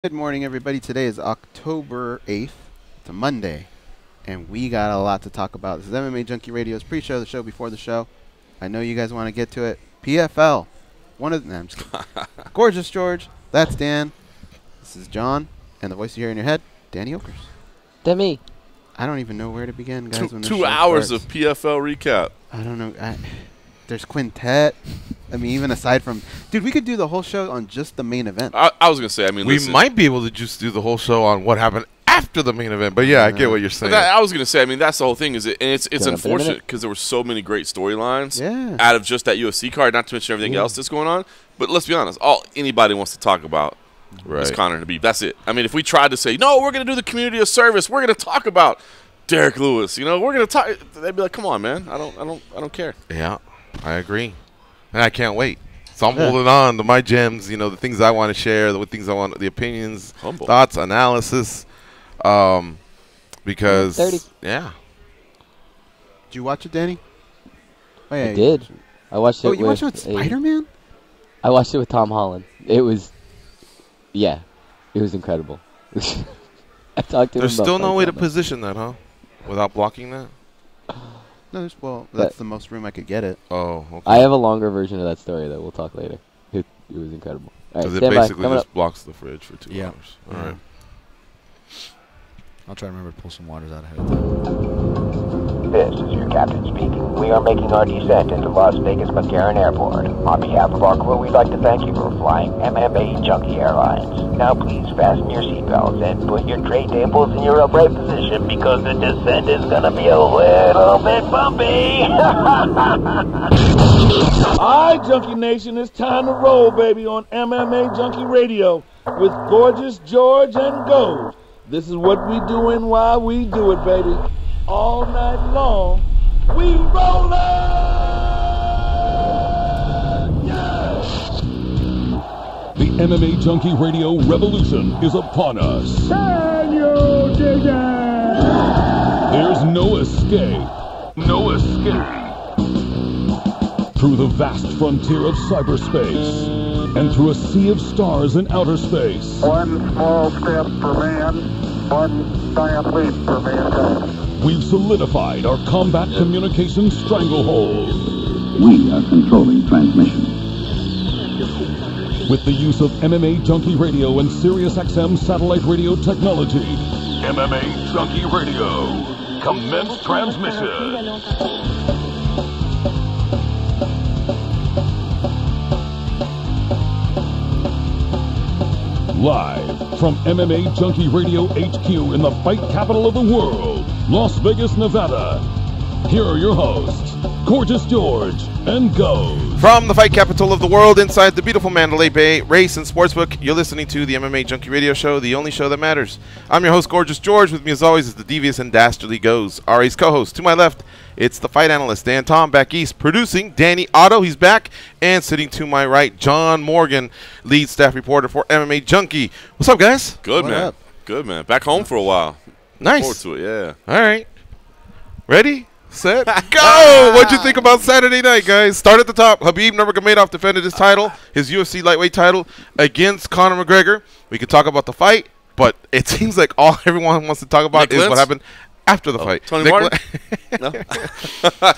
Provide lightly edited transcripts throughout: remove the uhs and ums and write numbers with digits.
Good morning, everybody. Today is October 8th. It's a Monday, and we got a lot to talk about. This is MMA Junkie Radio's pre-show, the show before the show. I know you guys want to get to it. PFL. I'm just kidding. Gorgeous George. That's Dan. This is John. And the voice you hear in your head, Danny Okers. Demi. I don't even know where to begin, guys. when this Two show hours starts. of PFL recap. I don't know. There's Quintet. I mean, even aside from... Dude, we could do the whole show on just the main event. I was going to say, I mean, we listen, might be able to just do the whole show on what happened after the main event. But yeah, I get what you're saying. I was going to say, I mean, that's the whole thing. Is it? And it's Coming up in a unfortunate minute. because there were so many great storylines Yeah. out of just that UFC card, not to mention everything else that's going on. But let's be honest, all anybody wants to talk about is Conor and Khabib. That's it. I mean, if we tried to say, no, we're going to do the community a service, we're going to talk about Derek Lewis, we're going to talk, they'd be like, come on, man, I don't care. Yeah, I agree. And I can't wait. So I'm holding on to my gems, the things I want to share, the things I want, the opinions, Humble. thoughts, analysis. Because, 30. yeah. Did you watch it, Danny? Oh, yeah, I did. I watched it. Oh, you watched it with Spider-Man? I watched it with Tom Holland. It was, it was incredible. I talked to him. There's still no way to position. position that, huh? Without blocking that? No, that's the most room I could get it. Oh, okay. I have a longer version of that story that we'll talk later. It was incredible. All right, Because it stand by. basically Coming just up. blocks the fridge for 2 Yeah. hours. All right. I'll try to remember to pull some waters out ahead of time. This is your captain speaking. We are making our descent into Las Vegas McCarran Airport. On behalf of our crew, we'd like to thank you for flying MMA Junkie Airlines. Now please fasten your seatbelts and put your tray tables in your upright position because the descent is going to be a little bit bumpy. All right, Junkie Nation, it's time to roll, baby, on MMA Junkie Radio with Gorgeous George and Gold. This is what we do and why we do it, baby. All night long, we rollin'! Yeah! The MMA Junkie Radio revolution is upon us. Can you dig it? There's no escape. No escape. Through the vast frontier of cyberspace and through a sea of stars in outer space. One small step for man, one giant leap for mankind. We've solidified our combat communication stranglehold. We are controlling transmission. With the use of MMA Junkie Radio and SiriusXM satellite radio technology. MMA Junkie Radio. Commence transmission. Live from MMA Junkie Radio HQ in the fight capital of the world, Las Vegas, Nevada. Here are your hosts, Gorgeous George and Gold. From the fight capital of the world inside the beautiful Mandalay Bay Race and Sportsbook, you're listening to the MMA Junkie Radio Show, the only show that matters. I'm your host, Gorgeous George. With me, as always, is the devious and dastardly Goes, RA's co-host. To my left, it's the fight analyst, Dan Tom, back east. Producing, Danny Otto, he's back. And sitting to my right, John Morgan, lead staff reporter for MMA Junkie. What's up, guys? Good, What man. up? Good, man. Back home for a while. Nice. Forward to it, yeah. All right. Ready? Set, go! What'd you think about Saturday night, guys? Start at the top. Khabib Nurmagomedov defended his title, his UFC lightweight title, against Conor McGregor. We could talk about the fight, but it seems like all everyone wants to talk about Nick is what Lentz? happened after the fight. Tony Nick Martin? No?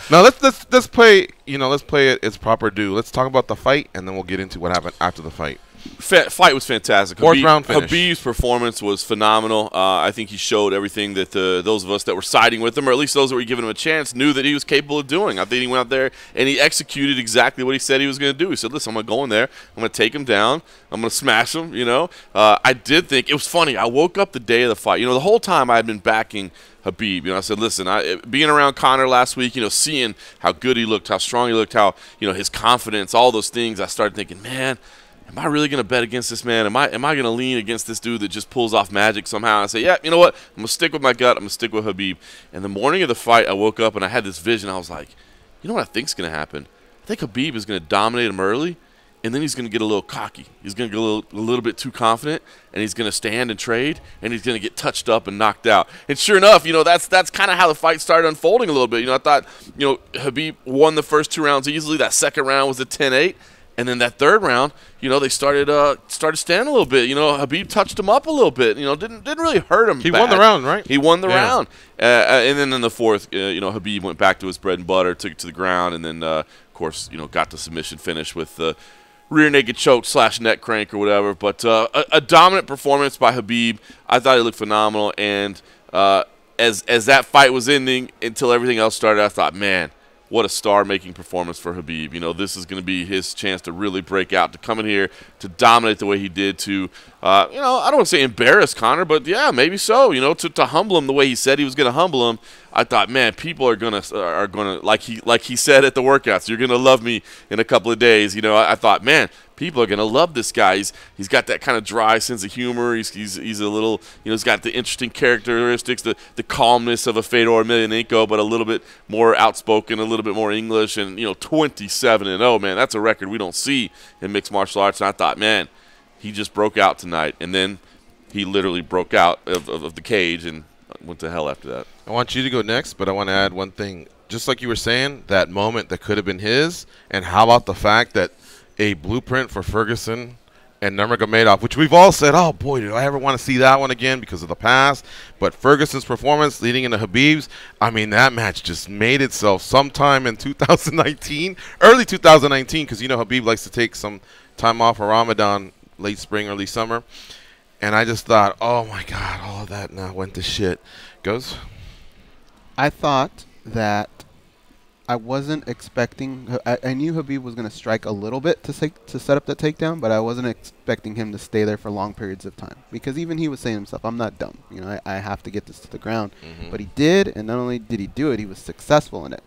No, let's play. Let's play it its proper due. Let's talk about the fight, and then we'll get into what happened after the fight. Fight was fantastic. Fourth round finish. Khabib's performance was phenomenal. I think he showed everything that those of us that were siding with him, or at least those that were giving him a chance, knew that he was capable of doing. I think he went out there and he executed exactly what he said he was going to do. He said, listen, I'm going to go in there. I'm going to take him down. I'm going to smash him, I did think – it was funny. I woke up the day of the fight. The whole time I had been backing Khabib. I said, listen, being around Conor last week, seeing how good he looked, how strong he looked, how, his confidence, all those things, I started thinking, man – am I really going to bet against this man? Am I going to lean against this dude that just pulls off magic somehow? I say, yeah, you know what? I'm going to stick with my gut. I'm going to stick with Khabib. And the morning of the fight, I woke up and I had this vision. I was like, you know what I think's going to happen? I think Khabib is going to dominate him early, and then he's going to get a little cocky. He's going to get a little bit too confident, and he's going to stand and trade, and he's going to get touched up and knocked out. And sure enough, that's kind of how the fight started unfolding a little bit. I thought, Khabib won the first 2 rounds easily. That second round was a 10-8. And then that third round, they started standing a little bit. Khabib touched him up a little bit. Didn't really hurt him. He won the round, right? He won the round. And then in the fourth, Khabib went back to his bread and butter, took it to the ground, and then, of course, got the submission finish with the rear naked choke / neck crank or whatever. But a dominant performance by Khabib. I thought he looked phenomenal. And as that fight was ending until everything else started, I thought, man, what a star-making performance for Khabib. This is going to be his chance to really break out, to come in here, to dominate the way he did, to, I don't want to say embarrass Conor, but yeah, maybe so, to humble him the way he said he was going to humble him. I thought, man, people are gonna like he said at the workouts, you're gonna love me in a couple of days. I thought, man, people are gonna love this guy. He's got that kind of dry sense of humor. He's a little, he's got the interesting characteristics, the calmness of a Fedor Emelianenko, but a little bit more outspoken, a little bit more English, and 27-0, man, that's a record we don't see in mixed martial arts. And I thought, man, he just broke out tonight, and then he literally broke out of the cage and went to hell after that. I want you to go next, but I want to add one thing. Just like you were saying, that moment that could have been his, and how about the fact that a blueprint for Ferguson and Nurmagomedov, which we've all said, oh, boy, do I ever want to see that one again because of the past. But Ferguson's performance leading into Khabib's, I mean, that match just made itself sometime in 2019, early 2019, because, Khabib likes to take some time off for Ramadan, late spring, early summer. And I just thought, oh, my God, all of that now went to shit. Goes? I thought that I wasn't expecting – I knew Khabib was going to strike a little bit to set up that takedown, but I wasn't expecting him to stay there for long periods of time. Because even he was saying to himself, I'm not dumb. I have to get this to the ground. Mm-hmm. But he did, and not only did he do it, he was successful in it.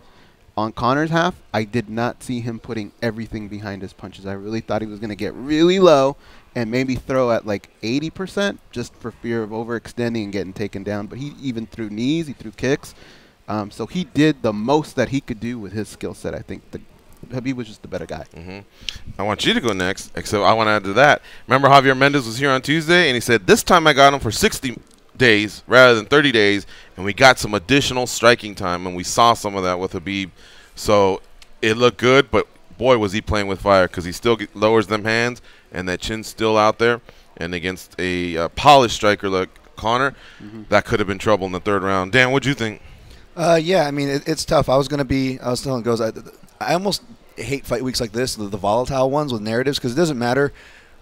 On Conor's half, I did not see him putting everything behind his punches. I really thought he was going to get really low and maybe throw at like 80% just for fear of overextending and getting taken down. But he even threw knees, he threw kicks. So he did the most that he could do with his skill set. I think Khabib was just the better guy. Mm-hmm. I want you to go next, except I want to add to that. Remember Javier Mendez was here on Tuesday, and he said, this time I got him for 60 days rather than 30 days, and we got some additional striking time, and we saw some of that with Khabib. So it looked good, but boy, was he playing with fire because he still lowers them hands, and that chin's still out there. And against a polished striker like Conor, that could have been trouble in the third round. Dan, what'd you think? Yeah, I mean, it's tough. I was telling Goes, I almost hate fight weeks like this, the volatile ones with narratives, because it doesn't matter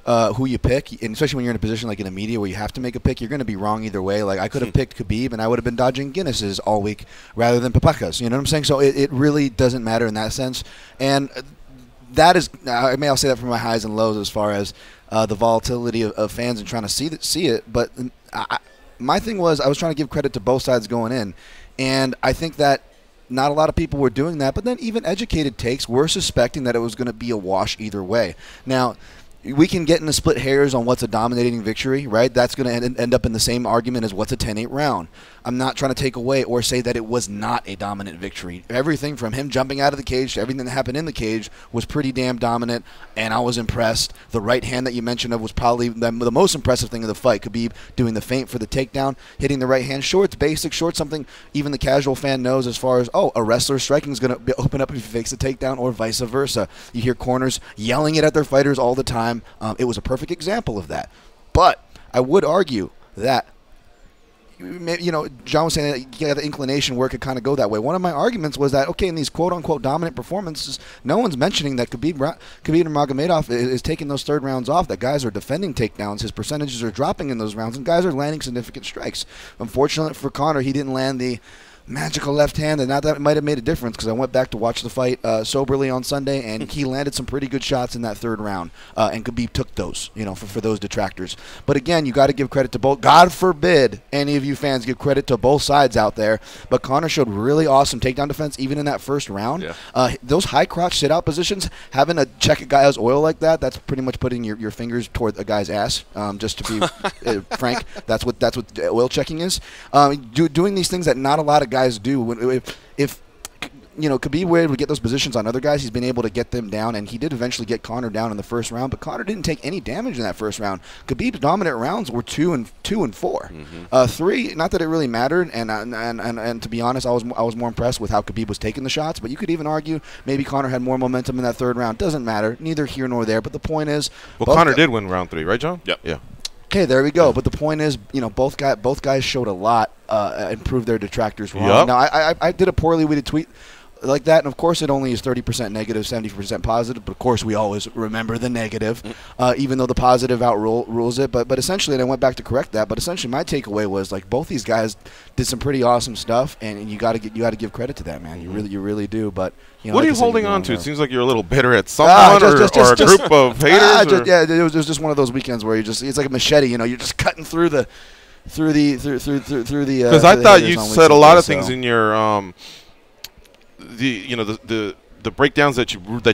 who you pick, and especially when you're in a position like in a media where you have to make a pick, you're going to be wrong either way. Like, I could have picked Khabib, and I would have been dodging Guinnesses all week rather than Papakas. You know what I'm saying? So it really doesn't matter in that sense. And that is, I'll say that for my highs and lows as far as the volatility of fans and trying to see it. But my thing was, I was trying to give credit to both sides going in. And I think that not a lot of people were doing that, but then even educated takes were suspecting that it was going to be a wash either way. Now, we can get into split hairs on what's a dominating victory, right? That's going to end up in the same argument as what's a 10-8 round. I'm not trying to take away or say that it was not a dominant victory. Everything from him jumping out of the cage to everything that happened in the cage was pretty damn dominant, and I was impressed. The right hand that you mentioned of was probably the most impressive thing of the fight. Khabib doing the feint for the takedown, hitting the right hand. Shorts, basic shorts, something even the casual fan knows as far as, oh, a wrestler striking is going to open up if he fakes a takedown or vice versa. You hear corners yelling it at their fighters all the time. It was a perfect example of that. But I would argue that, John was saying that you got the inclination where it could kind of go that way. One of my arguments was that, okay, in these quote-unquote dominant performances, no one's mentioning that Khabib Nurmagomedov is taking those third rounds off, that guys are defending takedowns, his percentages are dropping in those rounds, and guys are landing significant strikes. Unfortunately for Conor, he didn't land the magical left hand, and that might have made a difference because I went back to watch the fight soberly on Sunday, and he landed some pretty good shots in that third round, and Khabib took those, for those detractors. But again, you got to give credit to both. God forbid any of you fans give credit to both sides out there, but Conor showed really awesome takedown defense even in that first round. Yeah. Those high crotch sit-out positions, having to check a guy's oil like that, that's pretty much putting your fingers toward a guy's ass, just to be frank. That's what oil checking is. Doing these things that not a lot of guys do. If Khabib were able to get those positions on other guys. He's been able to get them down, and he did eventually get Conor down in the first round. But Conor didn't take any damage in that first round. Khabib's dominant rounds were 2 and 4. 3, not that it really mattered. And to be honest, I was more impressed with how Khabib was taking the shots. But you could even argue maybe Conor had more momentum in that third round. Doesn't matter, neither here nor there. But the point is, Conor did win round 3, right, John? Yep. Yeah. Okay, there we go. But the point is, both guys showed a lot and proved their detractors wrong. Yep. Now, I did a poorly weighted tweet like that, and of course it only is 30% negative, 70% positive, but of course we always remember the negative, even though the positive outrules it. But essentially, and I went back to correct that, but essentially my takeaway was, like, both these guys did some pretty awesome stuff, and you got to give credit to that, man. You really do. But what are you holding on to? It seems like you're a little bitter at someone or a group of haters. It was just one of those weekends where it's like a machete. You're just cutting through the because I thought you said a lot of things in your the breakdowns that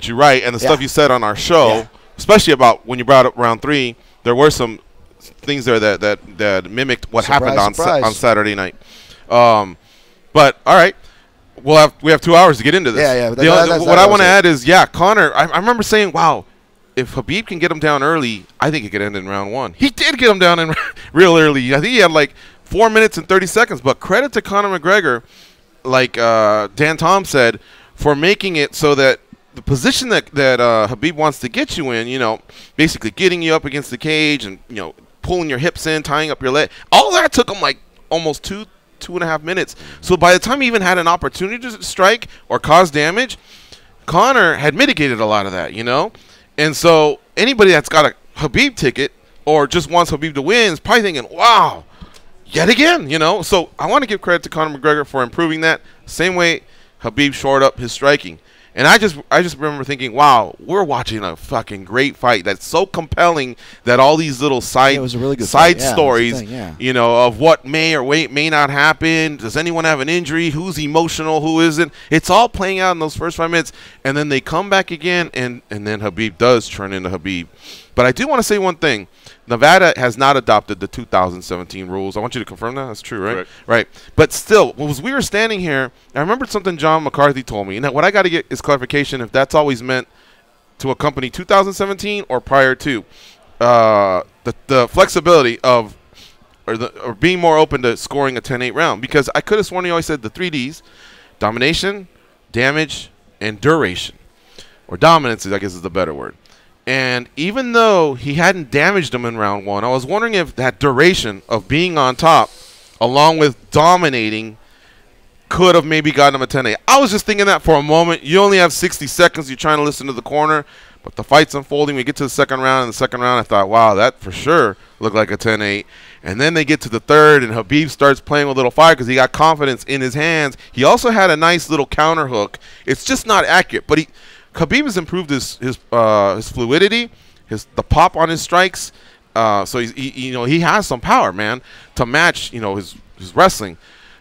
you write and the stuff you said on our show, especially about when you brought up round 3. There were some things there that mimicked what happened on Saturday night. But all right, we have 2 hours to get into this. What I want to add is, Conor. I remember saying, wow, if Khabib can get him down early, I think it could end in round 1. He did get him down in real early. I think he had like 4 minutes and 30 seconds. But credit to Conor McGregor, like Dan Tom said, for making it so that the position that Khabib wants to get you in, basically getting you up against the cage and, pulling your hips in, tying up your leg, all that took him like almost 2.5 minutes. So by the time he even had an opportunity to strike or cause damage, Conor had mitigated a lot of that, And so anybody that's got a Khabib ticket or just wants Khabib to win is probably thinking, wow, yet again, So I want to give credit to Conor McGregor for improving that. Same way Khabib shored up his striking. And I just remember thinking, wow, we're watching a fucking great fight that's so compelling that all these little side stories, of what may or may not happen. Does anyone have an injury? Who's emotional? Who isn't? It's all playing out in those first 5 minutes. And then they come back again, and then Khabib does turn into Khabib. But I do want to say one thing. Nevada has not adopted the 2017 rules. I want you to confirm that. That's true, right? Right. But still, as we were standing here, I remembered something John McCarthy told me. And what I got to get is clarification if that's always meant to accompany 2017 or prior to. The flexibility of or being more open to scoring a 10-8 round. Because I could have sworn he always said the 3 Ds, domination, damage, and duration. Or dominance, I guess is the better word. And even though he hadn't damaged him in round 1, I was wondering if that duration of being on top, along with dominating, could have maybe gotten him a 10-8. I was just thinking that for a moment. You only have 60 seconds. You're trying to listen to the corner. But the fight's unfolding. We get to the second round. In the second round, I thought, wow, that for sure looked like a 10-8. And then they get to the third, and Khabib starts playing with a little fire because he got confidence in his hands. He also had a nice little counter hook. It's just not accurate. But Khabib has improved his fluidity, the pop on his strikes. So he has some power, man, to match his wrestling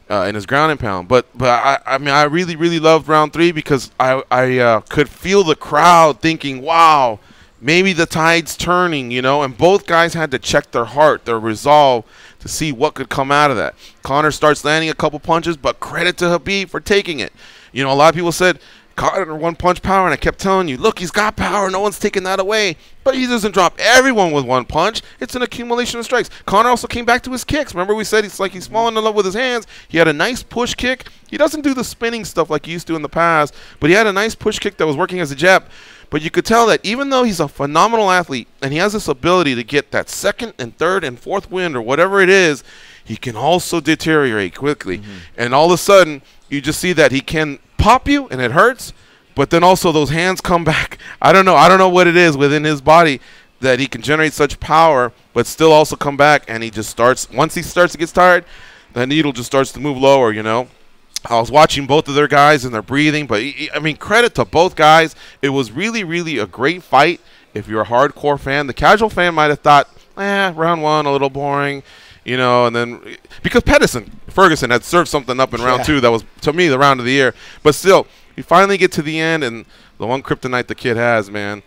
and his ground and pound. But I really loved round 3 because I could feel the crowd thinking, wow, maybe the tide's turning, and both guys had to check their heart, their resolve to see what could come out of that. Conor starts landing a couple punches, but credit to Khabib for taking it. A lot of people said Conor one-punch power, and I kept telling you, look, he's got power. No one's taking that away. But he doesn't drop everyone with one punch. It's an accumulation of strikes. Conor also came back to his kicks. Remember we said he's falling in love with his hands. He had a nice push kick. He doesn't do the spinning stuff like he used to in the past, but he had a nice push kick that was working as a jab. But you could tell that even though he's a phenomenal athlete and he has this ability to get that second and third and fourth wind or whatever it is, he can also deteriorate quickly. And all of a sudden, you just see that he can pop you and it hurts, but then also those hands come back. I don't know what it is within his body that he can generate such power but still also come back, and he just starts, once he starts to get tired, the needle just starts to move lower. I was watching both of their guys and their breathing, but I mean, credit to both guys. It was really a great fight. If you're a hardcore fan, the casual fan might have thought, round 1 a little boring, and then because Ferguson had served something up in round 2 that was, to me, the round of the year. But still, you finally get to the end, and the one kryptonite the kid has, man,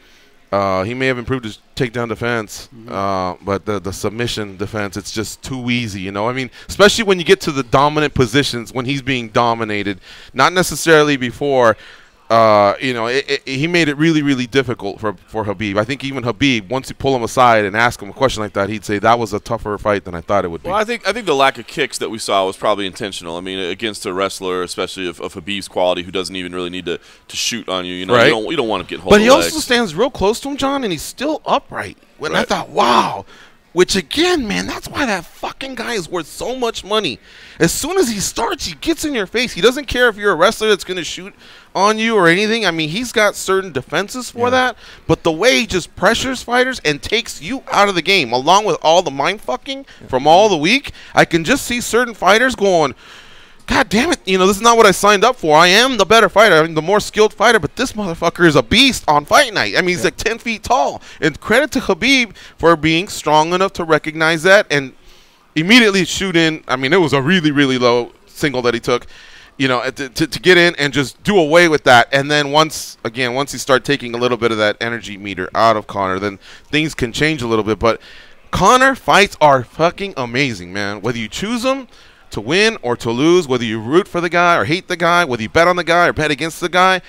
He may have improved his takedown defense, but the submission defense, it's just too easy, you know? I mean, especially when you get to the dominant positions, when he's being dominated, not necessarily before. You know, he made it really, really difficult for Khabib. I think even Khabib, once you pull him aside and ask him a question like that, he'd say that was a tougher fight than I thought it would be. Well, I think the lack of kicks that we saw was probably intentional. I mean, against a wrestler, especially of Khabib's quality, who doesn't even really need to shoot on you. You know, right. you don't want to get hold. But he legs. also stands real close to him, John, and he's still upright. When I thought, wow. Which, again, man, that's why that fucking guy is worth so much money. As soon as he starts, he gets in your face. He doesn't care if you're a wrestler that's going to shoot on you or anything. I mean, he's got certain defenses for that. But the way he just pressures fighters and takes you out of the game, along with all the mind-fucking from all the week, I can just see certain fighters going, God damn it, you know, this is not what I signed up for. I am the better fighter. I'm the more skilled fighter, but this motherfucker is a beast on fight night. I mean, he's like 10 feet tall. And credit to Khabib for being strong enough to recognize that and immediately shoot in. I mean, it was a really, really low single that he took, you know, to get in and just do away with that. And then once you start taking a little bit of that energy meter out of Conor, then things can change a little bit. But Conor fights are fucking amazing, man. Whether you choose them to win or to lose, whether you root for the guy or hate the guy, whether you bet on the guy or bet against the guy,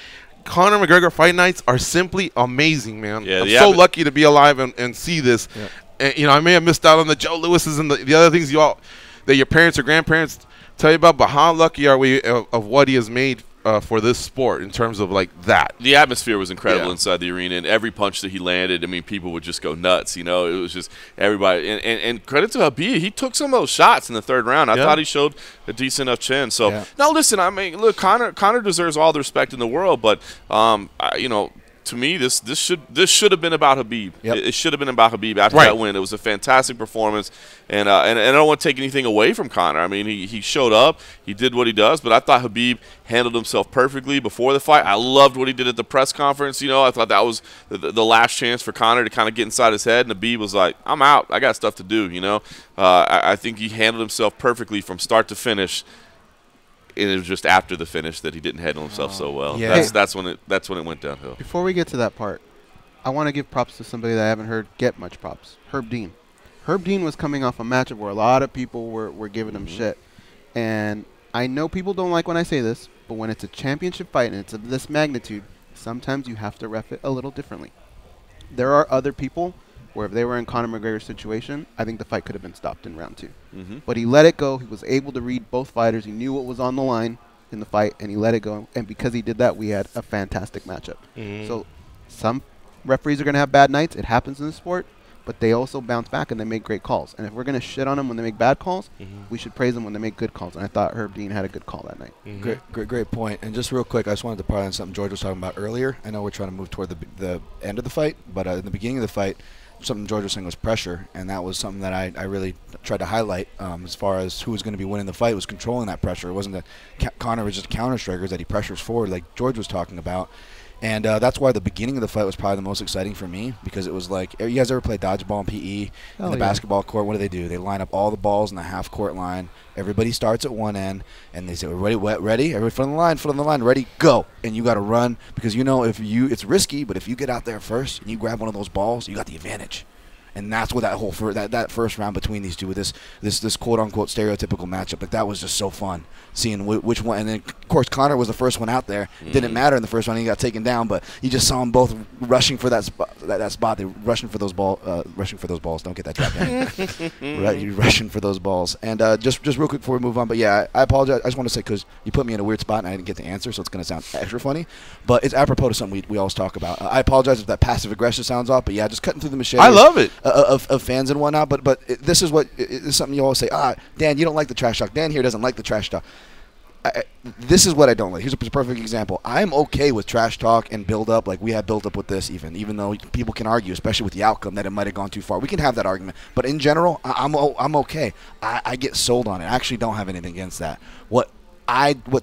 Conor McGregor fight nights are simply amazing, man. Yeah, I'm so lucky to be alive and see this. Yeah. And, you know, I may have missed out on the Joe Lewis's and the other things that your parents or grandparents tell you about, but how lucky are we of what he has made for this sport in terms of like that? The atmosphere was incredible inside the arena, and every punch that he landed, I mean, people would just go nuts. You know, it was just everybody. And credit to Khabib, he took some of those shots in the third round. I thought he showed a decent enough chin. So now, listen, I mean, look, Conor deserves all the respect in the world, but you know, to me, this should have been about Khabib. It should have been about Khabib after that win. It was a fantastic performance, and I don't want to take anything away from Conor. I mean, he showed up, he did what he does, but I thought Khabib handled himself perfectly before the fight. I loved what he did at the press conference. You know, I thought that was the last chance for Conor to kind of get inside his head, and Khabib was like, "I'm out. I got stuff to do." You know, I think he handled himself perfectly from start to finish. And it was just after the finish that he didn't handle himself so well. Yeah. That's when it went downhill. Before we get to that part, I want to give props to somebody that I haven't heard get much props. Herb Dean. Herb Dean was coming off a matchup where a lot of people were giving him shit. And I know people don't like when I say this, but when it's a championship fight and it's of this magnitude, sometimes you have to ref it a little differently. There are other people where if they were in Conor McGregor's situation, I think the fight could have been stopped in round 2. But he let it go. He was able to read both fighters. He knew what was on the line in the fight, and he let it go. And because he did that, we had a fantastic matchup. So some referees are going to have bad nights. It happens in the sport, but they also bounce back and they make great calls. And if we're going to shit on them when they make bad calls, we should praise them when they make good calls. And I thought Herb Dean had a good call that night. Great point. And just real quick, I just wanted to part on something George was talking about earlier. I know we're trying to move toward the end of the fight, but in the beginning of the fight, something George was saying was pressure, and that was something that I really tried to highlight as far as who was going to be winning the fight, was controlling that pressure. It wasn't that Conor was just counter strikers that he pressures forward like George was talking about. And that's why the beginning of the fight was probably the most exciting for me, because it was like, you guys ever play dodgeball and PE in the basketball court? What do? They line up all the balls in the half-court line. Everybody starts at one end, and they say, everybody ready? Everybody foot on the line, ready, go. And you got to run, because you know it's risky, but if you get out there first and you grab one of those balls, you got the advantage. And that's what that whole that first round between these two, with this quote unquote stereotypical matchup, like that was just so fun seeing which one. And then of course Conor was the first one out there. Didn't matter in the first one; he got taken down, but you just saw them both rushing for that spot. They rushing for those balls. Don't get that trap down. Right, you're rushing for those balls. And just real quick before we move on, but yeah, I apologize. I just want to say, because you put me in a weird spot and I didn't get the answer, so it's going to sound extra funny. But it's apropos to something we always talk about. I apologize if that passive aggression sounds off, but yeah, just cutting through the machete. I love it. Of fans and whatnot, but this is something you always say. Dan, you don't like the trash talk. Dan here doesn't like the trash talk. This is what I don't like. Here's a perfect example. I'm okay with trash talk and build up, like we have built up with this, even though people can argue, especially with the outcome, that it might have gone too far. We can have that argument, but in general, I'm okay. I get sold on it. I actually don't have anything against that. What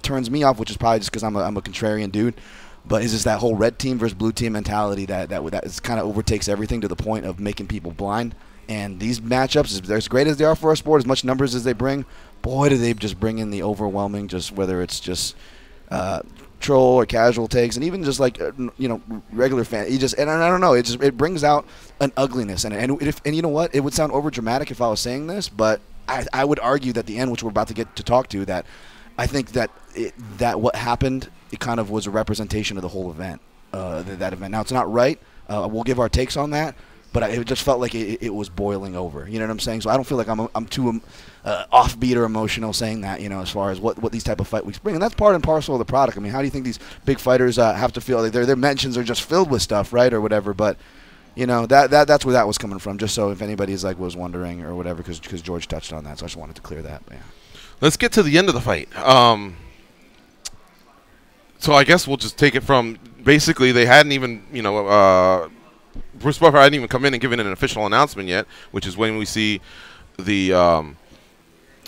turns me off, which is probably just because I'm a contrarian dude, but it's just that whole red team versus blue team mentality that kind of overtakes everything to the point of making people blind. And these matchups, as great as they are for our sport, as much numbers as they bring, boy, do they just bring in the overwhelming, just whether it's just troll or casual takes, and even just like regular fan. And I don't know. It brings out an ugliness, and you know what? It would sound over dramatic if I was saying this, but I would argue that the end, which we're about to get to talk to, that I think that what happened, it kind of was a representation of the whole event. That event. Now it's not right. We'll give our takes on that, but it just felt like it was boiling over. You know what I'm saying? So I don't feel like I'm too offbeat or emotional saying that. As far as what these type of fight weeks bring, and that's part and parcel of the product. I mean, how do you think these big fighters have to feel? Like their mentions are just filled with stuff, right, or whatever? But that's where that was coming from. Just so if anybody's was wondering or whatever, because George touched on that, so I just wanted to clear that. But yeah. Let's get to the end of the fight. So I guess we'll just take it from basically they hadn't even Bruce Buffer hadn't even come in and given an official announcement yet, which is when we see the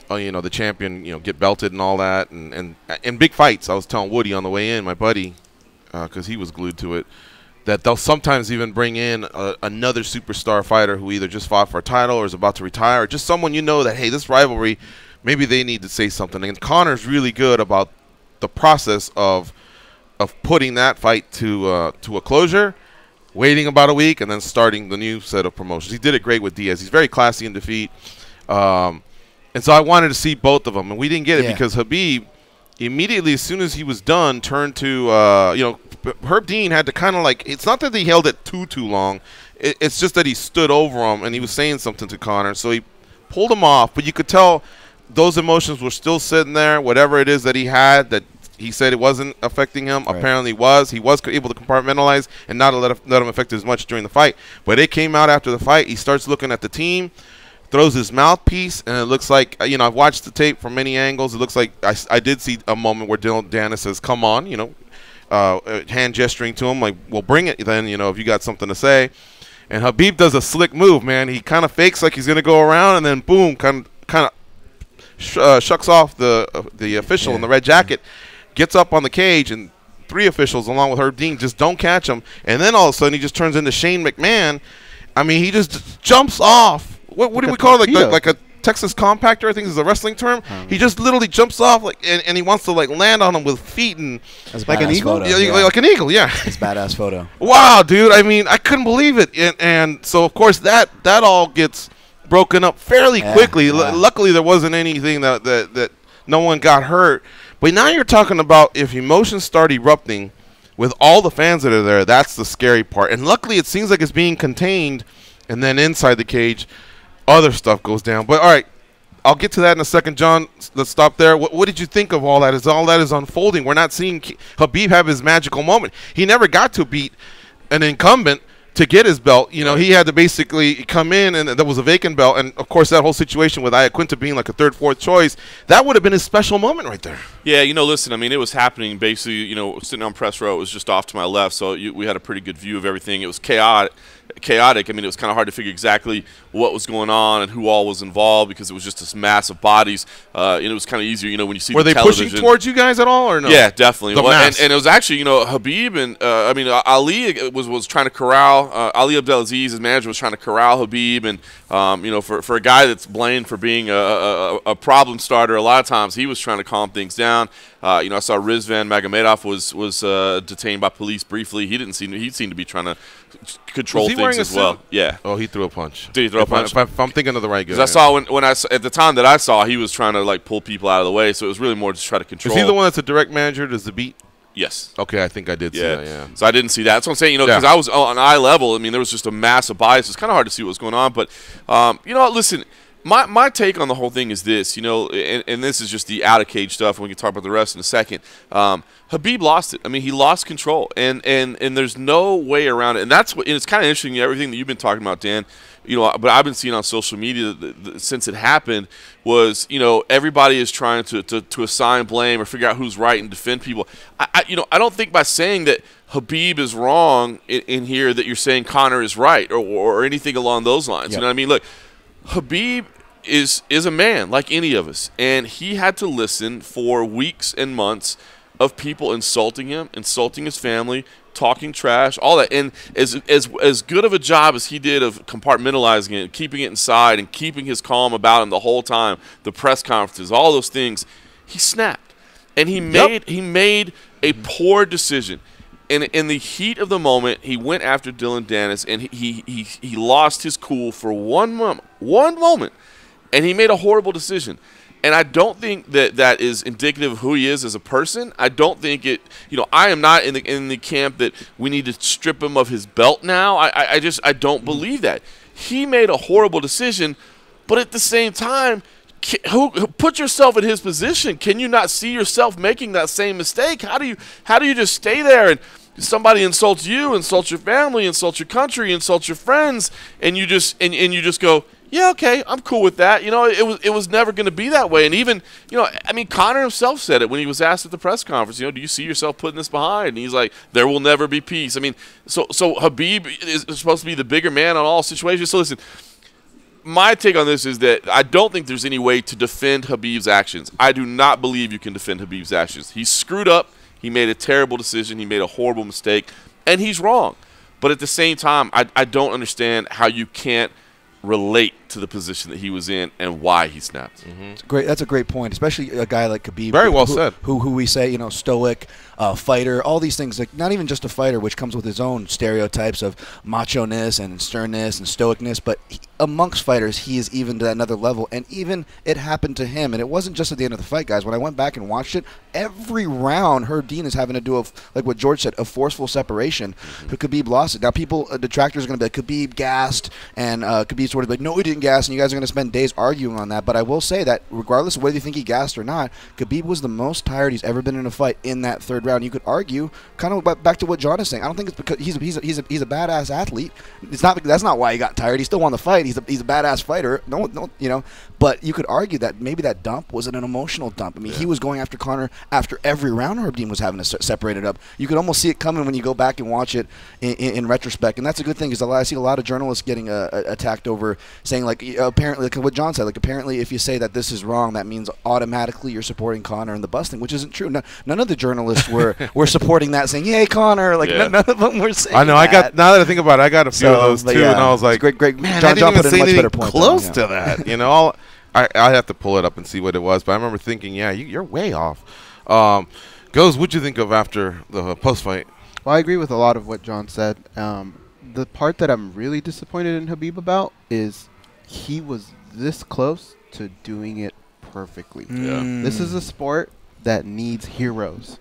the champion get belted and all that, and big fights. I was telling Woody on the way in, my buddy, because he was glued to it, that they'll sometimes even bring in another superstar fighter who either just fought for a title or is about to retire, or just someone that, hey, this rivalry, maybe they need to say something. And Conor's really good about the process of putting that fight to a closure, waiting about a week, and then starting the new set of promotions. He did it great with Diaz. He's very classy in defeat. And so I wanted to see both of them, and we didn't get it because Khabib, immediately as soon as he was done, turned to Herb Dean had to kind of it's not that he held it too long. It's just that he stood over him and he was saying something to Conor, so he pulled him off. But you could tell those emotions were still sitting there. Whatever it is that he had that he said it wasn't affecting him, apparently was. He was able to compartmentalize and not let him affect as much during the fight. But it came out after the fight. He starts looking at the team, throws his mouthpiece, and it looks like, I've watched the tape from many angles. It looks like I did see a moment where Dylan Dennis says, come on, hand gesturing to him, like, well, bring it then, if you got something to say. And Khabib does a slick move, man. He kind of fakes like he's going to go around, and then boom, kind of shucks off the official in the red jacket, gets up on the cage, and 3 officials along with Herb Dean just don't catch him. And then all of a sudden he just turns into Shane McMahon. I mean, he just jumps off. What do we call it? Like a Texas compactor, I think is the wrestling term. He just literally jumps off and he wants to land on him with feet and like an eagle. Like an eagle, yeah. It's a badass photo. Wow, dude! I mean, I couldn't believe it, and so of course that all gets broken up fairly quickly. Luckily, there wasn't anything that no one got hurt. But now you're talking about if emotions start erupting with all the fans that are there, that's the scary part. And luckily, it seems like it's being contained, and then inside the cage, other stuff goes down. But all right, I'll get to that in a second, John. Let's stop there. What did you think of all that? As all that is unfolding, we're not seeing Khabib have his magical moment. He never got to beat an incumbent to get his belt. He had to basically come in, and there was a vacant belt. And, of course, that whole situation with Iaquinta being like a third, fourth choice, that would have been his special moment right there. Yeah, listen, I mean, it was happening basically, sitting on press row. It was just off to my left, so we had a pretty good view of everything. It was chaotic. I mean, it was kind of hard to figure exactly what was going on and who all was involved because it was just this mass of bodies. And it was kind of easier, when you see Were the they television. pushing towards you guys at all or no? Yeah, definitely. Mass. And it was actually, Khabib and, Ali was trying to corral, Ali Abdelaziz, his manager, was trying to corral Khabib. And, for a guy that's blamed for being a problem starter, a lot of times he was trying to calm things down. I saw Rizvan Magomedov was detained by police briefly. He seemed to be trying to control things as well. Yeah. Oh, he threw a punch. Did he throw a punch? If I'm thinking of the right guy. Because I saw at the time that I saw, he was trying to pull people out of the way. So it was really more just try to control. Is he the one that's a direct manager? Does the beat? Yes. Okay, I think I did see that, yeah. So I didn't see that. That's what I'm saying, because I was on eye level. I mean, there was just a massive bias. It's kind of hard to see what was going on. But, listen, my take on the whole thing is this, and this is just the out-of-cage stuff, and we can talk about the rest in a second. Khabib lost it. I mean, he lost control, and there's no way around it. And and it's kind of interesting, everything that you've been talking about, Dan, but I've been seeing on social media since it happened was, everybody is trying to assign blame or figure out who's right and defend people. I don't think by saying that Khabib is wrong in here that you're saying Conor is right or anything along those lines. Yep. You know what I mean? Look, Khabib is a man like any of us, and he had to listen for weeks and months of people insulting him, insulting his family, talking trash, all that. And as good of a job as he did of compartmentalizing it, keeping it inside, and keeping his calm about him the whole time, the press conferences, all those things, he snapped, and he made A poor decision. In the heat of the moment, he went after Dylan Dennis, and he lost his cool for one moment, and he made a horrible decision. And I don't think that is indicative of who he is as a person. I don't think it. I am not in the camp that we need to strip him of his belt now. I don't believe that. He made a horrible decision, but at the same time, who put yourself in his position? Can you not see yourself making that same mistake? How do you just stay there and somebody insults you, insults your family, insults your country, insults your friends, and you just go, yeah, okay, I'm cool with that. It was never going to be that way. And even, Conor himself said it when he was asked at the press conference, do you see yourself putting this behind? And he's like, there will never be peace. So Khabib is supposed to be the bigger man on all situations. So listen, my take on this is that I don't think there's any way to defend Khabib's actions. I do not believe you can defend Khabib's actions. He screwed up. He made a terrible decision. He made a horrible mistake, and he's wrong. But at the same time, I don't understand how you can't relate to the position that he was in and why he snapped. That's a great point, especially a guy like Khabib. Very well said. Who we say, stoic, fighter, all these things, like not even just a fighter, which comes with his own stereotypes of macho-ness and sternness and stoicness, but amongst fighters, he is even to another level, and even it happened to him, and it wasn't just at the end of the fight, guys. When I went back and watched it, every round, Herb Dean is having to do, like what George said, a forceful separation. Khabib lost it. Now, detractors are going to be like, Khabib gassed, and Khabib sort of like, no, he didn't gas, and you guys are going to spend days arguing on that, but I will say that regardless of whether you think he gassed or not, Khabib was the most tired he's ever been in a fight in that third round. You could argue, kind of back to what John is saying, I don't think it's because he's a badass athlete. It's not, that's not why he got tired. He still won the fight. He's a badass fighter. No, but you could argue that maybe that dump was an emotional dump. He was going after Conor after every round. Herb Dean was having to separate it up. You could almost see it coming when you go back and watch it in retrospect, and that's a good thing because I see a lot of journalists getting attacked over saying apparently, like what John said, apparently if you say that this is wrong, that means automatically you're supporting Conor and the busting, which isn't true. None of the journalists were supporting that, saying, "Yay, Conor!" None of them were saying. I know. That. Now that I think about it, I got a few of those too, and I was like, "Great, man, John I didn't put even in a much say better point close to that." I have to pull it up and see what it was, but I remember thinking, yeah, you're way off. Goes, what'd you think of after the post fight? Well, I agree with a lot of what John said. The part that I'm really disappointed in Khabib about is he was this close to doing it perfectly. This is a sport that needs heroes,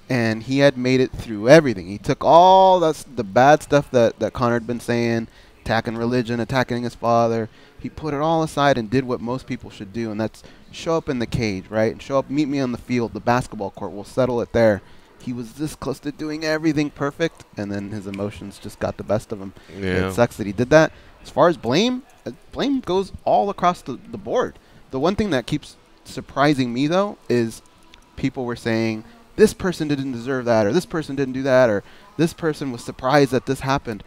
and he had made it through everything. He took all the bad stuff that Conor had been saying, attacking religion, attacking his father. He put it all aside and did what most people should do, and that's show up in the cage, right? And show up, meet me on the field, the basketball court. We'll settle it there. He was this close to doing everything perfect, and then his emotions just got the best of him. Yeah. It sucks that he did that. As far as blame goes all across the board. The one thing that keeps surprising me, though, is people were saying, this person didn't deserve that, or this person didn't do that, or this person was surprised that this happened.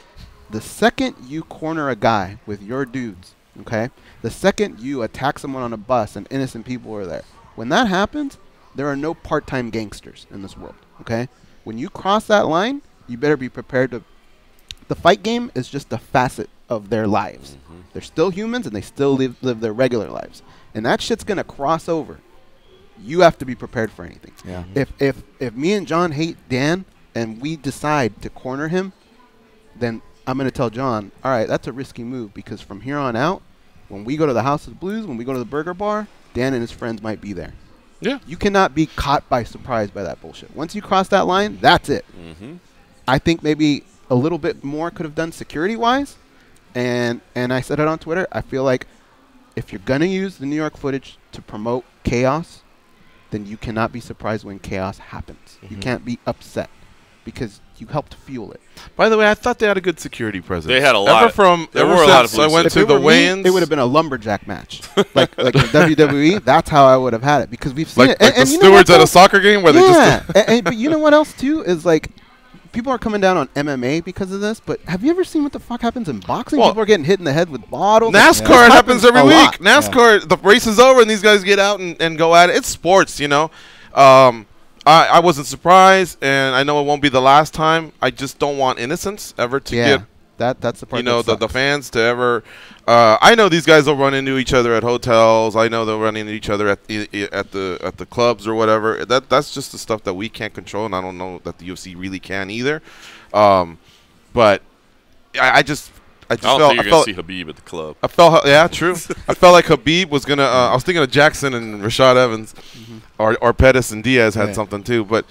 The second you corner a guy with your dudes, okay, the second you attack someone on a bus and innocent people are there, when that happens, there are no part-time gangsters in this world, okay? When you cross that line, you better be prepared to... The fight game is just a facet of their lives. They're still humans, and they still live their regular lives. And that shit's going to cross over. You have to be prepared for anything. Yeah. If me and John hate Dan, and we decide to corner him, then I'm going to tell John, all right, that's a risky move, because from here on out, when we go to the House of Blues, when we go to the burger bar, Dan and his friends might be there. Yeah. You cannot be caught by surprise by that bullshit. Once you cross that line, that's it. I think maybe a little bit more could have done security-wise, and I said it on Twitter. I feel like if you're going to use the New York footage to promote chaos, then you cannot be surprised when chaos happens. You can't be upset because you helped fuel it. By the way, I thought they had a good security presence. They had a lot. There were a lot of police. I went to the weigh-ins. It would have been a lumberjack match, like in WWE. That's how I would have had it, because we've seen it. Like the stewards at a soccer game where they just. But you know what else too is like. People are coming down on MMA because of this, but have you ever seen what the fuck happens in boxing? People are getting hit in the head with bottles. NASCAR happens every week. NASCAR, the race is over, and these guys get out and go at it. It's sports, you know. I wasn't surprised, and I know it won't be the last time. I just don't want innocents ever to get That's the part. You know, that the sucks. fans to ever. I know these guys will run into each other at hotels. I know they'll run into each other at the clubs or whatever. That's just the stuff that we can't control, and I don't know that the UFC really can either. But I just I felt don't think you're going to see Khabib at the club. I felt yeah, true. I felt like Khabib was gonna. I was thinking of Jackson and Rashad Evans, or Pettis and Diaz had something too. But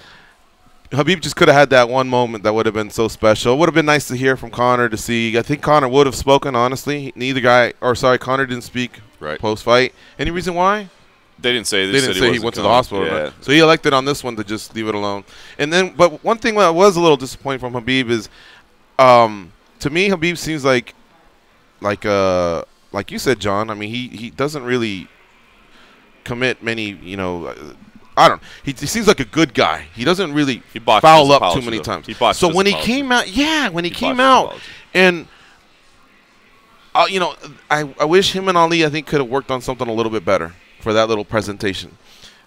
Khabib just could have had that one moment that would have been so special. It would have been nice to hear from Conor to see. I think Conor would have spoken honestly. Conor didn't speak post fight. Any reason why? They didn't say. They didn't say he went to the hospital. Yeah. Right? So he elected on this one to just leave it alone. And then, but one thing that was a little disappointing from Khabib is, to me, Khabib seems like you said, John. I mean, he doesn't really commit many, I don't. He seems like a good guy. He doesn't really foul up too many times. So when he came out, and I wish him and Ali, I think, could have worked on something a little bit better for that little presentation.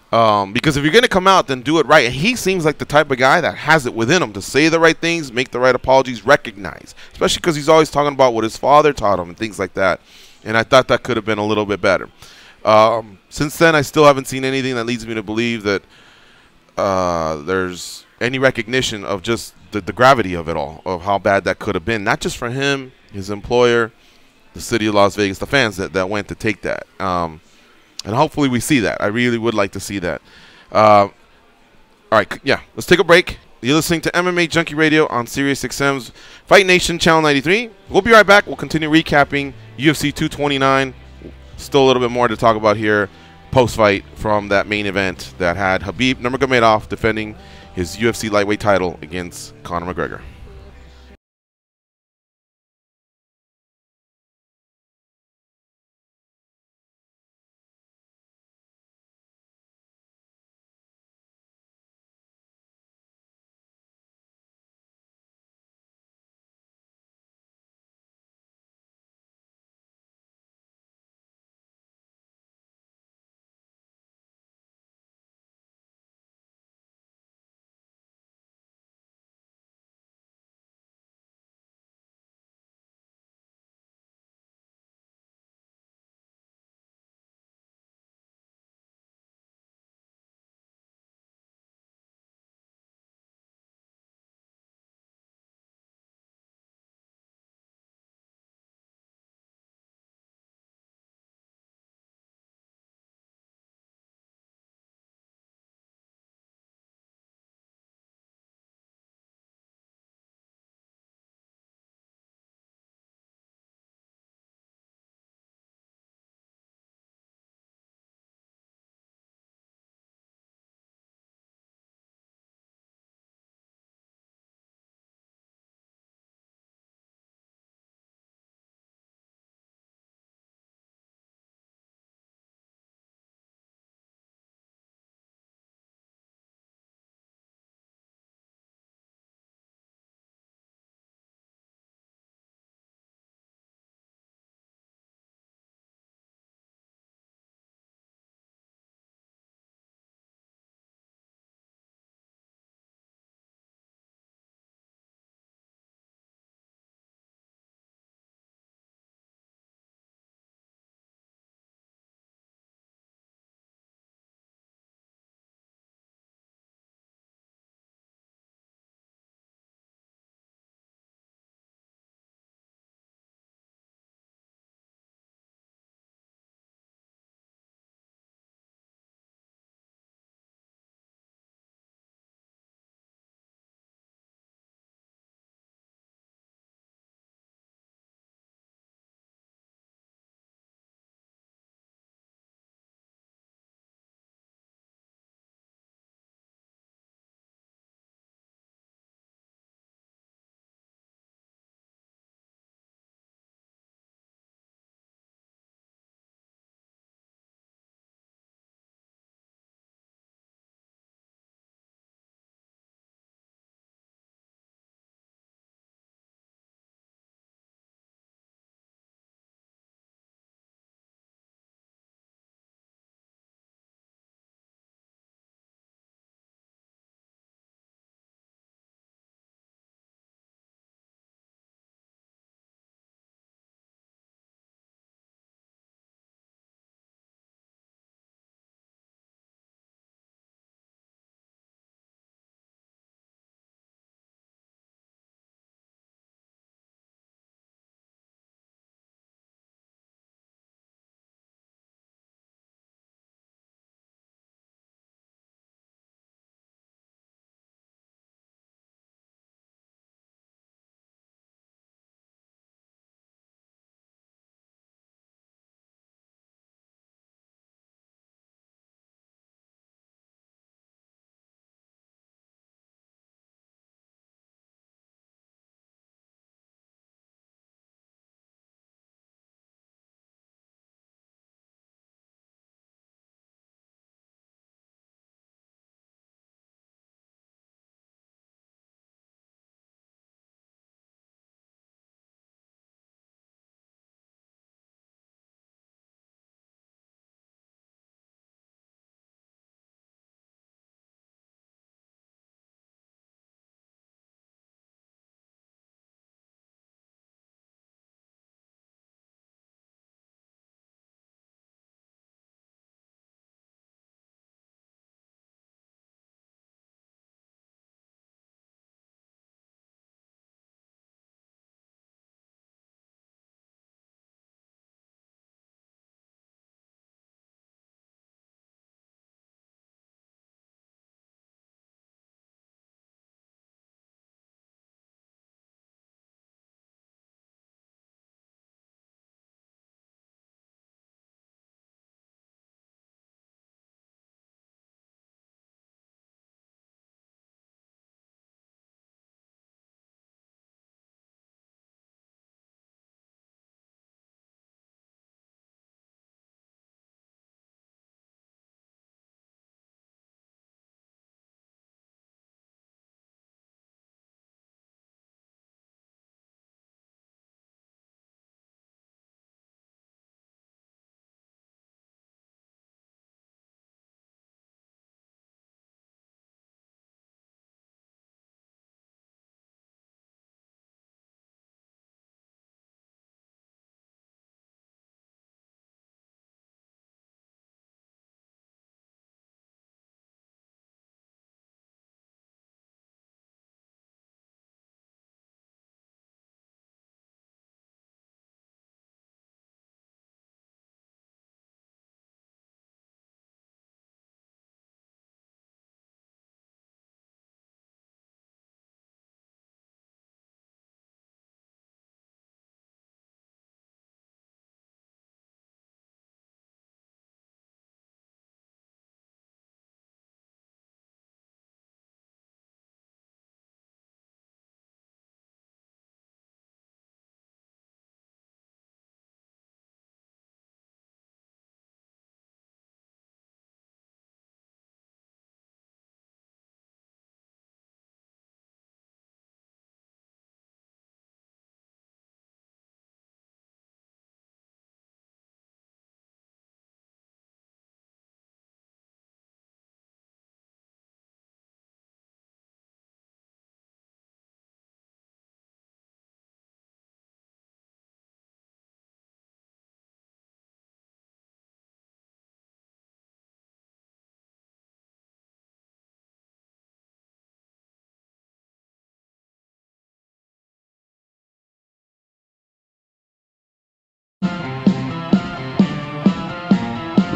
Because if you're going to come out, then do it right. And he seems like the type of guy that has it within him to say the right things, make the right apologies, recognize. Especially because he's always talking about what his father taught him and things like that. And I thought that could have been a little bit better. Since then, I still haven't seen anything that leads me to believe that there's any recognition of just the gravity of it all, of how bad that could have been. Not just for him, his employer, the city of Las Vegas, the fans that went to take that. And hopefully we see that. I really would like to see that. All right, let's take a break. You're listening to MMA Junkie Radio on Sirius XM's Fight Nation Channel 93. We'll be right back. We'll continue recapping UFC 229. Still a little bit more to talk about here post-fight from that main event that had Khabib Nurmagomedov defending his UFC lightweight title against Conor McGregor.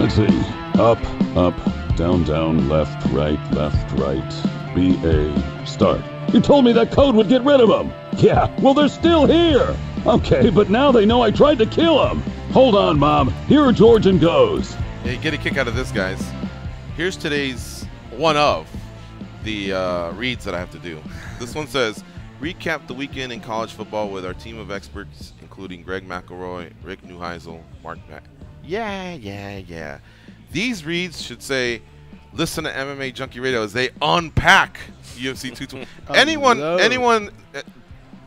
Let's see. Up, down, left, right. B-A, start. You told me that code would get rid of them. Yeah, well, they're still here. Okay, but now they know I tried to kill them. Hold on, Mom. Here are George and Goes. Yeah, you get a kick out of this, guys. Here's today's one of the reads that I have to do. This one says, recap the weekend in college football with our team of experts, including Greg McElroy, Rick Neuheisel, Mark Mack. Yeah. These reads should say, listen to MMA Junkie Radio as they unpack UFC 220. anyone,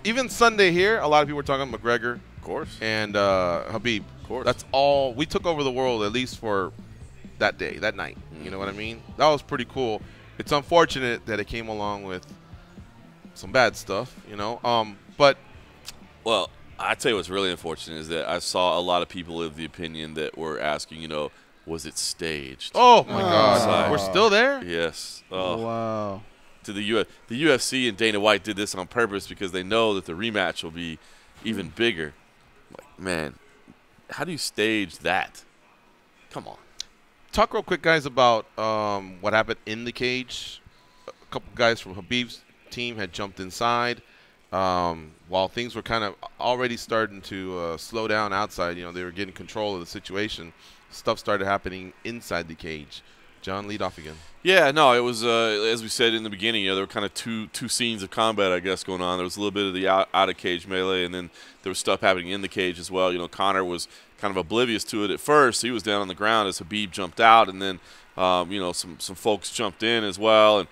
even Sunday here, a lot of people were talking McGregor, Of course. and Habib. Of course. That's all. We took over the world, at least for that day, that night. You know what I mean? That was pretty cool. It's unfortunate that it came along with some bad stuff, you know. But Well, I tell you what's really unfortunate is that I saw a lot of people of the opinion that were asking, you know, was it staged? oh my God, we're still there. Yes. Oh. Wow. To the UFC and Dana White did this on purpose because they know that the rematch will be even bigger. Like, man, how do you stage that? Come on. Talk real quick, guys, about what happened in the cage. A couple guys from Habib's team had jumped inside. While things were kind of already starting to slow down outside, you know, they were getting control of the situation. Stuff started happening inside the cage. John, lead off again. Yeah, no, it was as we said in the beginning. You know, there were kind of two scenes of combat, I guess, going on. There was a little bit of the out of cage melee, and then there was stuff happening in the cage as well. You know, Conor was kind of oblivious to it at first. He was down on the ground as Habib jumped out, and then you know, some folks jumped in as well, and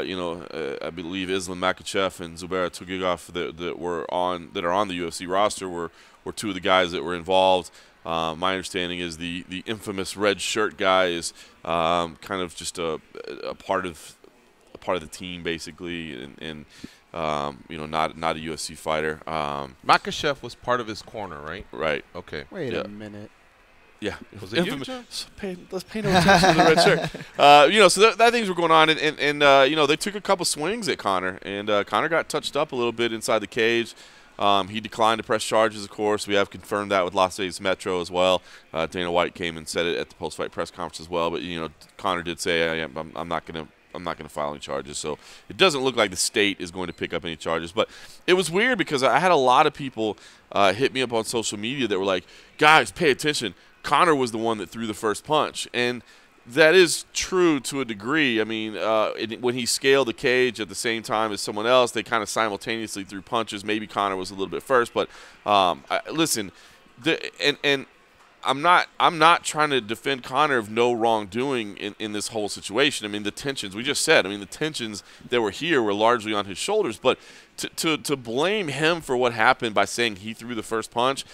you know, I believe Islam Makhachev and Zubair Tughugov that are on the UFC roster were two of the guys that were involved. My understanding is the infamous red shirt guy is kind of just a part of the team basically, and you know, not a UFC fighter. Makhachev was part of his corner, right? Right. Okay. Wait a minute. Yeah, Was it you, infamous. John? Let's pay no attention to the red shirt. You know, so that things were going on, and you know, they took a couple swings at Conor, and Conor got touched up a little bit inside the cage. He declined to press charges, of course. We have confirmed that with Las Vegas Metro as well. Dana White came and said it at the post-fight press conference as well. But you know, Conor did say, I'm not going to file any charges. So it doesn't look like the state is going to pick up any charges. But it was weird because I had a lot of people hit me up on social media that were like, guys, pay attention. Conor was the one that threw the first punch, and that is true to a degree. I mean, when he scaled the cage at the same time as someone else, they kind of simultaneously threw punches. Maybe Conor was a little bit first, but listen, and I'm not trying to defend Conor of no wrongdoing in this whole situation. I mean, the tensions we just said. I mean, the tensions that were here were largely on his shoulders. But to blame him for what happened by saying he threw the first punch,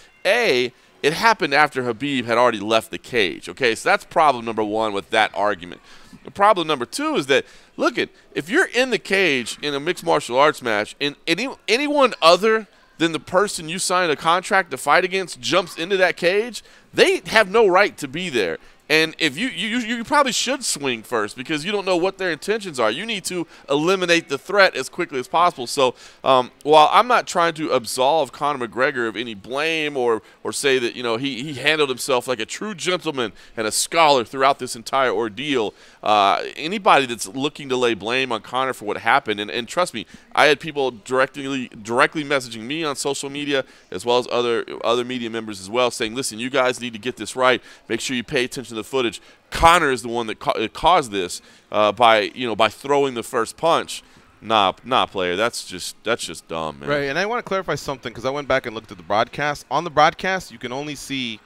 it happened after Habib had already left the cage, okay? So that's problem number one with that argument. The problem number two is that, look, if you're in the cage in a mixed martial arts match and anyone other than the person you signed a contract to fight against jumps into that cage, they have no right to be there. And if you probably should swing first because you don't know what their intentions are. You need to eliminate the threat as quickly as possible. So while I'm not trying to absolve Conor McGregor of any blame or say that, you know, he handled himself like a true gentleman and a scholar throughout this entire ordeal, anybody that's looking to lay blame on Conor for what happened, and trust me, I had people directly messaging me on social media as well as other media members as well saying, listen, you guys need to get this right. Make sure you pay attention to the footage. Conor is the one that caused this by throwing the first punch. Nah, player. That's just dumb, man. Right, and I want to clarify something because I went back and looked at the broadcast. On the broadcast, you can only see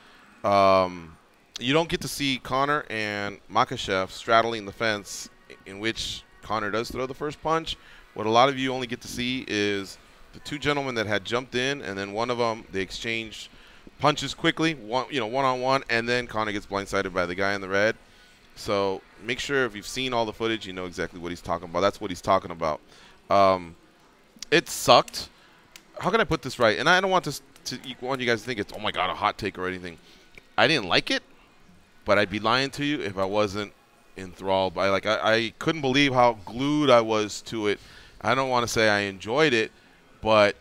you don't get to see Conor and Makhachev straddling the fence in which Conor does throw the first punch. What a lot of you only get to see is the two gentlemen that had jumped in, and then one of them, they exchanged punches quickly, one-on-one, and then Conor gets blindsided by the guy in the red. So make sure if you've seen all the footage, you know exactly what he's talking about. That's what he's talking about. It sucked. How can I put this right? And I don't want you guys to think it's, oh, my God, a hot take or anything. I didn't like it, but I'd be lying to you if I wasn't enthralled by it. I couldn't believe how glued I was to it. I don't want to say I enjoyed it, but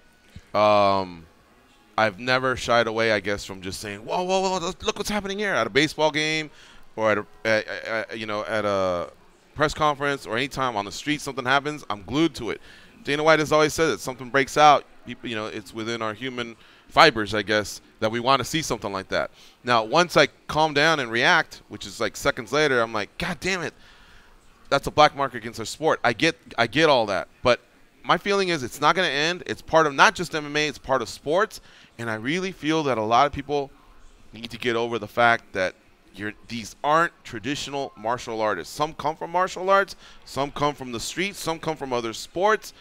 I've never shied away, I guess, from just saying, whoa, look what's happening here at a baseball game. or at a press conference or anytime on the street something happens, I'm glued to it. Dana White has always said that something breaks out, it's within our human fibers, I guess, that we want to see something like that. Now, once I calm down and react, which is like seconds later, I'm like, God damn it, that's a black mark against our sport. I get all that, but my feeling is it's not going to end. It's part of not just MMA, it's part of sports, and I really feel that a lot of people need to get over the fact that these aren't traditional martial artists. Some come from martial arts, some come from the streets, some come from other sports.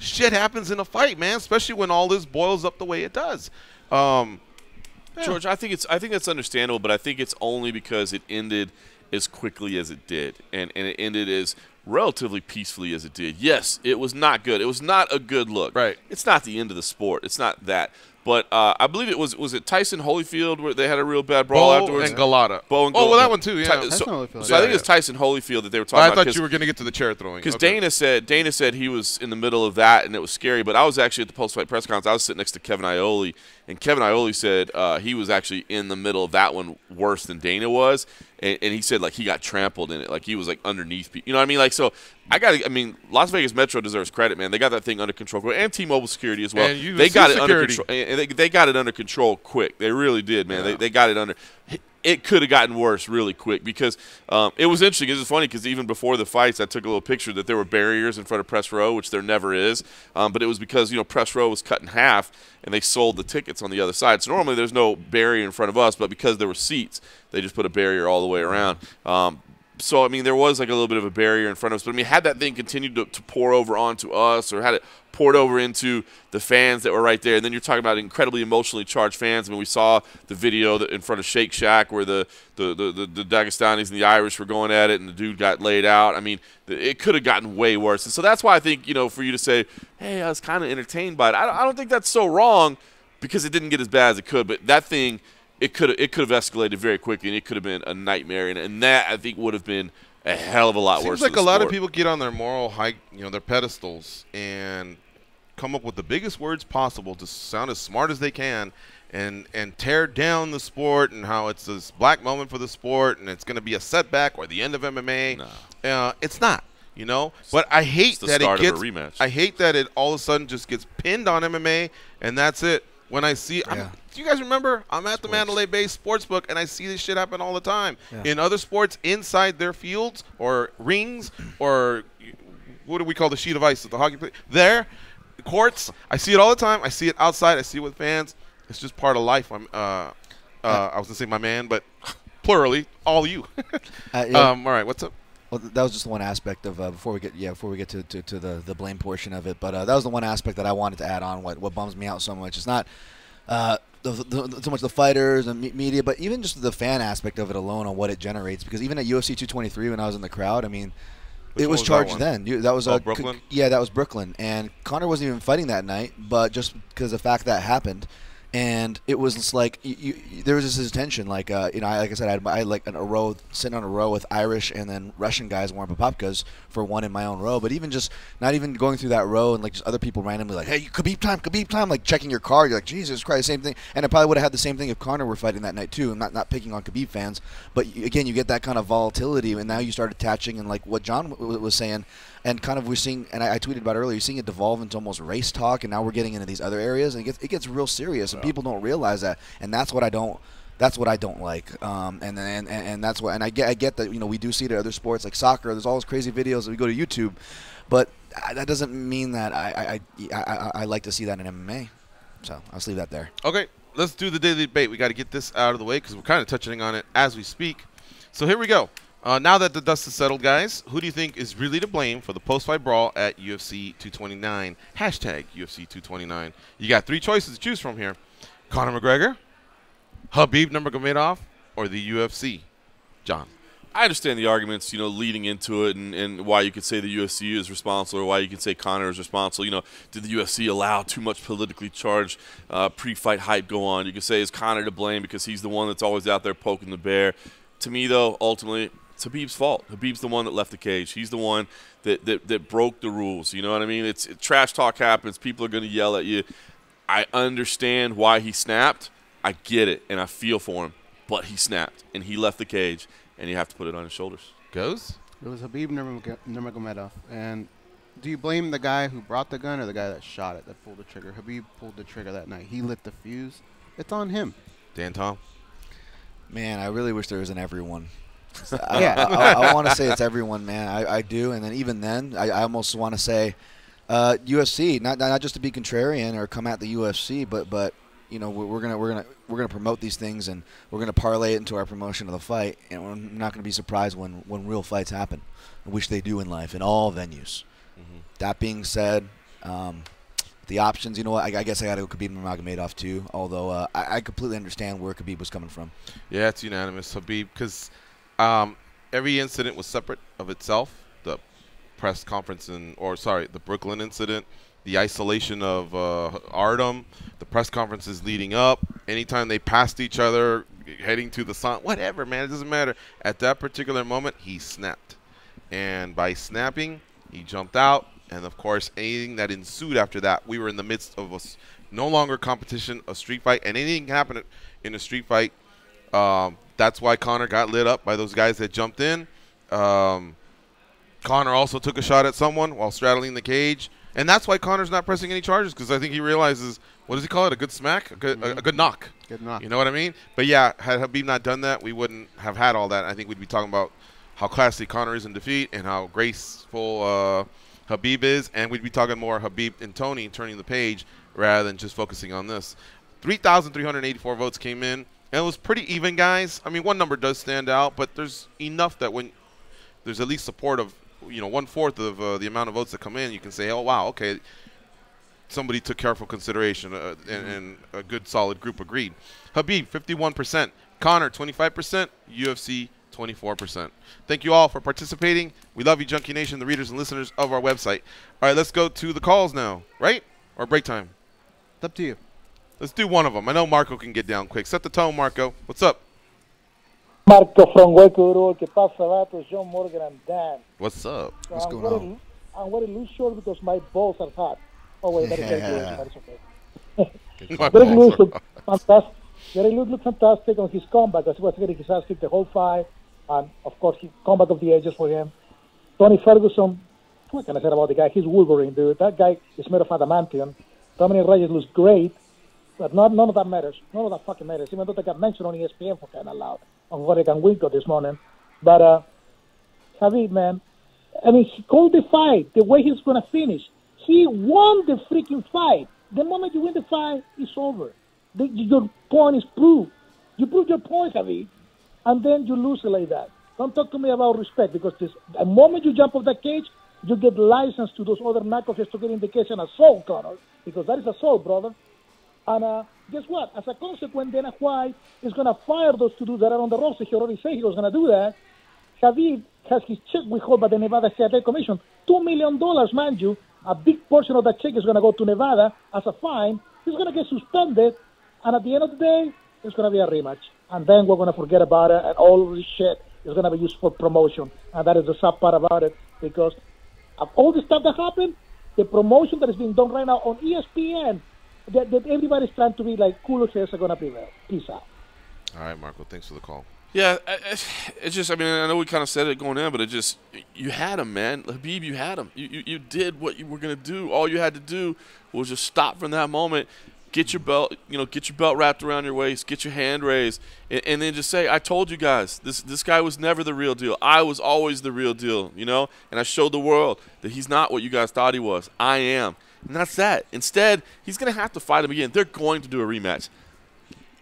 Shit happens in a fight, man, especially when all this boils up the way it does. George, I think that's understandable, but I think it's only because it ended as quickly as it did, and it ended as relatively peacefully as it did. Yes, it was not good. It was not a good look. Right. It's not the end of the sport. It's not that. But I believe it was it Tyson Holyfield where they had a real bad brawl afterwards? And Galata. Well, that one too, yeah. So I Holyfield. think it was Tyson Holyfield that they were talking about. I thought you were going to get to the chair throwing. Because Dana said he was in the middle of that, and it was scary. But I was actually at the post-fight press conference. I was sitting next to Kevin Iole, and Kevin Iole said he was actually in the middle of that one worse than Dana was. And he said, like, he got trampled in it. Like, he was, like, underneath people. You know what I mean? Like, so Las Vegas Metro deserves credit, man. They got that thing under control. And T-Mobile security as well. They got it under control. And they got it under control quick. They really did, man. Yeah. They got it under. It could have gotten worse really quick because it was interesting. It was funny because even before the fights, I took a little picture that there were barriers in front of press row, which there never is. But it was because, press row was cut in half, and they sold the tickets on the other side. So normally there's no barrier in front of us, but because there were seats, they just put a barrier all the way around. So, there was like a little bit of a barrier in front of us. But, had that thing continued to pour over onto us or had it poured over into the fans that were right there, and then you're talking about incredibly emotionally charged fans. We saw the video in front of Shake Shack where the Dagestanis and the Irish were going at it, and the dude got laid out. It could have gotten way worse. And so that's why I think, for you to say, hey, I was kind of entertained by it, I don't think that's so wrong because it didn't get as bad as it could. But that thing, it could have escalated very quickly, and it could have been a nightmare. And that, I think, would have been a hell of a lot worse. Seems like a lot of people get on their moral high, their pedestals, and come up with the biggest words possible to sound as smart as they can and tear down the sport and how it's this black moment for the sport and it's going to be a setback or the end of MMA. No. It's not, But I hate that it gets – rematch. I hate that it all of a sudden just gets pinned on MMA and that's it. When I see do you guys remember? I'm at the Mandalay Bay Sportsbook, and I see this shit happen all the time. Yeah. In other sports, inside their fields or rings or what do we call the sheet of ice that the hockey play? There, courts, I see it all the time. I see it outside. I see it with fans. It's just part of life. I was going to say my man, but plurally, all you. All right, what's up? Well, that was just the one aspect of before we get to the blame portion of it. But that was the one aspect that I wanted to add on. What bums me out so much. It's not so much the fighters and media, but even just the fan aspect of it alone on what it generates. Because even at UFC 223, when I was in the crowd, it was charged then. That was Brooklyn. Yeah, that was Brooklyn, and Conor wasn't even fighting that night, but just because of the fact that happened. And it was just like there was this tension, like like I said, I had like sitting on a row with Irish and then Russian guys wearing papapkas for one in my own row. But even just not even going through that row and like just other people randomly like, hey, Khabib time, like checking your card. You're like, Jesus Christ, same thing. And I probably would have had the same thing if Conor were fighting that night too. I'm not picking on Khabib fans, but again, you get that kind of volatility, and now you start attaching, and like what John was saying. And kind of we're seeing, and I tweeted about it earlier, you're seeing it devolve into almost race talk, and now we're getting into these other areas, and it gets real serious, and people don't realize that, and that's what I don't like, and that's what, and I get that we do see it in other sports like soccer. There's all those crazy videos that we go to YouTube, but that doesn't mean that I like to see that in MMA. So I'll just leave that there. Okay, let's do the daily debate. We got to get this out of the way because we're kind of touching on it as we speak. So here we go. Now that the dust is settled, guys, who do you think is really to blame for the post-fight brawl at UFC 229? Hashtag UFC 229. You got three choices to choose from here. Conor McGregor, Khabib Nurmagomedov, or the UFC? John. I understand the arguments, leading into it and why you could say the UFC is responsible or why you could say Conor is responsible. Did the UFC allow too much politically charged pre-fight hype go on? You could say, is Conor to blame because he's the one that's always out there poking the bear? To me, though, ultimately, it's Khabib's fault. Khabib's the one that left the cage. He's the one that broke the rules. You know what I mean? Trash talk happens. People are going to yell at you. I understand why he snapped. I get it, and I feel for him. But he snapped, and he left the cage. and you have to put it on his shoulders. Goes? It was Habib Nurmagomedov. And do you blame the guy who brought the gun or the guy that shot it, that pulled the trigger? Habib pulled the trigger that night. He lit the fuse. It's on him. Dan Tom? Man, I really wish there was an everyone. Yeah. I want to say it's everyone, man. I do. And then even then, I almost want to say UFC, not just to be contrarian or come at the UFC, but you know, we're gonna promote these things and we're gonna parlay it into our promotion of the fight, and we're not gonna be surprised when real fights happen, which they do in life in all venues. Mm-hmm. That being said, the options, you know what? I guess I got to go Khabib Nurmagomedov too. Although I completely understand where Khabib was coming from. Yeah, it's unanimous, Habib, because every incident was separate of itself. The press conference the Brooklyn incident, the isolation of Artem, the press conferences leading up, anytime they passed each other, heading to the sun, whatever, man, it doesn't matter. At that particular moment, he snapped. And by snapping, he jumped out. And, of course, anything that ensued after that, we were in the midst of a no longer competition, a street fight. And anything happened in a street fight, that's why Conor got lit up by those guys that jumped in. Conor also took a shot at someone while straddling the cage. And that's why Conor's not pressing any charges, because I think he realizes, what does he call it, a good smack? A good knock. Good knock. You know what I mean? But, yeah, had Habib not done that, we wouldn't have had all that. I think we'd be talking about how classy Conor is in defeat and how graceful Habib is, and we'd be talking more Habib and Tony turning the page rather than just focusing on this. 3,384 votes came in, and it was pretty even, guys. I mean, one number does stand out, but there's enough that when there's at least support of, you know, 1/4 of the amount of votes that come in, you can say, oh, wow, okay, somebody took careful consideration, and a good solid group agreed. Habib, 51%. Conor, 25%. UFC, 24%. Thank you all for participating. We love you, Junkie Nation, the readers and listeners of our website. All right, let's go to the calls now, right? Or break time? It's up to you. Let's do one of them. I know Marco can get down quick. Set the tone, Marco. What's up? Marco from Waco, que pasa, vato? John Morgan and Dan. What's up? What's going on? I'm wearing loose shorts because my balls are hot. Oh, wait, that is okay. My Derek balls Lewis looked fantastic. Derek Lewis looked fantastic on his comeback, as he was getting his ass kicked the whole fight. And, of course, he comeback of the ages for him. Tony Ferguson, what can I say about the guy? He's Wolverine, dude. That guy is made of adamantium. Dominic Reyes looks great, but none of that matters. None of that fucking matters, even though they got mentioned on ESPN for crying out loud on Oregon Winko this morning. But, Khabib, man, I mean, he called the fight the way he's going to finish. He won the freaking fight. The moment you win the fight, it's over. Your point is proved. You proved your point, Khabib. And then you lose it like that. Don't talk to me about respect, because the moment you jump off that cage, you get license to those other knuckleheads to get in the cage and assault, Conor, because that is assault, brother. And guess what? As a consequence, Dana White is going to fire those two dudes that are on the roster. He already said he was going to do that. Khabib has his check withheld by the Nevada State Commission. $2 million, mind you. A big portion of that check is going to go to Nevada as a fine. He's going to get suspended. And at the end of the day, it's going to be a rematch. And then we're going to forget about it, and all this shit is going to be used for promotion. And that is the sad part about it, because of all the stuff that happened, the promotion that is being done right now on ESPN, that everybody's trying to be like, cooler heads are going to prevail. Peace out. All right, Marco, thanks for the call. Yeah, it's just, I mean, I know we kind of said it going in, but it just, you had him, man. Habib, you had him. You did what you were going to do. All you had to do was just stop from that moment. Get your belt, get your belt wrapped around your waist, get your hand raised, and then just say, I told you guys, this guy was never the real deal. I was always the real deal, and I showed the world that he's not what you guys thought he was. I am. And that's that. Instead, he's going to have to fight him again. They're going to do a rematch.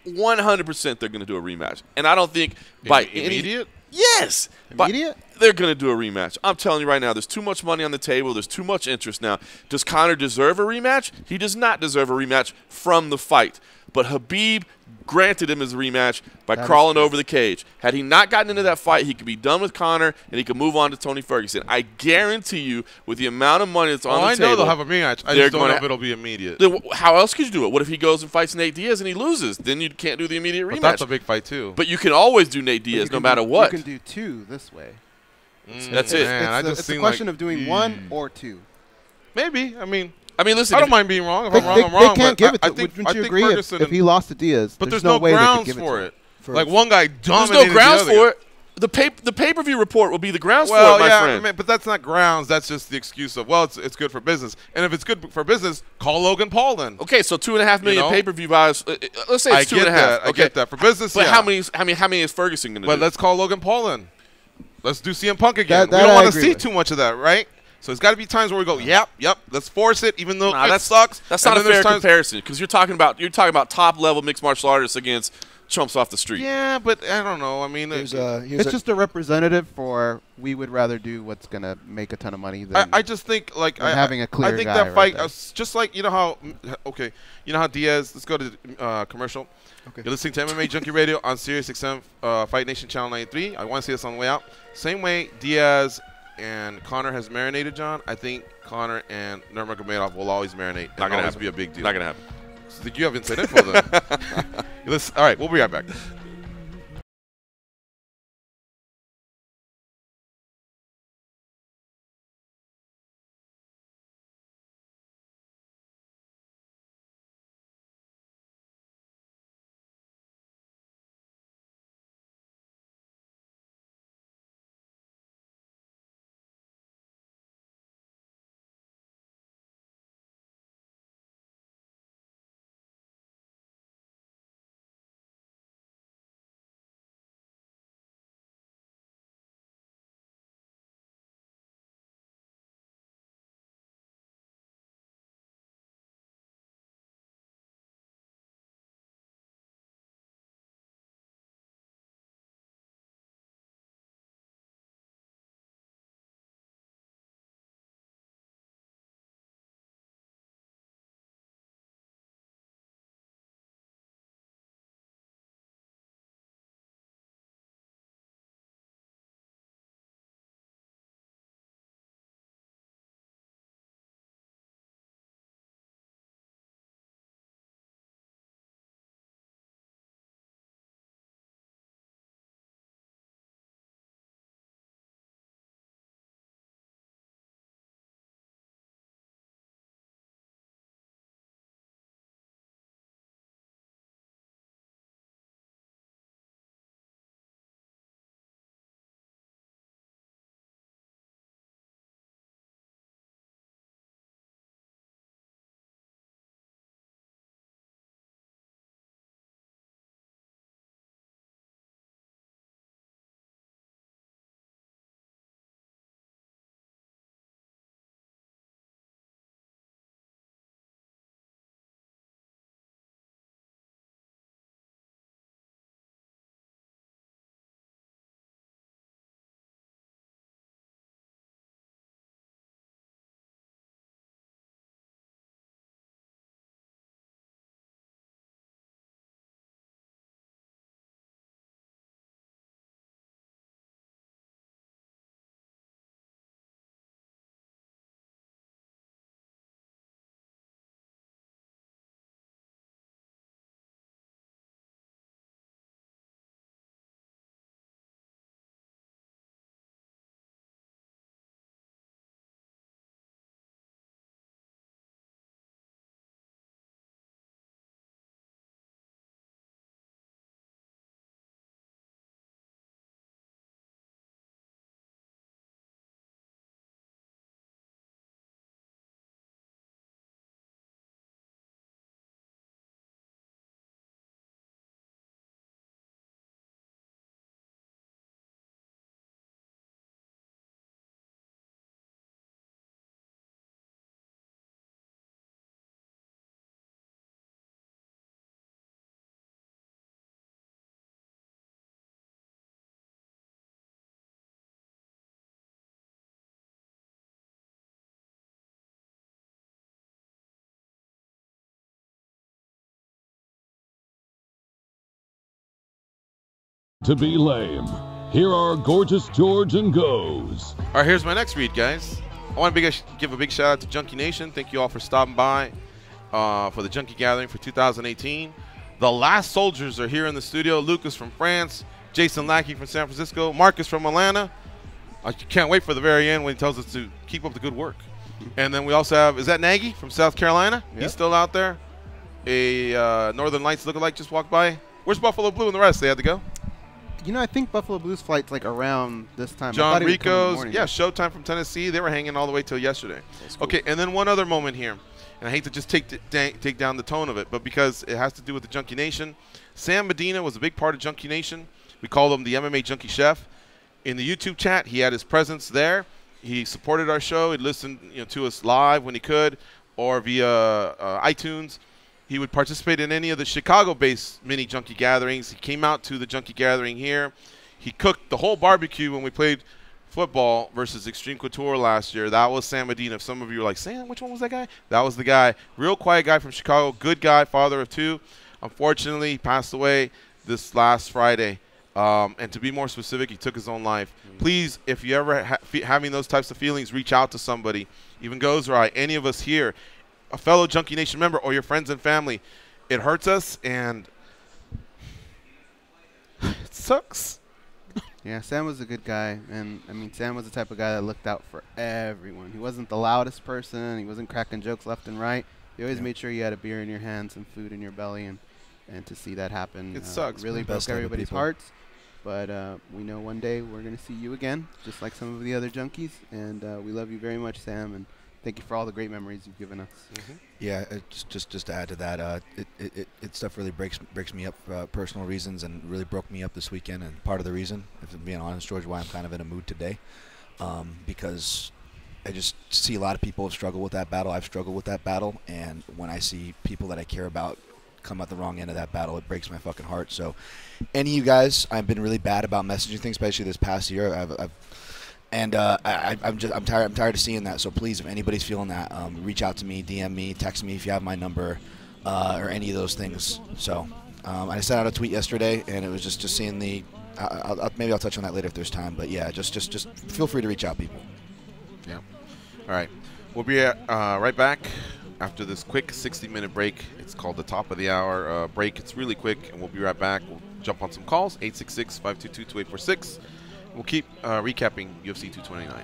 100% they're going to do a rematch. And I don't think by immediate? Yes. Immediate? They're going to do a rematch. I'm telling you right now, there's too much money on the table. There's too much interest now. Does Conor deserve a rematch? He does not deserve a rematch from the fight. But Habib granted him his rematch by crawling over the cage. Had he not gotten into that fight, he could be done with Conor, and he could move on to Tony Ferguson. I guarantee you, with the amount of money that's on the table. I know they'll have a rematch. I just don't know if it'll be immediate. How else could you do it? What if he goes and fights Nate Diaz and he loses? Then you can't do the immediate rematch. But that's a big fight, too. But you can always do Nate Diaz no matter what. You can do two this way. That's it. Man, it's a question of doing one or two. Maybe. I mean, listen. I don't mind being wrong. If I'm wrong, I'm wrong. They can't give it to. Wouldn't you agree if he lost to Diaz? But there's no way grounds they could give for it. Like one guy dominated There's no grounds the other for it. The pay-per-view report will be the grounds for it, my friend. But that's not grounds. That's just the excuse of, well, it's good for business. And if it's good for business, call Logan Paul then. Okay, so 2.5 million pay-per-view buys. Let's say it's 2.5. I get that for business. But how many is Ferguson going to do? But let's call Logan Paul then. Let's do CM Punk again. We don't want to see too much of that, right? So it's got to be times where we go, yep, let's force it, even though that sucks. That's not a fair comparison because you're talking about top-level mixed martial artists against chumps off the street. Yeah, but I don't know. I mean, it's just a representative for we would rather do what's going to make a ton of money than I just think like having a clear I think guy that fight right just like you know how Diaz. Let's go to commercial. Okay. You're listening to MMA Junkie Radio on Sirius XM Fight Nation Channel 93. I want to see this on the way out. Same way Diaz and Conor has marinated, John. I think Conor and Nurmagomedov will always marinate. Not going to always be a big deal. Not going to happen. So you have inside info then. All right, we'll be right back. To be lame. Here are Gorgeous George and Goes. All right, here's my next read, guys. I want to give a big shout out to Junkie Nation. Thank you all for stopping by for the Junkie Gathering for 2018. The last soldiers are here in the studio. Lucas from France, Jason Lackey from San Francisco, Marcus from Atlanta. I can't wait for the very end when he tells us to keep up the good work. And then we also have, is that Nagy from South Carolina? Yep. He's still out there. A Northern Lights lookalike just walked by. Where's Buffalo Blue and the rest? They had to go? I think Buffalo Blues flight's like around this time. John Rico's, Showtime from Tennessee. They were hanging all the way till yesterday. Cool. Okay, and then one other moment here, and I hate to just take down the tone of it, but because it has to do with the Junkie Nation, Sam Medina was a big part of Junkie Nation. We call him the MMA Junkie Chef. In the YouTube chat, he had his presence there. He supported our show. He listened to us live when he could, or via iTunes. He would participate in any of the Chicago-based mini Junkie gatherings. He came out to the Junkie gathering here. He cooked the whole barbecue when we played football versus Extreme Couture last year. That was Sam Medina. If some of you are like, Sam, which one was that guy? That was the guy. Real quiet guy from Chicago. Good guy, father of two. Unfortunately, he passed away this last Friday. And to be more specific, he took his own life. Please, if you ever having those types of feelings, reach out to somebody. Even Goes Right, any of us here, a fellow Junkie Nation member, or your friends and family. It hurts us, and it sucks. Yeah, Sam was a good guy, and Sam was the type of guy that looked out for everyone. He wasn't the loudest person. He wasn't cracking jokes left and right. He always made sure you had a beer in your hands and food in your belly, and to see that happen, it sucks. Really broke everybody's hearts. But we know one day we're going to see you again, just like some of the other junkies, and we love you very much, Sam, and thank you for all the great memories you've given us. Yeah, just to add to that, it stuff really breaks me up for personal reasons, and really broke me up this weekend. And part of the reason, if I'm being honest, George, why I'm kind of in a mood today, because I just see a lot of people struggle with that battle. I've struggled with that battle, and when I see people that I care about come out the wrong end of that battle, it breaks my fucking heart. So, any of you guys, I've been really bad about messaging things, especially this past year. I'm tired of seeing that. So please, if anybody's feeling that, reach out to me, DM me, text me if you have my number, or any of those things. So I sent out a tweet yesterday, and it was just seeing the. Maybe I'll touch on that later if there's time. But yeah, just feel free to reach out, people. Yeah. All right. We'll be right back after this quick 60-minute break. It's called the top of the hour break. It's really quick, and we'll be right back. We'll jump on some calls, 866-522-2846. We'll keep recapping UFC 229.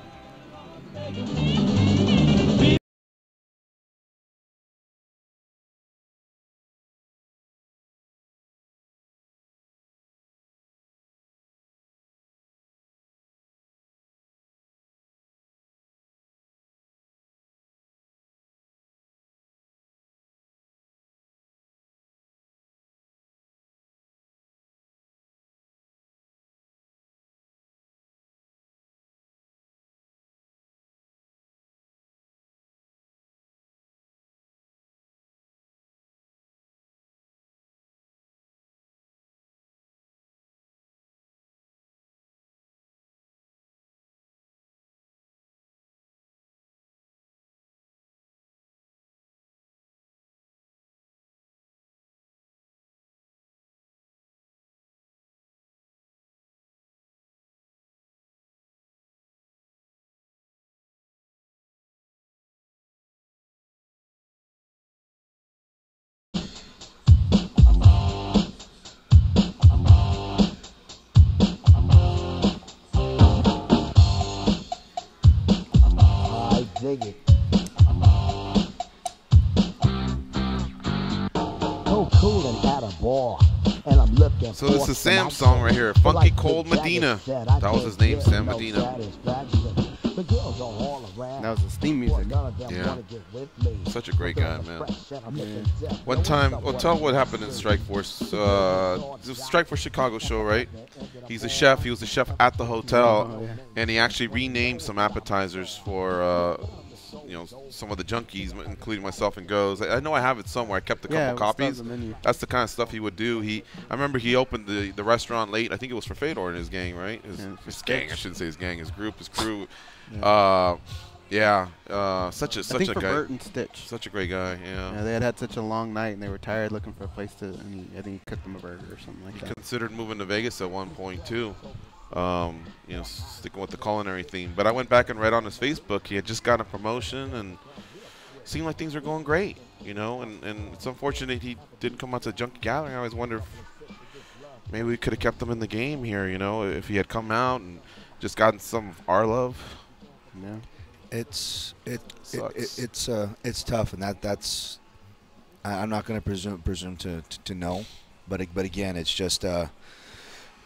dig it. So cool and at a bar. And I'm looking so this is Sam's song right here, Funky Cold Medina. That was his name, Sam Medina. That was his theme music. Yeah. Such a great guy, man. Yeah. One time, well, tell what happened in Strike Force. It was a Strike Force Chicago show, right? He's a chef. He was a chef at the hotel, and he actually renamed some appetizers for, you know, some of the junkies, including myself and Goes. I know I have it somewhere. I kept a couple copies. That's the kind of stuff he would do. I remember he opened the restaurant late. I think it was for Fedor and his gang, right? His gang. I shouldn't say his gang. His group, his crew. Such a guy. Bert and Stitch. Such a great guy. Yeah. They had such a long night and they were tired, looking for a place to. And I think he cooked them a burger or something like that. He considered moving to Vegas at one point too. You know, sticking with the culinary theme. But I went back and read on his Facebook. He had just got a promotion and seemed like things were going great. You know, and it's unfortunate he didn't come out to the Junkie Gathering. I always wonder if maybe we could have kept him in the game here. You know, if he had come out and just gotten some of our love. Yeah. It's tough, and that's I'm not going to presume to know, but again, it's just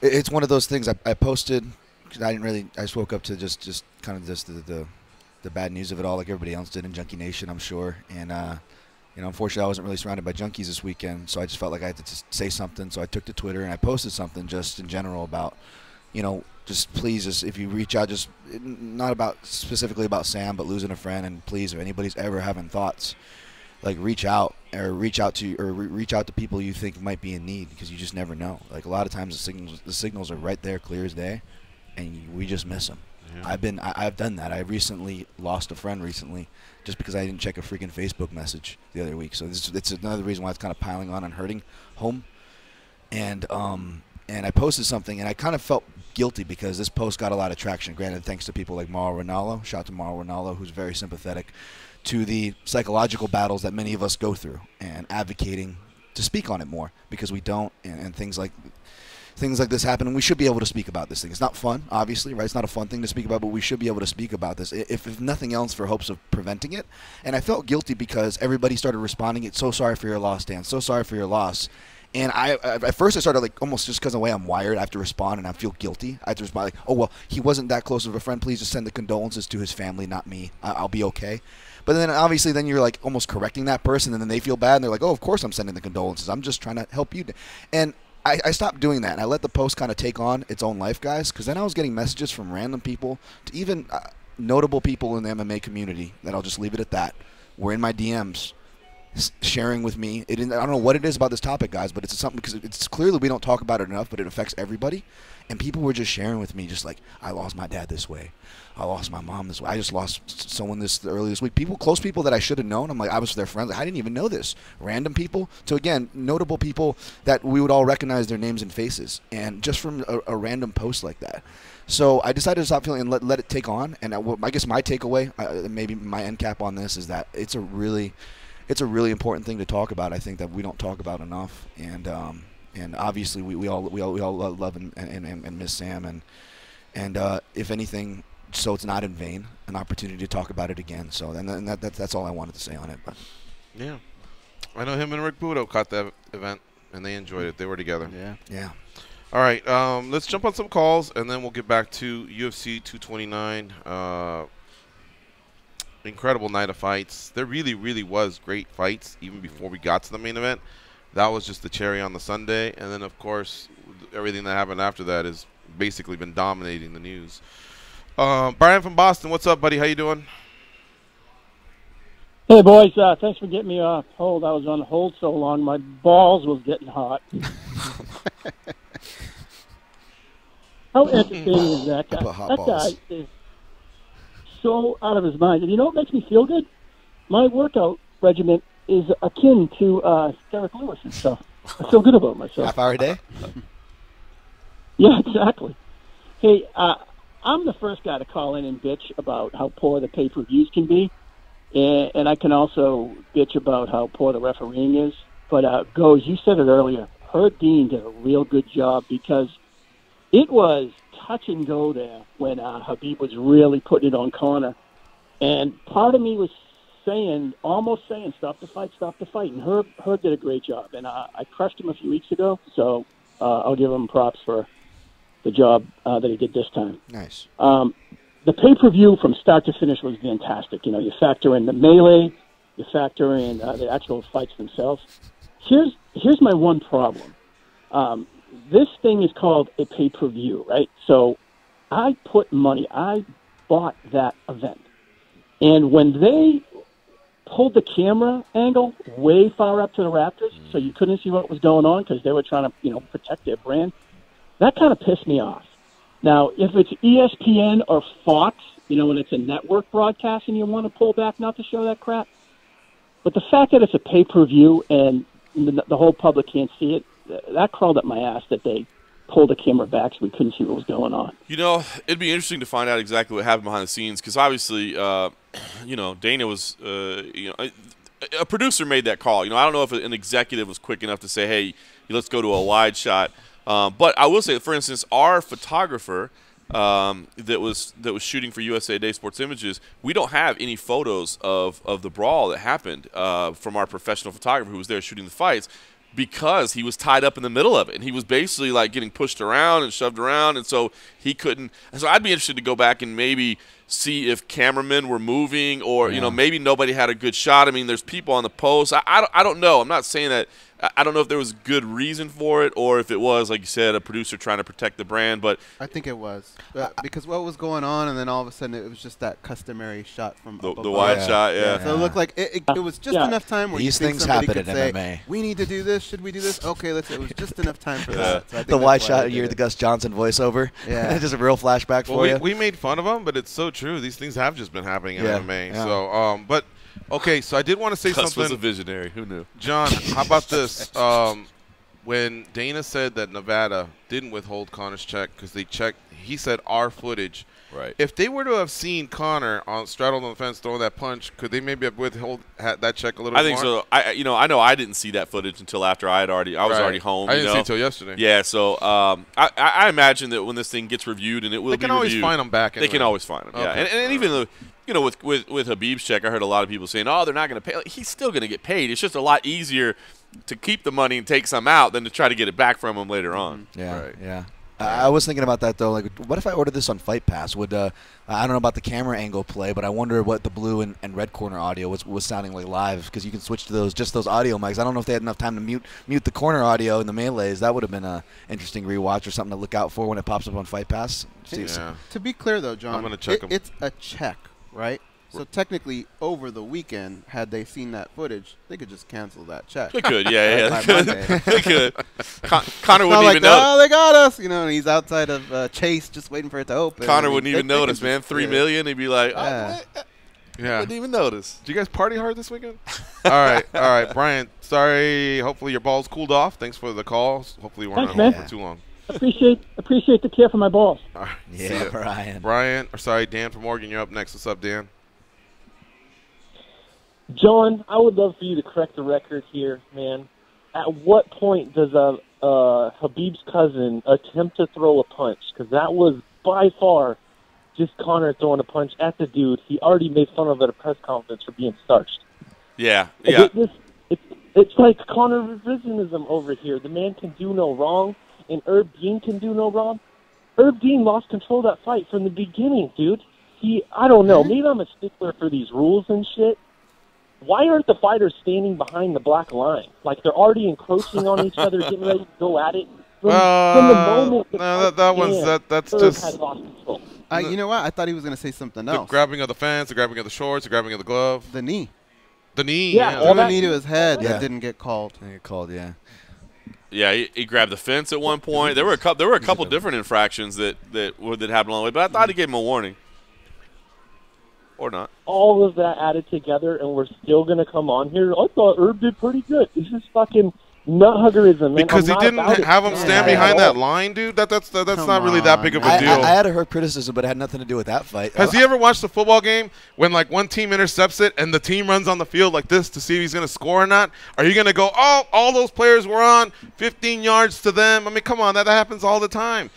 it's one of those things I posted. 'Cause I didn't really. I just woke up to just kind of just the bad news of it all, like everybody else did in Junkie Nation, I'm sure. And unfortunately, I wasn't really surrounded by junkies this weekend, so I just felt like I had to just say something. So I took to Twitter and I posted something just in general about, just please, just if you reach out, just not about specifically about Sam, but losing a friend, and please, if anybody's ever having thoughts, like reach out to people you think might be in need, because you just never know. Like a lot of times the signals are right there, clear as day, and we just miss them. Yeah. I've done that. I recently lost a friend just because I didn't check a freaking Facebook message the other week. So it's another reason why it's kind of piling on and hurting home. And I posted something, and I kind of felt guilty because this post got a lot of traction. Granted, thanks to people like Mauro Ranallo. Shout out to Mauro Ranallo, who's very sympathetic to the psychological battles that many of us go through, and advocating to speak on it more, because we don't, and things like this happen, and we should be able to speak about this thing. It's not fun, obviously, right? It's not a fun thing to speak about, but we should be able to speak about this, if nothing else, for hopes of preventing it. And I felt guilty because everybody started responding, "It's so sorry for your loss, Dan. So sorry for your loss." And at first I started, like, almost just because of the way I'm wired, I have to respond, and I feel guilty. I have to respond like, "Oh, well, he wasn't that close of a friend. Please just send the condolences to his family, not me. I'll be okay." But then obviously then you're like almost correcting that person, and then they feel bad, and they're like, "Oh, of course I'm sending the condolences. I'm just trying to help you." And I stopped doing that, and I let the post kind of take on its own life, guys, because then I was getting messages from random people to even notable people in the MMA community, that I'll just leave it at that, were in my DMs sharing with me. I don't know what it is about this topic, guys, but it's something, because it's clearly we don't talk about it enough, but it affects everybody. And people were just sharing with me, just like, "I lost my dad this way. I lost my mom this way. I just lost someone early this week." Close people that I should have known. I'm like, I was their friend. Like, I didn't even know this. Random people to, again, notable people that we would all recognize their names and faces, and just from a random post like that. So I decided to stop feeling and let it take on. And I guess my takeaway, maybe my end cap on this, is that it's a really important thing to talk about. I think that we don't talk about enough. And obviously we all love and miss Sam, and if anything, so it's not in vain, an opportunity to talk about it again. So that's all I wanted to say on it. But yeah, I know him and Rick Budo caught that event, and they enjoyed it. They were together. Yeah. All right, let's jump on some calls, and then we'll get back to UFC 229. Incredible night of fights. There really, really was great fights even before we got to the main event. That was just the cherry on the sundae, and then of course everything that happened after that has basically been dominating the news. Brian from Boston, what's up, buddy? How you doing? Hey boys, thanks for getting me off hold. I was on hold so long my balls was getting hot. How entertaining is that guy? That guy is so out of his mind. And you know what makes me feel good? My workout regimen is akin to Derek Lewis and stuff. I feel good about myself. Half hour a day? Yeah, exactly. Hey, I'm the first guy to call in and bitch about how poor the pay-per-views can be. And I can also bitch about how poor the refereeing is. But, Goes, you said it earlier. Herb Dean did a real good job, because it was touch and go there when Habib was really putting it on Conor. And part of me was almost saying, stop the fight. And Herb did a great job. And I crushed him a few weeks ago, so I'll give him props for the job that he did this time. Nice. The pay-per-view from start to finish was fantastic. You know, you factor in the melee, you factor in the actual fights themselves. Here's my one problem. This thing is called a pay-per-view, right? So I put money. I bought that event. And when they pulled the camera angle way far up to the Raptors, so you couldn't see what was going on because they were trying to, protect their brand, that kind of pissed me off. Now, if it's ESPN or Fox, when it's a network broadcast and you want to pull back not to show that crap, but the fact that it's a pay-per-view and the whole public can't see it, that crawled up my ass that they pulled the camera back so we couldn't see what was going on. It'd be interesting to find out exactly what happened behind the scenes, because obviously, Dana was, a producer made that call. I don't know if an executive was quick enough to say, hey, let's go to a wide shot. But I will say, for instance, our photographer that was shooting for USA Today Sports Images, we don't have any photos of the brawl that happened from our professional photographer who was there shooting the fights. because he was tied up in the middle of it, and he was basically like getting pushed around and shoved around, and so he couldn't. And so I'd be interested to go back and maybe see if cameramen were moving, or maybe nobody had a good shot. I mean, there's people on the post. I don't know. I'm not saying that. I don't know if there was good reason for it, or if it was, like you said, a producer trying to protect the brand. But I think it was because what was going on, and then all of a sudden it was just that customary shot from the wide shot. Yeah. So it looked like it was just enough time where these things somebody happen could in say, MMA. "We need to do this. Should we do this? Okay, let's." It was just enough time for that. So I think the wide shot, you hear the Gus Johnson voiceover. Yeah, just a real flashback for you. We made fun of him, but it's so true. These things have just been happening in MMA. Yeah. So, but. Okay, so I did want to say Gus something. was a visionary. Who knew? John, how about this? When Dana said that Nevada didn't withhold Conor's check because they checked, he said our footage. Right. If they were to have seen Conor straddled on the fence throwing that punch, could they maybe have withheld that check a little? I think more? so. I know I didn't see that footage until after I was already home. I didn't see it until yesterday. Yeah, so I imagine that when this thing gets reviewed, and it will be reviewed, they can always find them back. They can always find them. Yeah, Okay. and even though. With Habib's check, I heard a lot of people saying, "Oh, they're not going to pay." Like, he's still going to get paid. It's just a lot easier to keep the money and take some out than to try to get it back from him later on. Yeah, right. yeah. I was thinking about that though. Like, what if I ordered this on Fight Pass? Would I don't know about the camera angle play, but I wonder what the blue and red corner audio was sounding like live, because you can switch to those audio mics. I don't know if they had enough time to mute the corner audio in the melees. That would have been an interesting rewatch or something to look out for when it pops up on Fight Pass. To be clear though, John, I'm gonna check them. It's a check, right? So technically, over the weekend, had they seen that footage, they could just cancel that check. They could, yeah. They could. Conor it's wouldn't like, even know. Oh, they got us, and he's outside of Chase just waiting for it to open. Conor wouldn't even notice, man. $3 million, he'd be like, yeah. Wouldn't even notice. Do you guys party hard this weekend? all right, Brian. Sorry. Hopefully your balls cooled off. Thanks for the call. Hopefully you weren't on hold for too long. Appreciate the care for my balls. All right. Yeah, Brian. Dan from Oregon. You're up next. What's up, Dan? John, I would love for you to correct the record here, man. At what point does Habib's cousin attempt to throw a punch? Because that was by far just Conor throwing a punch at the dude he already made fun of at a press conference for being starched. Yeah. It's like Conor revisionism over here. The man can do no wrong, and Herb Dean can do no wrong. Herb Dean lost control of that fight from the beginning, dude. I don't know. Maybe I'm a stickler for these rules and shit. Why aren't the fighters standing behind the black line? Like they're already encroaching on each other, getting ready to go at it. From the moment that's just. Had lost control. You know what? I thought he was going to say something else. The grabbing of the fence, the grabbing of the shorts, the grabbing of the glove. The knee. The knee. Yeah, all the knee to his head that didn't get called. Didn't get called, yeah. Yeah, he grabbed the fence at one point. There were a couple different infractions that happened along the way, but I thought he gave him a warning. Or not. All of that added together, and we're still going to come on here. I thought Herb did pretty good. This is fucking nut-huggerism, man. Because he didn't have him stand behind that line, dude. That's not really that big of a deal. I had heard criticism, but it had nothing to do with that fight. Has he ever watched a football game when, like, one team intercepts it and the team runs on the field like this to see if he's going to score or not? Are you going to go, oh, all those players were on 15 yards to them? I mean, come on, that happens all the time.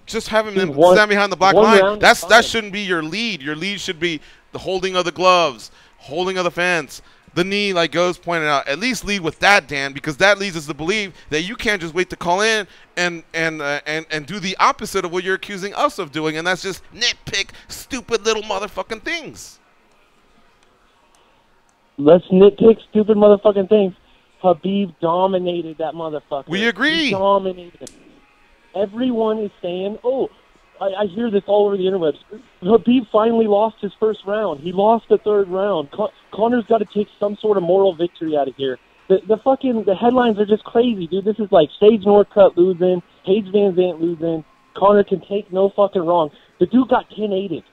Just having them stand behind the black line, that shouldn't be your lead. Your lead should be the holding of the gloves, holding of the fence, the knee, like Goes pointed out. At least lead with that, Dan, because that leads us to believe that you can't just wait to call in and do the opposite of what you're accusing us of doing, and that's just nitpick stupid little motherfucking things. Let's nitpick stupid motherfucking things. Habib dominated that motherfucker. We agree. He dominated. Everyone is saying, I hear this all over the interwebs. Habib finally lost his first round. He lost the third round. Conor's got to take some sort of moral victory out of here. The headlines are just crazy, dude. This is like Sage Northcutt losing, Paige Van Zandt losing. Conor can take no fucking wrong. The dude got 10-8'd.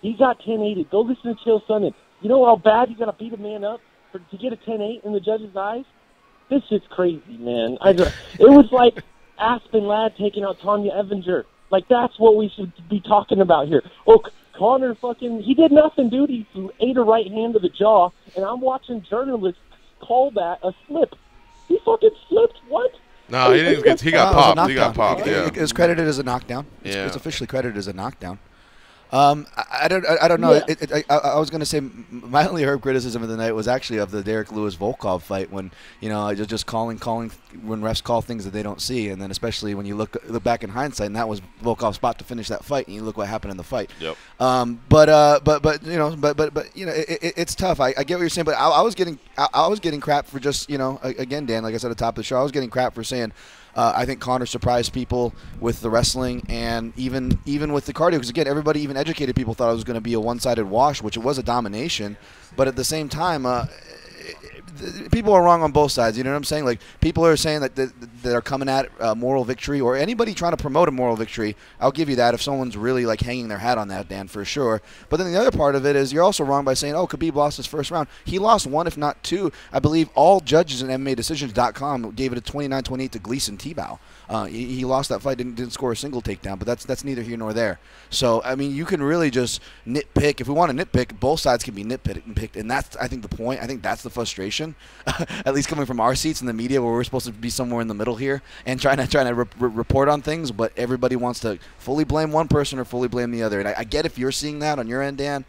He got 10-8'd. Go listen to Chael Sonnen. You know how bad you got to beat a man up to get a 10-8 in the judge's eyes? This shit's crazy, man. It was like Aspen Ladd taking out Tanya Evinger. Like, that's what we should be talking about here. Oh, Conor he did nothing, dude. He ate a right hand to the jaw, and I'm watching journalists call that a slip. He fucking slipped? What? No, he didn't. He got popped. He got popped, yeah. It's credited as a knockdown. Yeah. It's officially credited as a knockdown. I don't know. Yeah. I was going to say my only Herb criticism of the night was actually of the Derek Lewis-Volkov fight when, just calling when refs call things that they don't see, and then especially when you look back in hindsight, and that was Volkov's spot to finish that fight, and you look what happened in the fight. Yep. It's tough. I get what you're saying, but I was getting crap for just, again, Dan, like I said at the top of the show, I was getting crap for saying I think Conor surprised people with the wrestling and even with the cardio, because again, everybody, even educated people, thought it was going to be a one-sided wash, which it was a domination. But at the same time, people are wrong on both sides. You know what I'm saying? Like, people are saying that are coming at moral victory, or anybody trying to promote a moral victory. I'll give you that if someone's really like hanging their hat on that, Dan, for sure. But then the other part of it is you're also wrong by saying, oh, Khabib lost his first round. He lost one, if not two. I believe all judges in MMADecisions.com gave it a 29-28 to Gleason Tebow. He lost that fight, didn't score a single takedown, but that's neither here nor there. So, I mean, you can really just nitpick. If we want to nitpick, both sides can be nitpicked, and that's, I think, the point. I think that's the frustration, at least coming from our seats in the media, where we're supposed to be somewhere in the middle here and trying to report on things, but everybody wants to fully blame one person or fully blame the other. And I get if you're seeing that on your end, Dan,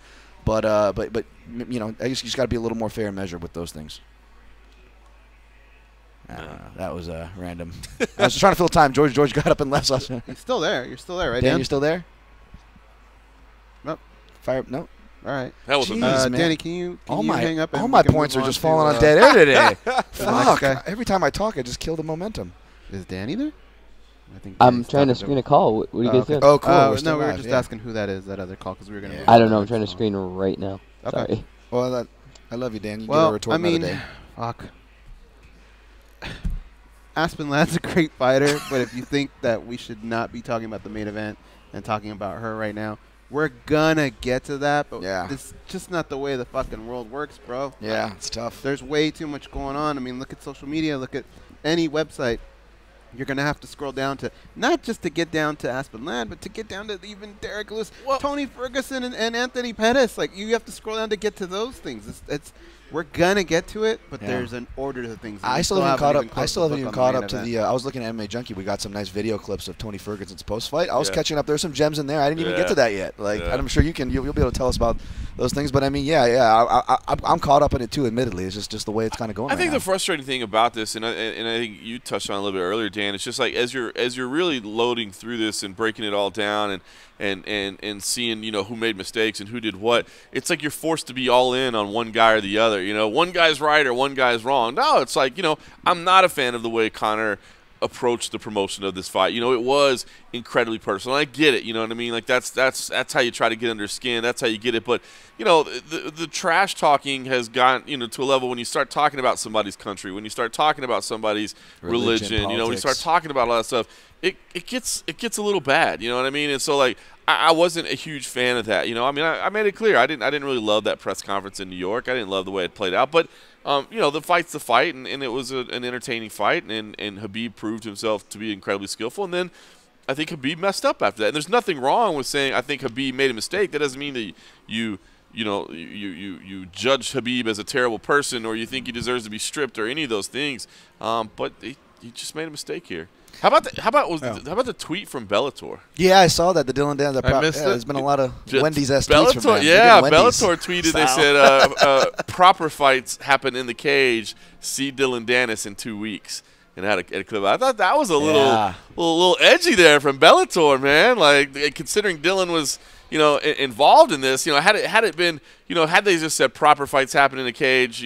but I guess you just got to be a little more fair and measured with those things. That was random. I was just trying to fill time. George got up and left. He's still there. You're still there, right, Dan? Dan? You're still there? Nope. Fire? Nope. All right. That was amazing. Danny, can you hang up? All my points are just falling on dead air today. Fuck. Every time I talk, I just kill the momentum. Is Danny there? I think I'm trying to screen a call. What do you guys do? Oh, cool. No, we were just asking who that is, that other call, because we were going to. I don't know. I'm trying to screen right now. Okay. Sorry. Well, I love you, Dan. You get a retort another day. Fuck. Aspen Ladd's a great fighter, but if you think that we should not be talking about the main event and talking about her right now, we're gonna get to that, but it's just not the way the fucking world works, bro. Yeah, it's tough. There's way too much going on. I mean, look at social media, look at any website. You're going to have to scroll down to, not just to get down to Aspen Ladd, but to get down to even Derek Lewis, Tony Ferguson, and Anthony Pettis. Like, you have to scroll down to get to those things. We're going to get to it, but there's an order to things. I still haven't even caught up to the I was looking at MMA Junkie. We got some nice video clips of Tony Ferguson's post-fight. I was catching up. There's some gems in there. I didn't even get to that yet. I'm sure you'll be able to tell us about those things. But, I mean, I'm caught up in it, too, admittedly. It's just the way it's kind of going I think the frustrating thing about this, and I think you touched on it a little bit earlier, Dan, it's just like as you're really loading through this and breaking it all down and seeing, who made mistakes and who did what, it's like you're forced to be all in on one guy or the other. One guy's right or one guy's wrong. No, it's like, I'm not a fan of the way Conor approached the promotion of this fight. It was incredibly personal. I get it. You know what I mean? Like that's how you try to get under skin. That's how you get it. But the trash talking has gotten to a level when you start talking about somebody's country, when you start talking about somebody's religion, when you start talking about all that stuff, it gets a little bad. You know what I mean? And so like I wasn't a huge fan of that. I mean, I made it clear I didn't really love that press conference in New York. I didn't love the way it played out, but the fight's the fight, and it was an entertaining fight, and Khabib proved himself to be incredibly skillful, and then I think Khabib messed up after that. And there's nothing wrong with saying I think Khabib made a mistake. That doesn't mean that you judge Khabib as a terrible person or you think he deserves to be stripped or any of those things. But he just made a mistake here. How about the tweet from Bellator? Yeah, I saw that. The Dylan Dan. I missed it. There's been a lot of Wendy's-esque Bellator, tweets from them. yeah, Bellator tweeted. They said proper fights happen in the cage. See Dylan Dennis in 2 weeks. And had a clip. I thought that was a little edgy there from Bellator, man. Like considering Dylan was involved in this. Had it been had they just said proper fights happen in the cage.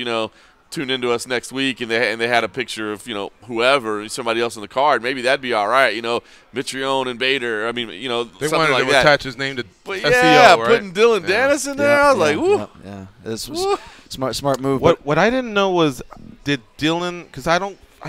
Tune into us next week, and they had a picture of whoever, somebody else on the card. Maybe that'd be all right. Mitrione and Bader. I mean, they something wanted like to that. attach his name to but SEO, right? Putting Dylan Dennis in there, I was like, woo. Yeah, this was smart move. What I didn't know was, did Dylan? Because I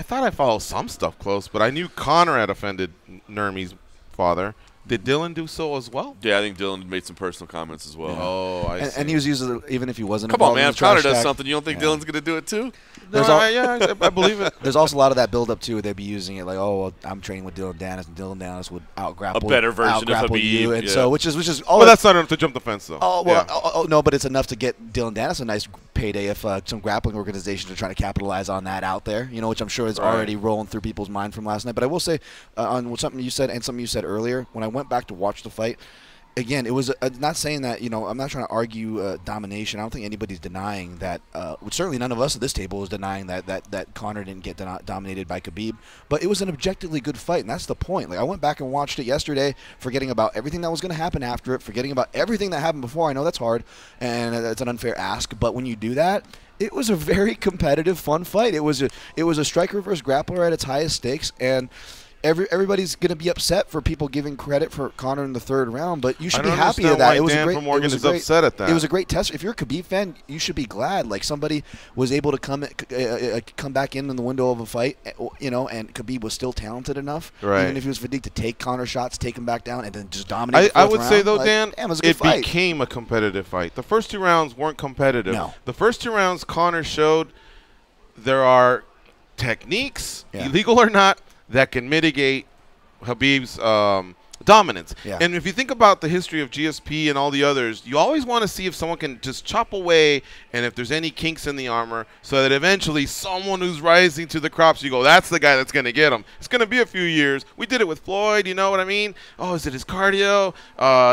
thought I followed some stuff close, but I knew Conor had offended Nurmi's father. Did Dylan do so as well? Yeah, I think Dylan made some personal comments as well. Yeah. Oh, I see. And he was using even if he wasn't. Come on, man! In If Conor trash does talk, something, you don't think Dylan's going to do it too? I believe it. There's also a lot of that build up too. They'd be using it like, oh, well, I'm training with Dylan Dennis, and Dylan Dennis would out-grapple a better version of Khabib, you, and yeah. so which is all. Well, that's not enough to jump the fence, though. Oh well, no, but it's enough to get Dylan Dennis a nice payday if some grappling organizations are trying to capitalize on that out there. Which I'm sure is already rolling through people's mind from last night. But I will say on something you said and something you said earlier, when I went back to watch the fight, again, it was not saying that, I'm not trying to argue domination. I don't think anybody's denying that. Certainly none of us at this table is denying that Conor didn't get dominated by Khabib. But it was an objectively good fight, and that's the point. Like, I went back and watched it yesterday, forgetting about everything that was going to happen after it, forgetting about everything that happened before. I know that's hard, and that's an unfair ask, but when you do that, it was a very competitive, fun fight. It was a striker versus grappler at its highest stakes, and everybody's going to be upset for people giving credit for Conor in the third round, but you should be happy with that. It was Dan from Morgan is upset at that. It was a great test. If you're a Khabib fan, you should be glad. Like, somebody was able to come back in the window of a fight, and Khabib was still talented enough, even if he was fatigued, to take Conor shots, take him back down, and then just dominate. I would say though, Dan, it became a competitive fight. The first 2 rounds weren't competitive. No. The first 2 rounds, Conor showed there are techniques, illegal or not, that can mitigate Khabib's dominance. Yeah. And if you think about the history of GSP and all the others, you always want to see if someone can just chop away and if there's any kinks in the armor, so that eventually someone who's rising to the crops, you go, that's the guy that's going to get him. It's going to be a few years. We did it with Floyd, you know what I mean? Oh, is it his cardio?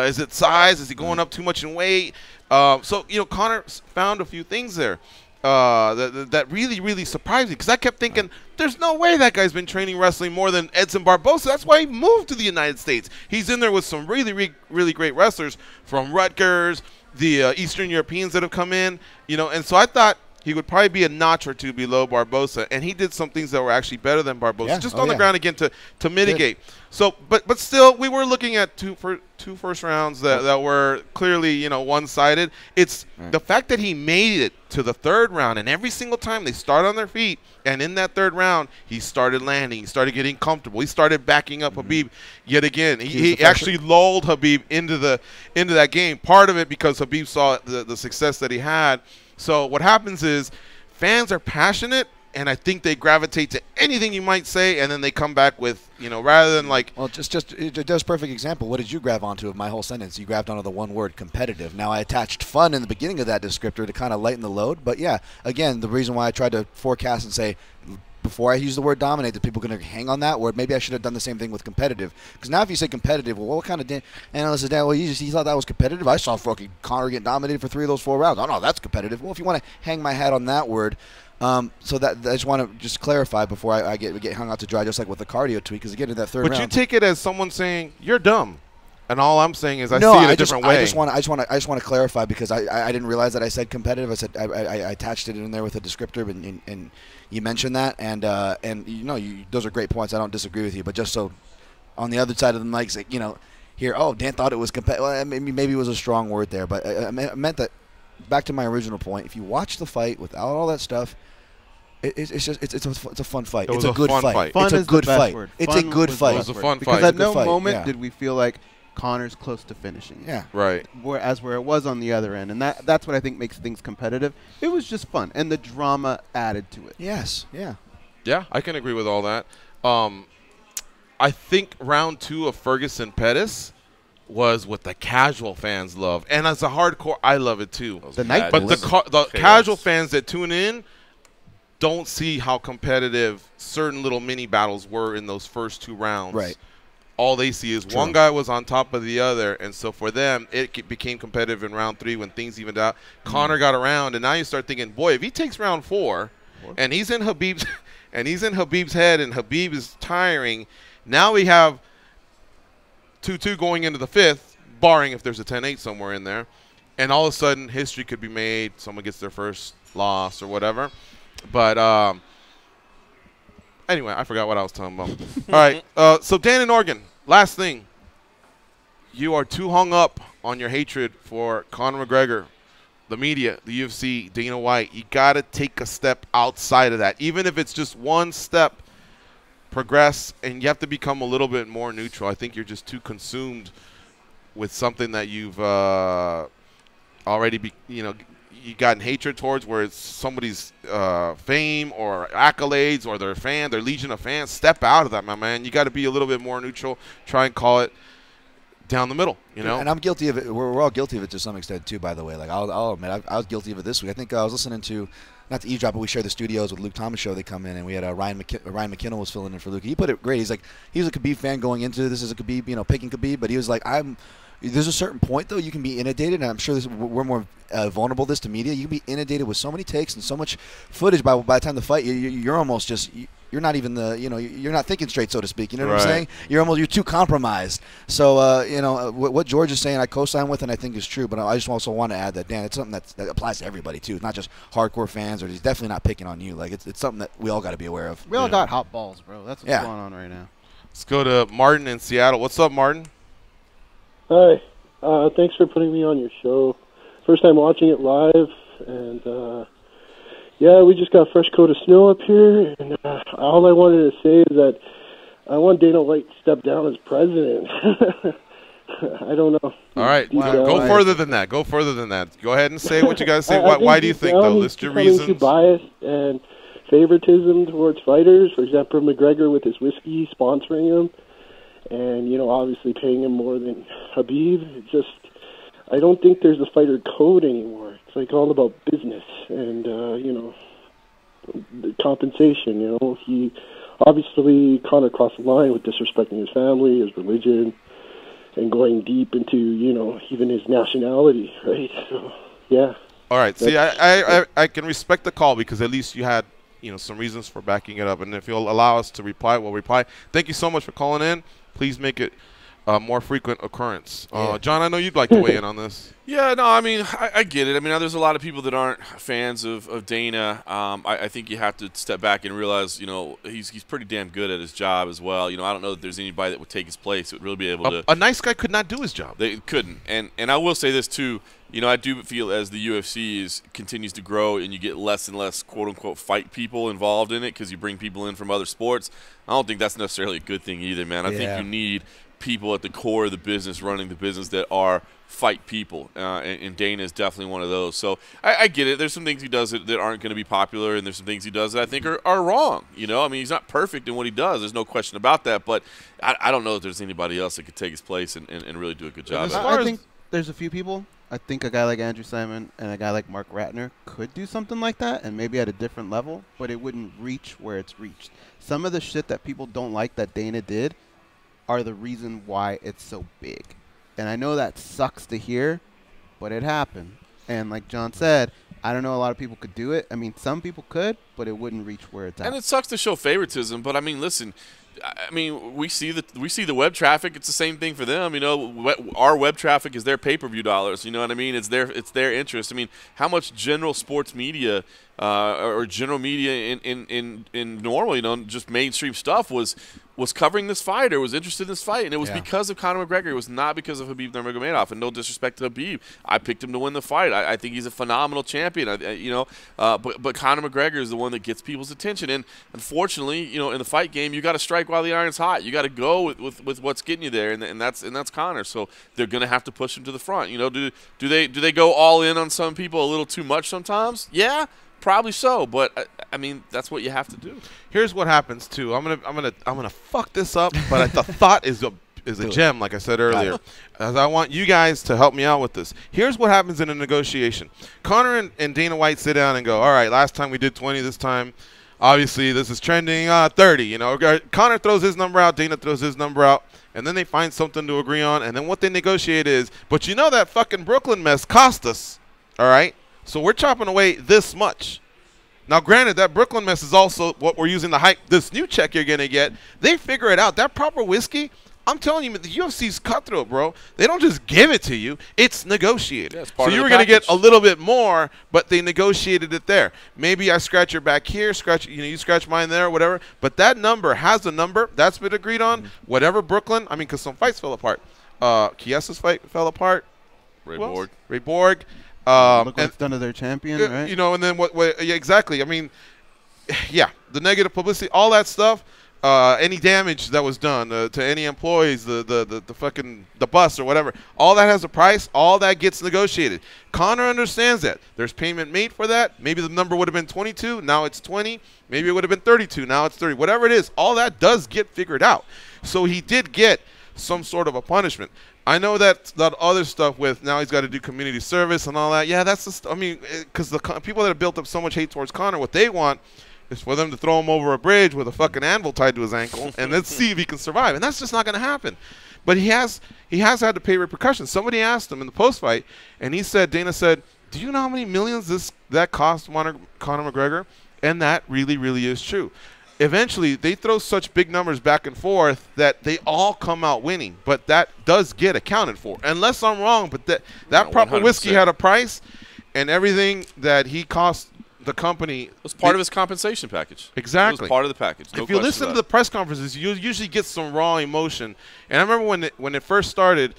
Is it size? Is he going up too much in weight? So, Conor found a few things there. That really, really surprised me, because I kept thinking, there's no way that guy's been training wrestling more than Edson Barbosa. That's why he moved to the United States. He's in there with some really, really great wrestlers from Rutgers, the Eastern Europeans that have come in, and so I thought he would probably be a notch or two below Barbosa, and he did some things that were actually better than Barbosa, just on the ground again to mitigate. Good. So, but still, we were looking at two first rounds that were clearly, one-sided. It's the fact that he made it to the third round, and every single time they start on their feet, and in that third round, he started landing, he started getting comfortable, he started backing up Khabib yet again. He actually lulled Khabib into that game. Part of it because Khabib saw the success that he had. So what happens is fans are passionate, and I think they gravitate to anything you might say, and then they come back with, rather than like. Well, just perfect example. What did you grab onto of my whole sentence? You grabbed onto the one word, competitive. Now, I attached fun in the beginning of that descriptor to kind of lighten the load, but yeah, again, the reason why I tried to forecast and say, before I use the word dominate, that people are going to hang on that word. Maybe I should have done the same thing with competitive. Because now if you say competitive, well, what kind of analyst is that? Well, he thought that was competitive? I saw fucking Conor get dominated for 3 of those 4 rounds. Oh, no, that's competitive. Well, if you want to hang my hat on that word, so that I just want to clarify before I get hung out to dry, just like with the cardio tweet, because again, in that third round. But you take it as someone saying, you're dumb. And all I'm saying is I see it a different way. I just want to clarify, because I didn't realize that I said competitive. I said I attached it in there with a descriptor, and you mentioned that, and those are great points. I don't disagree with you, but just so on the other side of the mic, here, Dan thought it was competitive. Well, maybe it was a strong word there, but I meant that. Back to my original point. If you watch the fight without all that stuff, it's a fun fight. It's a good fight. Fun it's a good fight. It's a good fight. It was a fun fight. Because at no moment did we feel like Conor's close to finishing. Yeah. Right. Whereas where it was on the other end, and that's what I think makes things competitive. It was just fun, and the drama added to it. Yes. Yeah. Yeah, I can agree with all that. I think round 2 of Ferguson-Pettis was what the casual fans love, and as a hardcore, I love it too. The night, but the casual fans that tune in don't see how competitive certain little mini battles were in those first 2 rounds. Right. All they see is one guy was on top of the other, and so for them, it became competitive in round 3 when things evened out. Conor got around, and now you start thinking, boy, if he takes round 4, and he's in Habib's head, and Khabib is tiring, now we have 2-2 going into the 5th, barring if there's a 10-8 somewhere in there, and all of a sudden history could be made. Someone gets their first loss or whatever. But anyway, I forgot what I was talking about. All right, so Dan in Oregon, last thing. You are too hung up on your hatred for Conor McGregor, the media, the UFC, Dana White. You got to take a step outside of that, even if it's just one step. Progress, and you have to become a little bit more neutral. I think you're just too consumed with something that you've already you gotten hatred towards, where it's somebody's fame or accolades or their legion of fans. Step out of that, my man. You got to be a little bit more neutral. Try and call it down the middle, And I'm guilty of it. We're all guilty of it to some extent too, by the way. Like I'll admit, I was guilty of it this week. I think I was listening to, not to eavesdrop, but we share the studios with Luke Thomas' show. They come in, and we had Ryan McKinnell was filling in for Luke. He put it great. He's like, he was a Khabib fan going into this as a Khabib, picking Khabib, but he was like, I'm There's a certain point, though, you can be inundated, and I'm sure we're more vulnerable this to media. You can be inundated with so many takes and so much footage by the time the fight, you're almost just you're not even you're not thinking straight, so to speak. You know what I'm saying? You're too compromised. So what George is saying, I co-sign with, and I think is true. But I just also want to add that, Dan, it's something that applies to everybody too. It's not just hardcore fans, or he's definitely not picking on you. Like it's something that we all got to be aware of. We all got hot balls, bro. That's what's going on right now. Let's go to Martin in Seattle. What's up, Martin? Hi. Thanks for putting me on your show. First time watching it live, and we just got a fresh coat of snow up here, and all I wanted to say is that I want Dana White to step down as president. I don't know. All right, go further than that. Go further than that. Go ahead and say what you got to say. Why do you think, though? List your reasons. Too biased and favoritism towards fighters. For example, McGregor with his whiskey sponsoring him, and obviously paying him more than Habib. It's just, I don't think there's a fighter code anymore. It's like all about business and the compensation. He obviously Conor crossed the line with disrespecting his family, his religion, and going deep into even his nationality. Right? So yeah. All right. See, I can respect the call because at least you had some reasons for backing it up, and if you'll allow us to reply, we'll reply. Thank you so much for calling in. Please make it a more frequent occurrence. John, I know you'd like to weigh in on this. Yeah, no, I mean, I get it. I mean, there's a lot of people that aren't fans of Dana. I think you have to step back and realize, he's pretty damn good at his job as well. I don't know that there's anybody that would take his place that would really be able to. A nice guy could not do his job. They couldn't. And I will say this, too. I do feel as the UFC continues to grow and you get less and less quote-unquote fight people involved in it because you bring people in from other sports, I don't think that's necessarily a good thing either, man. I think you need people at the core of the business running the business that are fight people, and Dana is definitely one of those. So I get it. There's some things he does that aren't going to be popular, and there's some things he does that I think are wrong. I mean, he's not perfect in what he does. There's no question about that, but I don't know if there's anybody else that could take his place and really do a good job. I think there's a few people. I think a guy like Andrew Simon and a guy like Mark Ratner could do something like that, and maybe at a different level, but it wouldn't reach where it's reached. Some of the shit that people don't like that Dana did are the reason why it's so big. And I know that sucks to hear, but it happened. And like John said, I don't know a lot of people could do it. I mean, some people could, but it wouldn't reach where it's at. And it sucks to show favoritism, but I mean, listen, we see the web traffic. It's the same thing for them. Our web traffic is their pay-per-view dollars. You know what I mean? It's their interest. I mean, how much general sports media or general media in normal, just mainstream stuff was covering this fight or was interested in this fight, and it was because of Conor McGregor. It was not because of Habib Nurmagomedov. And no disrespect to Habib, I picked him to win the fight. I think he's a phenomenal champion. But Conor McGregor is the one that gets people's attention. And unfortunately, in the fight game, you got to strike while the iron's hot. You got to go with what's getting you there, and that's Conor. So they're going to have to push him to the front. Do they go all in on some people a little too much sometimes? Yeah. Probably so, but I mean that's what you have to do. Here's what happens too. I'm gonna fuck this up, but the thought is a gem, like I said earlier. As I want you guys to help me out with this. Here's what happens in a negotiation. Conor and Dana White sit down and go, all right, last time we did 20, this time obviously this is trending 30. Conor throws his number out, Dana throws his number out, and then they find something to agree on, and then what they negotiate is, but that fucking Brooklyn mess cost us, all right? So we're chopping away this much. Now, granted, that Brooklyn mess is also what we're using to hype this new check you're going to get. They figure it out. That proper whiskey, I'm telling you, the UFC's cutthroat, bro. They don't just give it to you. It's negotiated. Yeah, so you were going to get a little bit more, but they negotiated it there. Maybe I scratch your back here, you scratch mine there, whatever. But that number has a number. That's been agreed on. Whatever Brooklyn, because some fights fell apart. Kiesa's fight fell apart. Ray Borg. Look what's done to their champion, right? And then what exactly. I mean, the negative publicity, all that stuff, any damage that was done to any employees, the fucking bus or whatever, all that has a price. All that gets negotiated. Conor understands that. There's payment made for that. Maybe the number would have been 22. Now it's 20. Maybe it would have been 32. Now it's 30. Whatever it is, all that does get figured out. So he did get some sort of a punishment. I know that other stuff with now he's got to do community service and all that. Yeah, that's just, because the people that have built up so much hate towards Conor, what they want is for them to throw him over a bridge with a fucking anvil tied to his ankle and let's see if he can survive. And that's just not going to happen But he has had to pay repercussions. Somebody asked him in the post-fight, and Dana said, do you know how many millions that cost Conor McGregor? And that really, really is true. Eventually, they throw such big numbers back and forth that they all come out winning. But that does get accounted for. Unless I'm wrong, but that proper 100%. whiskey had a price, and everything that he cost the company. It was part of his compensation package. Exactly. It was part of the package. No if you listen question to the press conferences, you usually get some raw emotion. And I remember when it first started,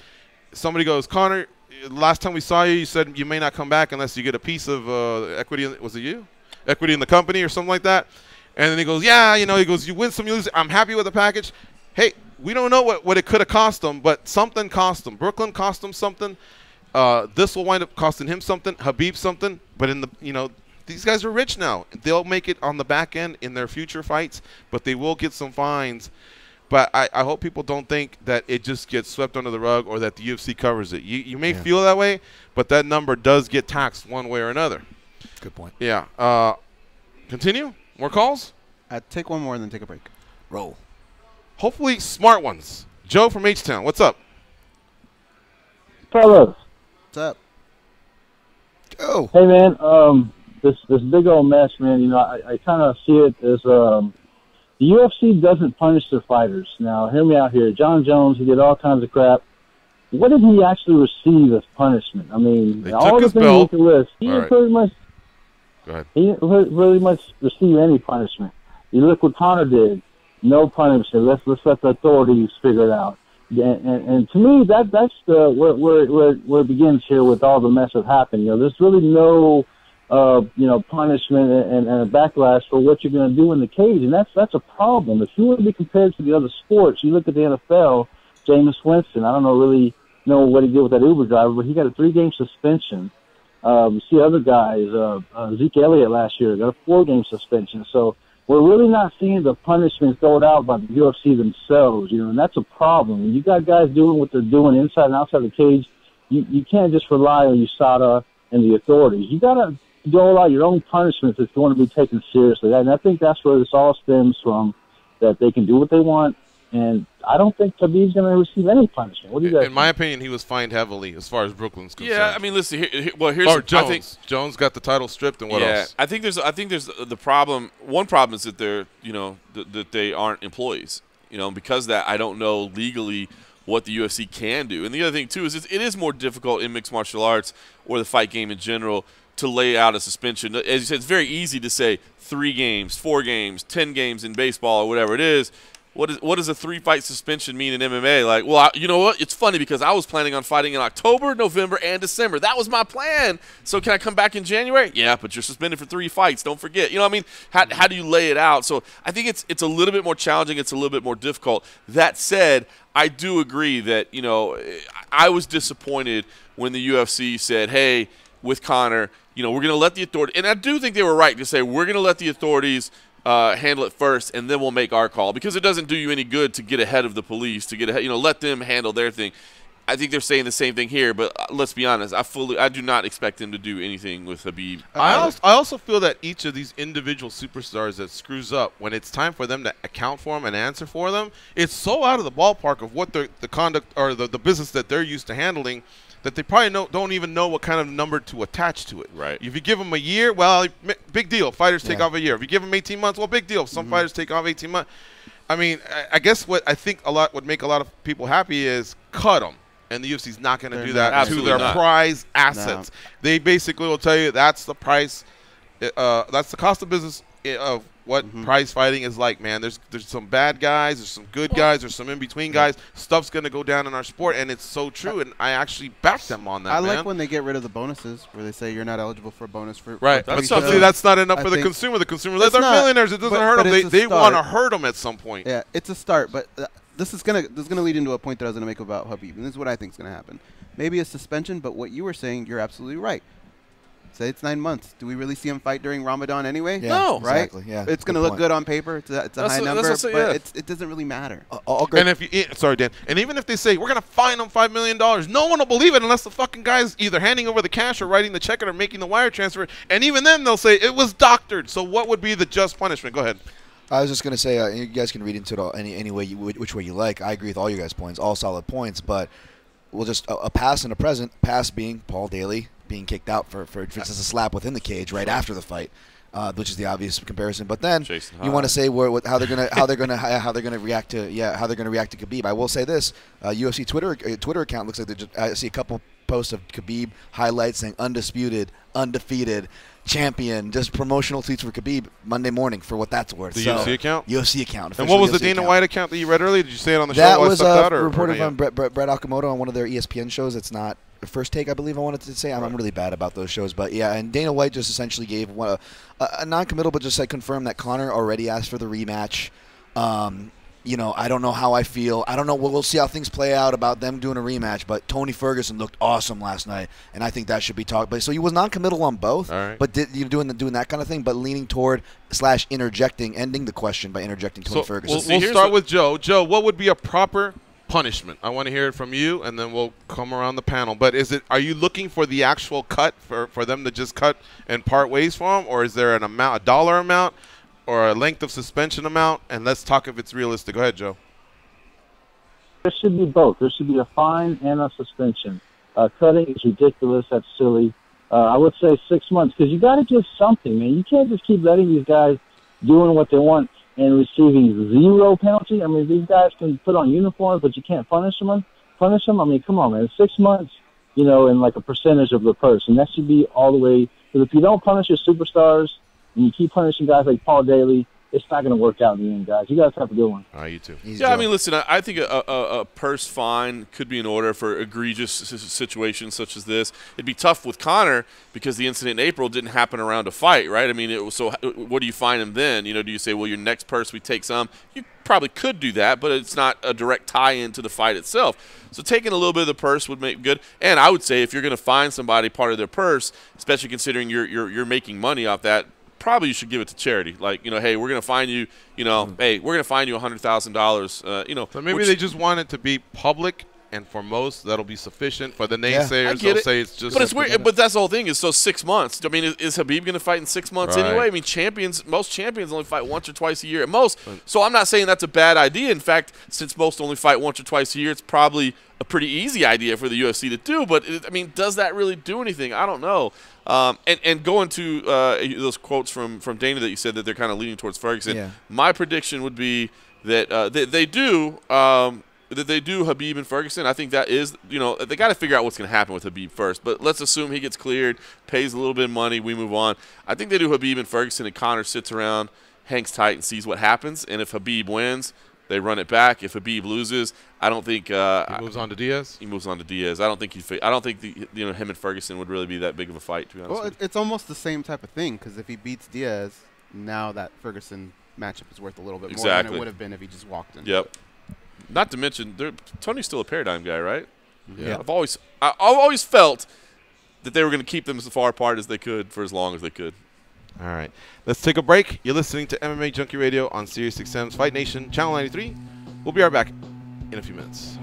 somebody goes, Conor, last time we saw you, you said you may not come back unless you get a piece of equity. Was it you? Equity in the company or something like that? And then he goes, yeah, he goes, you win some, you lose. I'm happy with the package. Hey, we don't know what it could have cost him, but something cost him. Brooklyn cost him something. This will wind up costing him something. Habib something. But these guys are rich now. They'll make it on the back end in their future fights, but they will get some fines. But I hope people don't think that it just gets swept under the rug or that the UFC covers it. You may feel that way, but that number does get taxed one way or another. Good point. Yeah. Continue? More calls? Take one more and then take a break. Roll. Hopefully smart ones. Joe from H-Town, what's up? Fellas. What's up? Go. Hey, man. This big old mess, man, I kind of see it as the UFC doesn't punish their fighters. Now, hear me out here. John Jones, he did all kinds of crap. What did he actually receive as punishment? I mean, all the things you can list. He didn't pretty much. Go ahead. He didn't really much receive any punishment. You look what Conor did. No punishment. Let's let the authorities figure it out. And to me, that's where it begins here with all the mess that happened. There's really no punishment and a backlash for what you're going to do in the cage, and that's a problem. If you want to be compared to the other sports, you look at the NFL. Jameis Winston, I don't really know what he did with that Uber driver, but he got a 3-game suspension. You see other guys, Zeke Elliott last year got a 4-game suspension. So we're really not seeing the punishments doled out by the UFC themselves, and that's a problem. When you got guys doing what they're doing inside and outside the cage, you can't just rely on USADA and the authorities. You got to dole out your own punishments if you want to be taken seriously. And I think that's where this all stems from, that they can do what they want. And I don't think Khabib's going to receive any punishment. What do you guys think? In my opinion, he was fined heavily as far as Brooklyn's concerned. Yeah, I mean, listen. Here's Jones. Jones got the title stripped, and what else? I think there's the problem. One problem is that they're that they aren't employees. Because of that, I don't know legally what the UFC can do. And the other thing too is it is more difficult in mixed martial arts or the fight game in general to lay out a suspension. As you said, it's very easy to say 3 games, 4 games, 10 games in baseball or whatever it is. What does a 3-fight suspension mean in MMA? Like, well, you know what? It's funny because I was planning on fighting in October, November, and December. That was my plan. So can I come back in January? Yeah, but you're suspended for 3 fights. Don't forget. You know what I mean? How do you lay it out? So I think it's a little bit more challenging. It's a little bit more difficult. That said, I do agree that, I was disappointed when the UFC said, hey, with Conor, we're going to let the authorities – and I do think they were right to say we're going to let the authorities – handle it first, and then we'll make our call, because it doesn't do you any good to get ahead of the police, to get ahead, let them handle their thing. I think they're saying the same thing here, but let's be honest, I do not expect them to do anything with Khabib. I also feel that each of these individual superstars that screws up, when it's time for them to account for them and answer for them, it's so out of the ballpark of what the conduct or the business that they're used to handling, that they probably don't even know what kind of number to attach to it. Right. If you give them a year, well, big deal. Fighters take off a year. If you give them 18 months, well, big deal. Some fighters take off 18 months. I mean, I guess what I think would make a lot of people happy is cut them. And the UFC's not going to do that to their prize assets. No. They basically will tell you that's the price. That's the cost of business of what prize fighting is like, man. There's some bad guys, there's some good guys, there's some in-between guys. Stuff's going to go down in our sport, and it's so true, and I actually back them on that, I like when they get rid of the bonuses, where they say you're not eligible for a bonus for right. But that's not enough for the consumer. The consumer, they're millionaires. It doesn't hurt them. They want to hurt them at some point. Yeah, it's a start, but this is gonna lead into a point that I was gonna make about Khabib, and this is what I think is gonna happen. Maybe a suspension, but what you were saying, you're absolutely right. Say it's 9 months. Do we really see him fight during Ramadan anyway? Yeah, no, right? Exactly. Yeah, it's going to look good on paper. It's a high number, but it doesn't really matter. And sorry, Dan. And even if they say we're going to fine them $5 million, no one will believe it unless the fucking guy's either handing over the cash or writing the check or making the wire transfer. And even then, they'll say it was doctored. So what would be the just punishment? Go ahead. I was just going to say, you guys can read into it all any way which way you like. I agree with all you guys' points, all solid points, but we'll just a pass and a present. Pass being Paul Daly being kicked out for just a slap within the cage right after the fight, which is the obvious comparison. But then you want to say how they're gonna react to Khabib. I will say this: UFC Twitter account looks like I see a couple posts of Khabib highlights saying undisputed, undefeated. Champion, just promotional tweets for Khabib Monday morning for what that's worth. The UFC account? UFC account. And what was the Dana White account that you read earlier? Did you say it on the show? That was reported on Brett Okamoto on one of their ESPN shows. It's not First Take, I believe I wanted to say. I'm really bad about those shows. But, yeah, and Dana White just essentially gave a non-committal, but just confirmed that Conor already asked for the rematch. I don't know how I feel. I don't know. We'll see how things play out about them doing a rematch. But Tony Ferguson looked awesome last night, and I think that should be talked about. So he was non-committal on both, but doing that kind of thing, but leaning toward / interjecting, ending the question by interjecting Tony Ferguson. We'll start with Joe. Joe, what would be a proper punishment? I want to hear it from you, and then we'll come around the panel. But are you looking for the actual cut for them to just cut and part ways for them, or is there a dollar amount? Or a length of suspension amount, and let's talk if it's realistic. Go ahead, Joe. There should be both. There should be a fine and a suspension. Cutting is ridiculous. That's silly. I would say 6 months, because you got to give something, man. You can't just keep letting these guys doing what they want and receiving zero penalty. I mean, these guys can put on uniforms, but you can't punish them. I mean, come on, man. 6 months, and like a percentage of the purse, and that should be all the way. Because if you don't punish your superstars, and you keep punishing guys like Paul Daly, it's not going to work out in the end, guys. You guys have a good one. All right, you too. I mean, listen, I think a purse fine could be in order for egregious situations such as this. It'd be tough with Conor because the incident in April didn't happen around a fight, right? I mean, so what do you fine him then? Do you say, well, your next purse we take some? You probably could do that, but it's not a direct tie-in to the fight itself. So taking a little bit of the purse would make good. And I would say if you're going to fine somebody part of their purse, especially considering you're making money off that, probably you should give it to charity. Like, hey, we're going to fine you, hey, we're going to fine you $100,000, So maybe they just want it to be public, and for most, that'll be sufficient. For the naysayers, they'll say it's just. But it's weird. But that's the whole thing. Is so 6 months. I mean, is Khabib going to fight in 6 months anyway? I mean, most champions only fight once or twice a year at most. So I'm not saying that's a bad idea. In fact, since most only fight once or twice a year, it's probably a pretty easy idea for the UFC to do. But I mean, does that really do anything? I don't know. And going to those quotes from Dana that you said that they're kind of leaning towards Ferguson, my prediction would be that they do Khabib and Ferguson. I think that is, they got to figure out what's going to happen with Khabib first. But let's assume he gets cleared, pays a little bit of money, we move on. I think they do Khabib and Ferguson, and Conor sits around, hangs tight, and sees what happens. And if Khabib wins, they run it back. If Khabib loses, I don't think he moves on to Diaz. He moves on to Diaz. I don't think him and Ferguson would really be that big of a fight. To be honest, well, it's almost the same type of thing because if he beats Diaz, now that Ferguson matchup is worth a little bit more than it would have been if he just walked in. Yep. Not to mention, Tony's still a Paradigm guy, right? Yeah. I've always felt that they were going to keep them as far apart as they could for as long as they could. All right. Let's take a break. You're listening to MMA Junkie Radio on Sirius XM's Fight Nation, Channel 93. We'll be right back in a few minutes.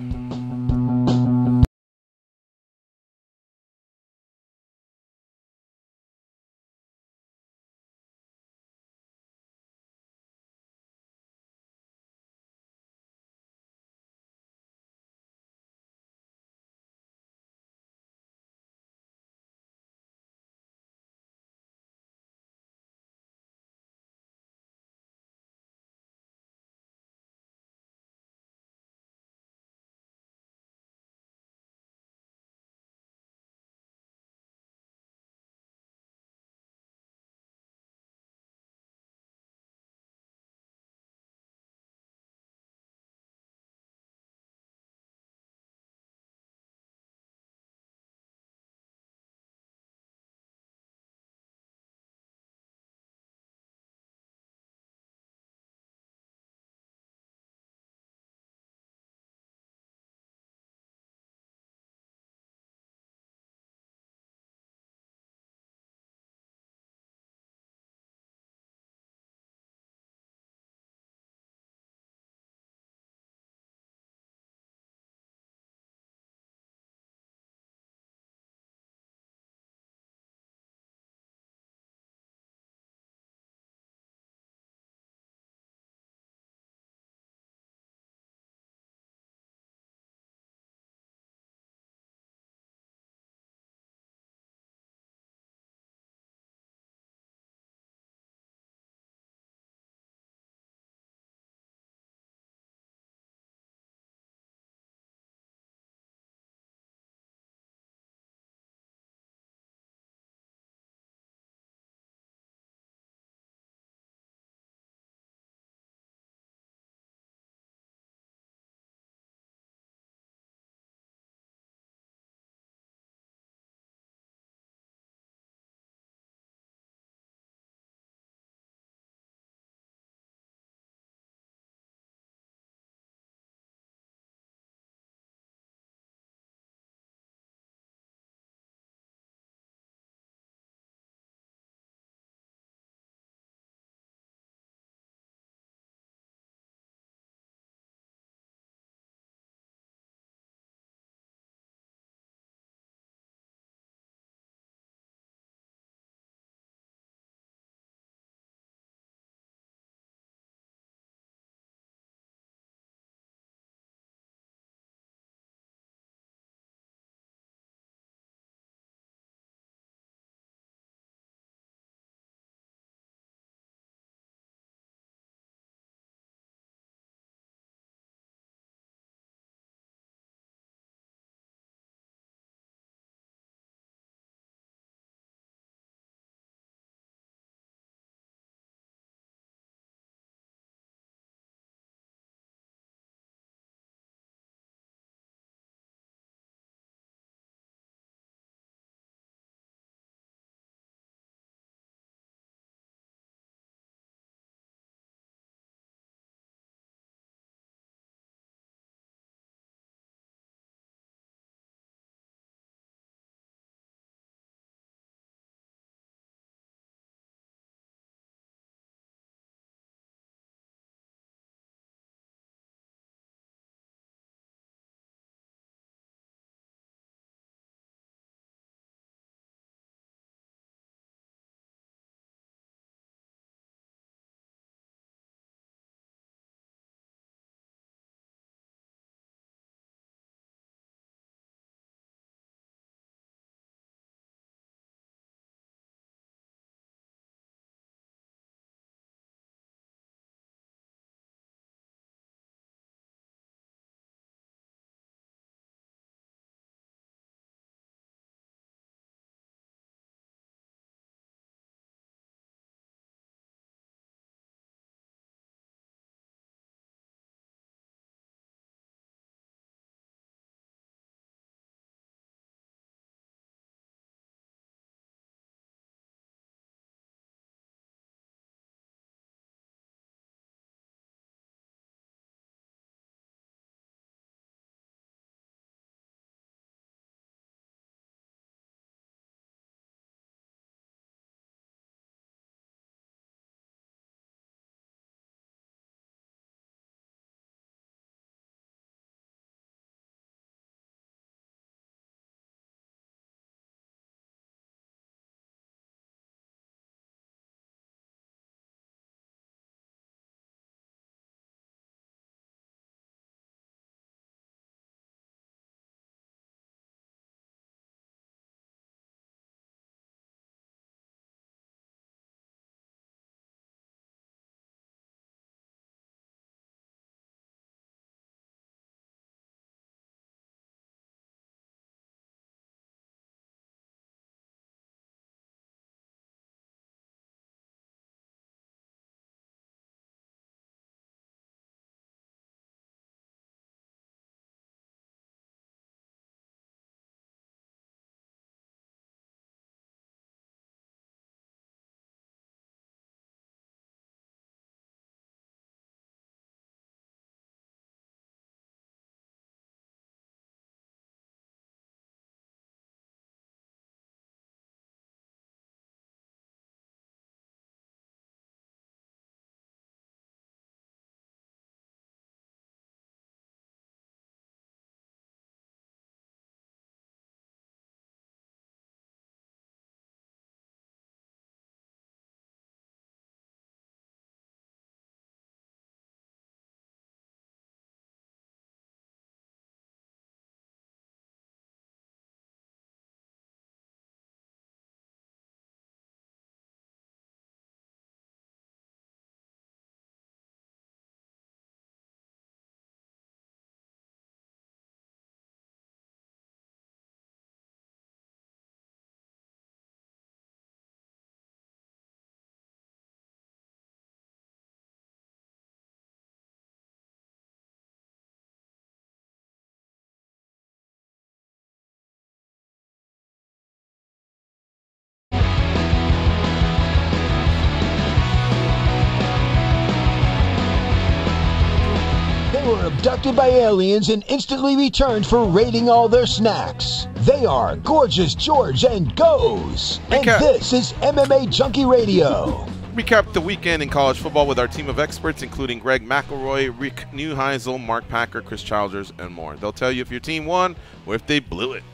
abducted by aliens and instantly returned for raiding all their snacks. They are Gorgeous George and Goes. And this is MMA Junkie Radio. Recap the weekend in college football with our team of experts, including Greg McElroy, Rick Neuheisel, Mark Packer, Chris Childers, and more. They'll tell you if your team won or if they blew it.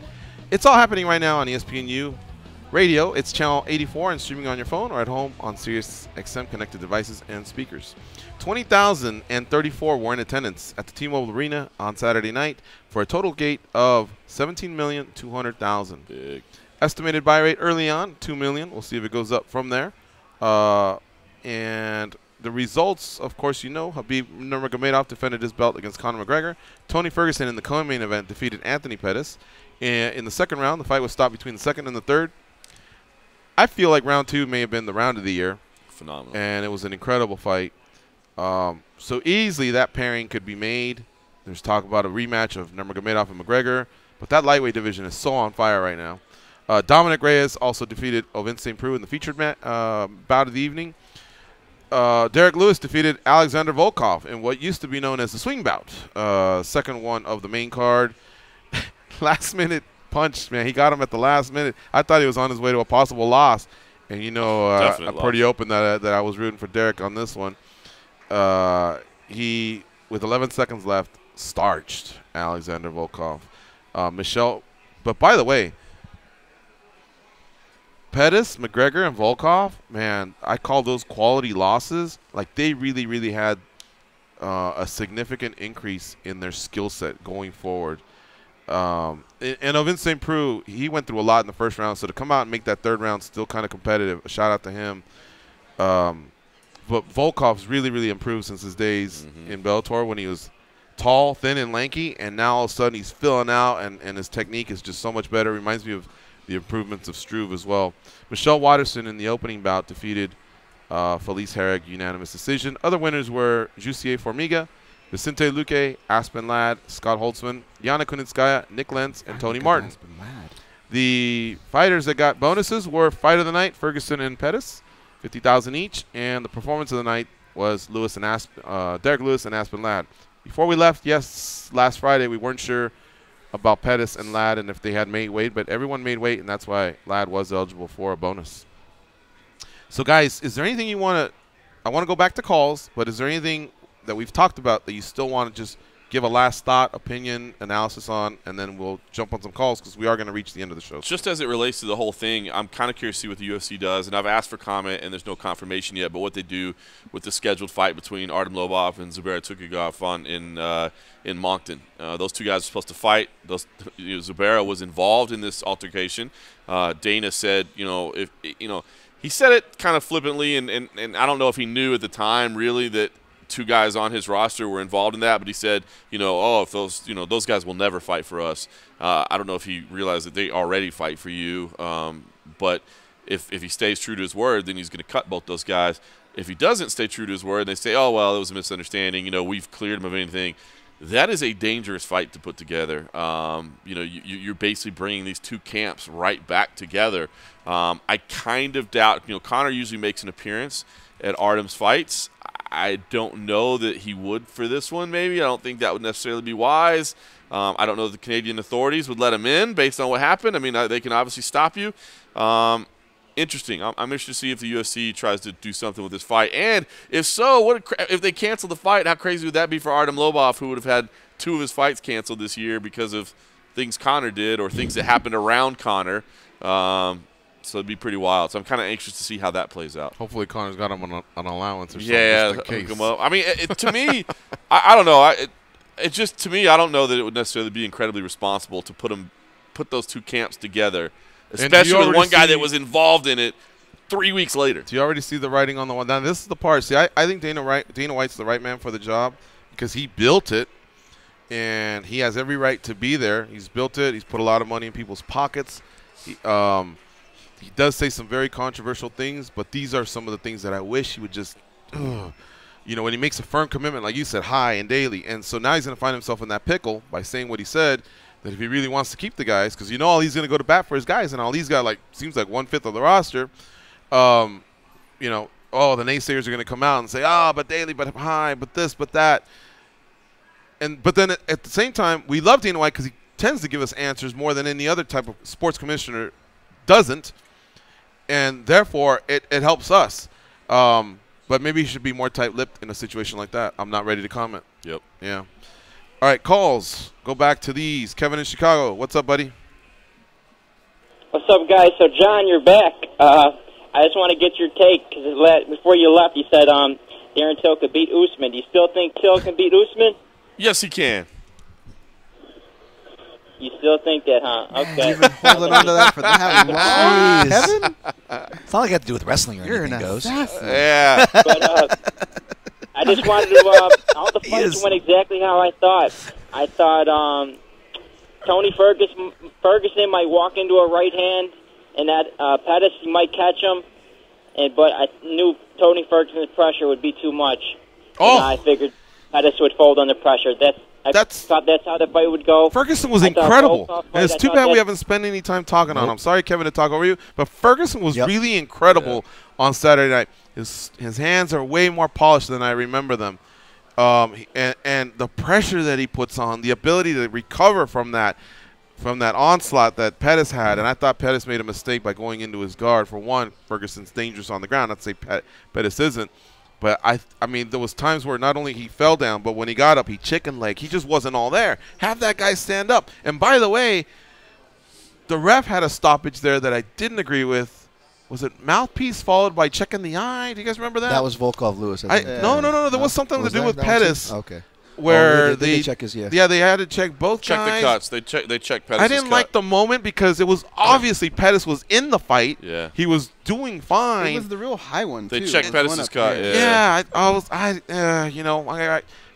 It's all happening right now on ESPNU Radio. It's channel 84 and streaming on your phone or at home on Sirius XM connected devices and speakers. 20,034 were in attendance at the T-Mobile Arena on Saturday night for a total gate of 17,200,000. Big. Estimated buy rate early on, 2 million. We'll see if it goes up from there. And the results, of course, you know, Habib Nurmagomedov defended his belt against Conor McGregor. Tony Ferguson in the co-main event defeated Anthony Pettis. In the second round, the fight was stopped between the second and the third. I feel like round 2 may have been the round of the year. Phenomenal. And it was an incredible fight. So easily that pairing could be made. There's talk about a rematch of Nurmagomedov and McGregor. But that lightweight division is so on fire right now. Dominic Reyes also defeated Ovin St. Preux in the featured bout of the evening. Derek Lewis defeated Alexander Volkov in what used to be known as the swing bout. Second one of the main card. Last-minute punch, man. He got him at the last minute. I thought he was on his way to a possible loss. And, you know, I'm pretty open that I was rooting for Derek on this one. He, with 11 seconds left, starched Alexander Volkov. But by the way, Pettis, McGregor, and Volkov, man, I call those quality losses. Like, they really, really had a significant increase in their skill set going forward. And Ovin St. Preux, he went through a lot in the first round, so to come out and make that third round still kind of competitive, a shout out to him. But Volkov's really, really improved since his days in Bellator when he was tall, thin, and lanky, and now all of a sudden he's filling out, and his technique is just so much better. Reminds me of the improvements of Struve as well. Michelle Watterson in the opening bout defeated Felice Herrig, unanimous decision. Other winners were Jussier Formiga, Vicente Luque, Aspen Ladd, Scott Holtzman, Yana Kunitskaya, Nick Lentz, and Tony Martin. The fighters that got bonuses were Fight of the Night, Ferguson and Pettis, $50,000 each, and the performance of the night was Derek Lewis and Aspen Ladd. Before we left, yes, last Friday we weren't sure about Pettis and Ladd and if they had made weight, but everyone made weight, and that's why Ladd was eligible for a bonus. So, guys, is there anything you want to – I want to go back to calls, but is there anything that we've talked about that you still want to just give a last thought, opinion, analysis on, and then we'll jump on some calls because we are going to reach the end of the show. Just as it relates to the whole thing, I'm kind of curious to see what the UFC does, and I've asked for comment, and there's no confirmation yet, but what they do with the scheduled fight between Artem Lobov and Zubair Tukhugov in Moncton. Those two guys are supposed to fight. Zubair was involved in this altercation. Dana said, he said it kind of flippantly, and I don't know if he knew at the time really that two guys on his roster were involved in that, but he said, if those guys will never fight for us. I don't know if he realized that they already fight for you, but if he stays true to his word, then he's going to cut both those guys. If he doesn't stay true to his word, and they say, oh, well, it was a misunderstanding, we've cleared him of anything, that is a dangerous fight to put together. You're basically bringing these two camps right back together. I kind of doubt, Conor usually makes an appearance at Artem's fights. I don't know that he would for this one, maybe. I don't think that would necessarily be wise. I don't know if the Canadian authorities would let him in based on what happened. I mean, they can obviously stop you. Interesting. I'm interested to see if the UFC tries to do something with this fight. And if so, if they cancel the fight, how crazy would that be for Artem Lobov, who would have had 2 of his fights canceled this year because of things Conor did or things that happened around Conor. So it'd be pretty wild. So I'm kind of anxious to see how that plays out. Hopefully Conor's got him on an allowance or something. Yeah, hook him up. I mean, to me, I don't know. It just, to me, I don't know that it would necessarily be incredibly responsible to put those two camps together, especially with one guy that was involved in it 3 weeks later. Do you already see the writing on the one? Now, this is the part. See, I think Dana White's the right man for the job because he built it, and he has every right to be there. He's built it. He's put a lot of money in people's pockets. He does say some very controversial things, but these are some of the things that I wish he would just, when he makes a firm commitment, like you said, high and daily. And so now he's going to find himself in that pickle by saying what he said, that if he really wants to keep the guys, because all he's going to go to bat for his guys, and all these guys, seems like 1/5 of the roster, the naysayers are going to come out and say, but Daly, but high, but this, but that. but then at the same time, we love Dana White because he tends to give us answers more than any other type of sports commissioner doesn't, and therefore it helps us. But maybe he should be more tight-lipped in a situation like that. I'm not ready to comment. Yep. Yeah. All right, calls. Go back to these. Kevin in Chicago. What's up, buddy? What's up, guys? So, John, you're back. I just want to get your take, because before you left, you said Darren Till could beat Usman. Do you still think Till can beat Usman? Yes, he can. You still think that, huh? Okay. You've been holding on to that for that long. Kevin? It's not like it had to do with wrestling or anything, Goes. Yeah. But I just wanted to, all the fights went exactly how I thought. I thought Tony Ferguson might walk into a right hand, and that Pettis might catch him. But I knew Tony Ferguson's pressure would be too much. Oh. And I figured Pettis would fold under pressure. I thought that's how the fight would go. Ferguson was incredible. And it's too bad we haven't spent any time talking on him. I'm sorry, Kevin, to talk over you, but Ferguson was really incredible on Saturday night. His hands are way more polished than I remember them. And the pressure that he puts on, the ability to recover from that onslaught that Pettis had, and I thought Pettis made a mistake by going into his guard. For one, Ferguson's dangerous on the ground. Not to say Pettis isn't. But, I mean, there was times where not only he fell down, but when he got up, he chicken leg. He just wasn't all there. Have that guy stand up. And, by the way, the ref had a stoppage there that I didn't agree with. Was it mouthpiece followed by checking the eye? Do you guys remember that? That was Volkov-Lewis. No. There was something to do with Pettis. Okay. Where they check his, they had to check both guys. Check the cuts. They checked Pettis' I didn't like the moment because it was obviously Pettis was in the fight. Yeah. He was doing fine. It was the real high one, They too. checked Pettis' cut. Yeah.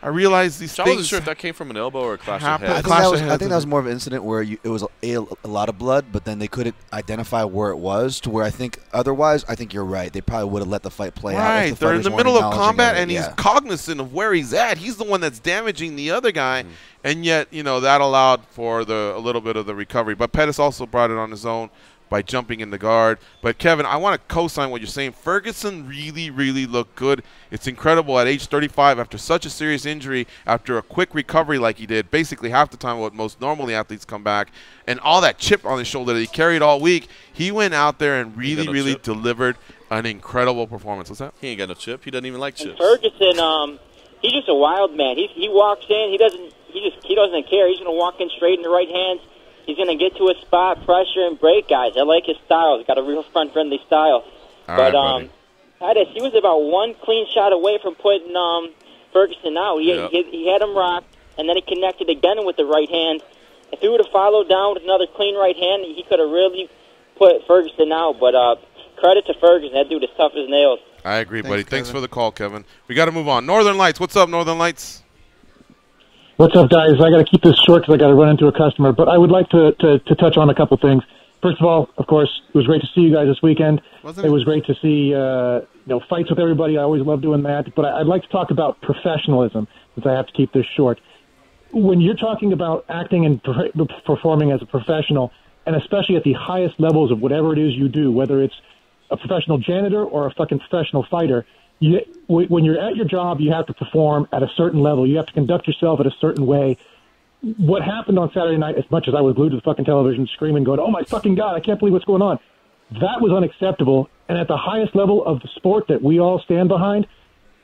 I realized these I things. wasn't sure if that came from an elbow or a clash of happened. heads. I think that was more of an incident where it was a lot of blood, but then they couldn't identify where it was. To where I think otherwise, I think you're right. They probably would have let the fight play out. Right, they're in the middle of combat, and he's cognizant of where he's at. He's the one that's damaging the other guy, and yet that allowed for a little bit of the recovery. But Pettis also brought it on his own by jumping in the guard. But, Kevin, I want to co-sign what you're saying. Ferguson really, really looked good. It's incredible at age 35, after such a serious injury, after a quick recovery like he did, basically half the time what most normally athletes come back, and all that chip on his shoulder that he carried all week, he went out there and really delivered an incredible performance. What's that? He ain't got no chip. He doesn't even like chips. Ferguson, he's just a wild man. He walks in, he doesn't care. He's going to walk in straight in the right hands. He's going to get to a spot, pressure, and break guys. I like his style. He's got a real front-friendly style. Pettis, he was about one clean shot away from putting Ferguson out. He had him rocked, and then he connected again with the right hand. If he would have followed down with another clean right hand, he could have really put Ferguson out. But credit to Ferguson. That dude is tough as nails. I agree, buddy. Thanks for the call, Kevin. We got to move on. Northern Lights. What's up, Northern Lights? What's up, guys? I got to keep this short because I got to run into a customer, but I would like to touch on a couple things. First of all, of course, it was great to see you guys this weekend. It was great to see fights with everybody. I always love doing that. But I'd like to talk about professionalism, since I have to keep this short. When you're talking about acting and performing as a professional, and especially at the highest levels of whatever it is you do, whether it's a professional janitor or a fucking professional fighter, when you're at your job, you have to perform at a certain level. You have to conduct yourself in a certain way. What happened on Saturday night, as much as I was glued to the fucking television screaming, going, oh my fucking God, I can't believe what's going on, that was unacceptable. And at the highest level of the sport that we all stand behind,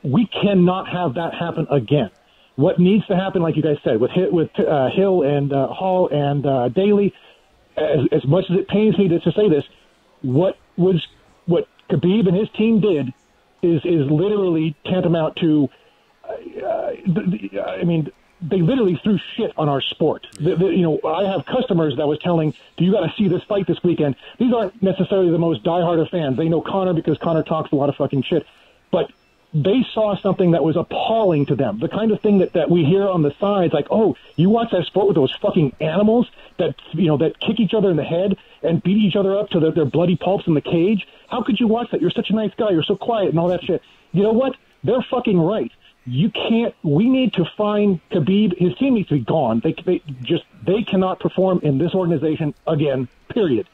we cannot have that happen again. What needs to happen, like you guys said, with Hill and Hall and Daly, as much as it pains me to say this, what Khabib and his team did is literally tantamount to, they literally threw shit on our sport. I have customers that was telling, you got to see this fight this weekend. These aren't necessarily the most diehard of fans. They know Conor because Conor talks a lot of fucking shit. But they saw something that was appalling to them. The kind of thing that we hear on the sides, like, oh, you watch that sport with those fucking animals that kick each other in the head and beat each other up to their bloody pulps in the cage. How could you watch that? You're such a nice guy. You're so quiet and all that shit. You know what? They're fucking right. We need to find Khabib. His team needs to be gone. They cannot perform in this organization again, period.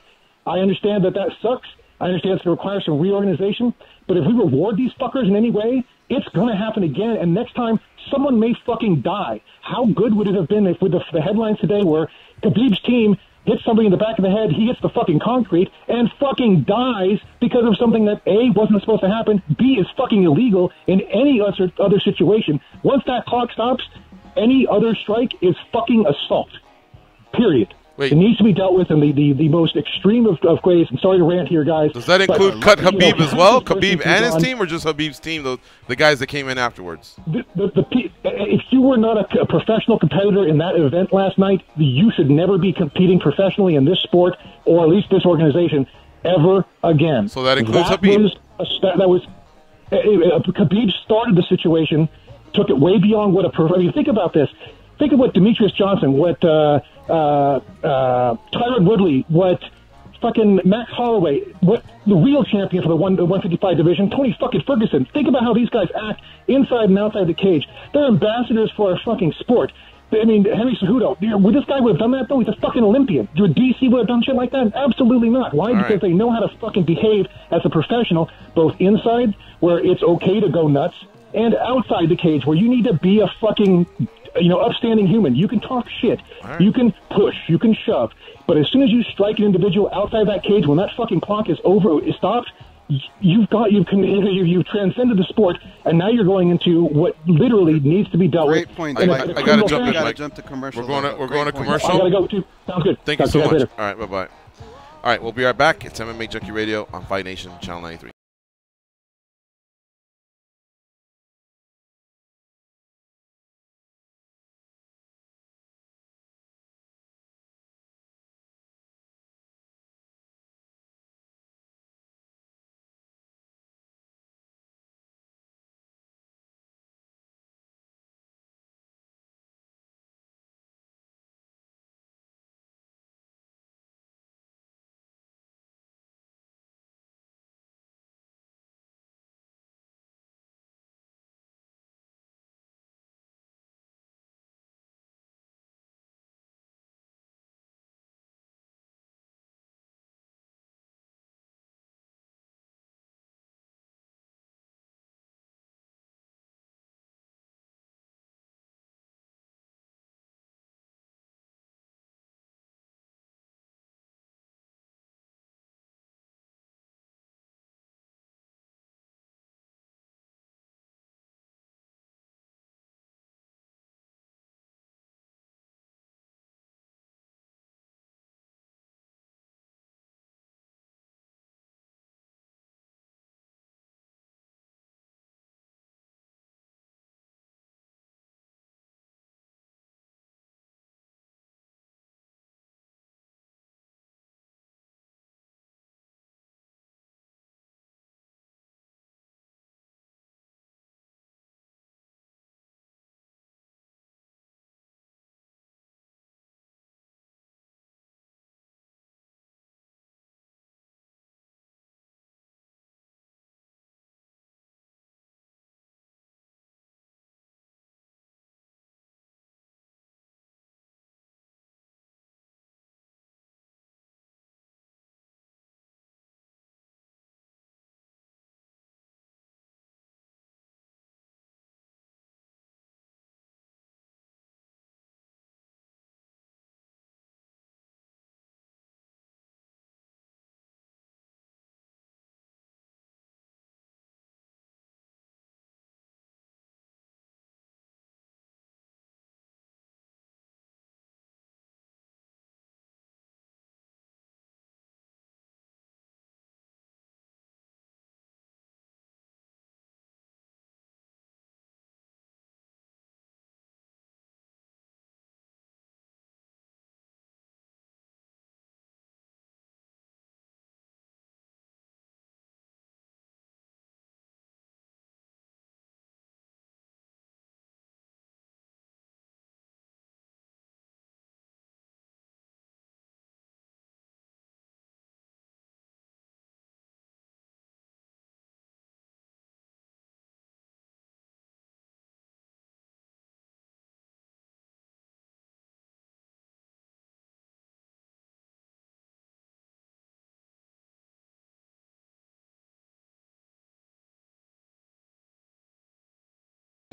I understand that sucks. I understand it's going to require some reorganization. But if we reward these fuckers in any way, It's going to happen again, and next time, someone may fucking die. How good would it have been if with the headlines today were Khabib's team hits somebody in the back of the head, he hits the fucking concrete, and fucking dies because of something that, A, wasn't supposed to happen, B, is fucking illegal in any other situation. Once that clock stops, any other strike is fucking assault. Period. Wait. It needs to be dealt with in the most extreme of ways. I'm sorry to rant here, guys. Does that include cut Khabib as well? Khabib and his team, or just Khabib's team, the guys that came in afterwards? If you were not a professional competitor in that event last night, you should never be competing professionally in this sport, or at least this organization, ever again. So that includes Khabib? Khabib started the situation, took it way beyond what I mean, think about this. Think of what Demetrius Johnson, what Tyron Woodley, what fucking Max Holloway, what the real champion for the 155 division, Tony fucking Ferguson. Think about how these guys act inside and outside the cage. They're ambassadors for our fucking sport. I mean, Henry Cejudo, would this guy would have done that, though? He's a fucking Olympian. Would DC would have done shit like that? Absolutely not. Why? Because they know how to fucking behave as a professional, both inside, where it's okay to go nuts, and outside the cage, where you need to be a fucking upstanding human. You can talk shit. Right. You can push. You can shove. But as soon as you strike an individual outside that cage, when that fucking clock is over, is stopped, you've transcended the sport, and now you're going into what literally needs to be dealt with. Great point. I got to jump in, Mike. Jump to commercial. We're going to commercial. I got to go too. Sounds good. Thank you so much. All right, bye-bye. All right, we'll be right back. It's MMA Junkie Radio on Fight Nation, Channel 93.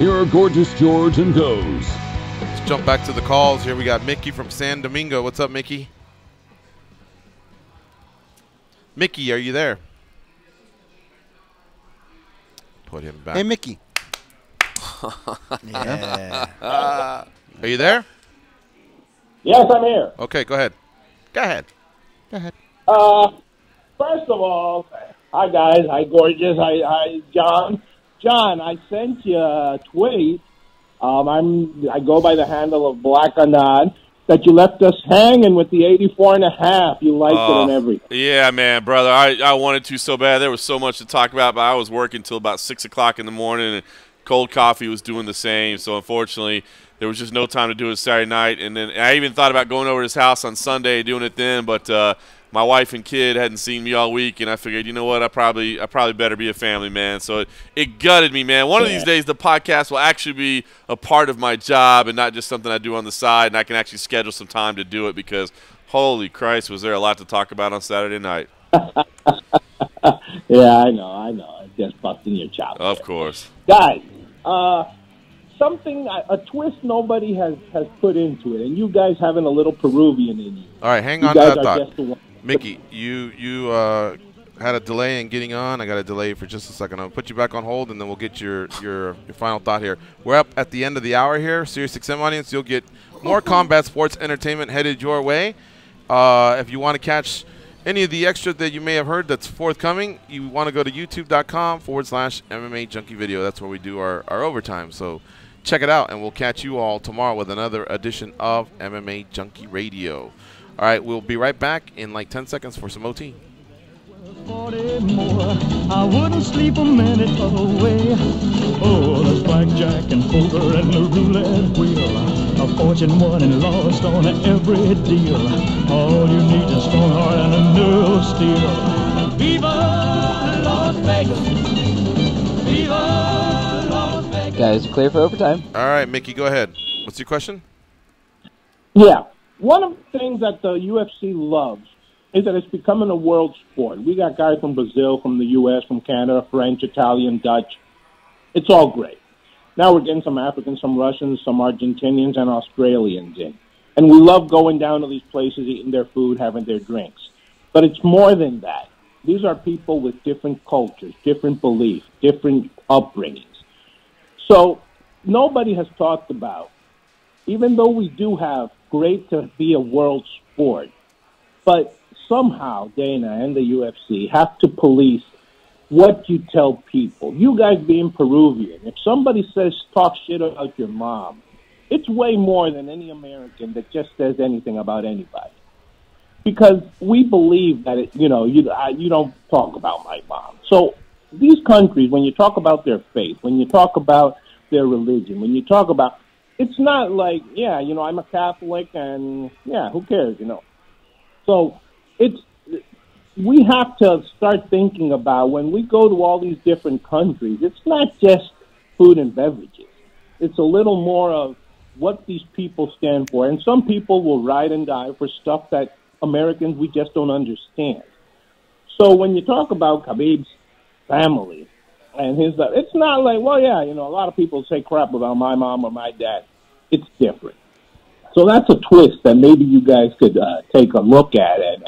Here are Gorgeous George and Goes. Let's jump back to the calls. Here we got Mickey from San Domingo. What's up, Mickey? Mickey, are you there? Put him back. Hey, Mickey. Yeah. Are you there? Yes, I'm here. Okay, go ahead. Go ahead. Go ahead. First of all, hi guys, hi Gorgeous, hi John. John, I sent you a tweet. I go by the handle of Black Anad, that you left us hanging with the 84.5. You liked it and everything. Yeah, man, brother. I wanted to so bad. There was so much to talk about, but I was working till about 6 o'clock in the morning, and Cold Coffee was doing the same. So unfortunately, there was just no time to do it Saturday night. And then I even thought about going over to his house on Sunday, doing it then, but my wife and kid hadn't seen me all week, and I figured, you know what, I probably better be a family man. So it gutted me, man. One of these days, the podcast will actually be a part of my job and not just something I do on the side, and I can actually schedule some time to do it because, holy Christ, was there a lot to talk about on Saturday night. Yeah, I know. It's just busting your chops. Of course. Guys, a twist nobody has put into it, and you guys having a little Peruvian in you. All right, hang on to that thought. Mickey, you had a delay in getting on. I got a delay for just a second. I'll put you back on hold, and then we'll get your final thought here. We're up at the end of the hour here. SiriusXM audience, you'll get more combat sports entertainment headed your way. If you want to catch any of the extras that you may have heard that's forthcoming, you want to go to youtube.com/MMA Junkie Video. That's where we do our overtime. So check it out, and we'll catch you all tomorrow with another edition of MMA Junkie Radio. All right, we'll be right back in like 10 seconds for some OT. 40 more, I wouldn't sleep a minute away. Oh, there's blackjack and poker and the roulette wheel. A fortune won and lost on every deal. All you need is a strong heart and a nerve of steel. Viva Las Vegas! Viva Las Vegas! Guys, clear for overtime. All right, Mickey, go ahead. What's your question? Yeah. One of the things that the UFC loves is that it's becoming a world sport. We got guys from Brazil, from the U.S., from Canada, French, Italian, Dutch. It's all great. Now we're getting some Africans, some Russians, some Argentinians, and Australians in. And we love going down to these places, eating their food, having their drinks. But it's more than that. These are people with different cultures, different beliefs, different upbringings. So nobody has talked about, even though we do have great to be a world sport, but somehow Dana and the UFC have to police what you tell people. You guys being Peruvian, if somebody talk shit about your mom, it's way more than any American that just says anything about anybody. Because we believe that, you don't talk about my mom. So these countries, when you talk about their faith, when you talk about their religion, when you talk about, it's not like, I'm a Catholic and, who cares, So we have to start thinking about when we go to all these different countries, it's not just food and beverages. It's a little more of what these people stand for. And some people will ride and die for stuff that Americans, we just don't understand. So when you talk about Khabib's family and his, it's not like, a lot of people say crap about my mom or my dad. It's different. So that's a twist that maybe you guys could take a look at it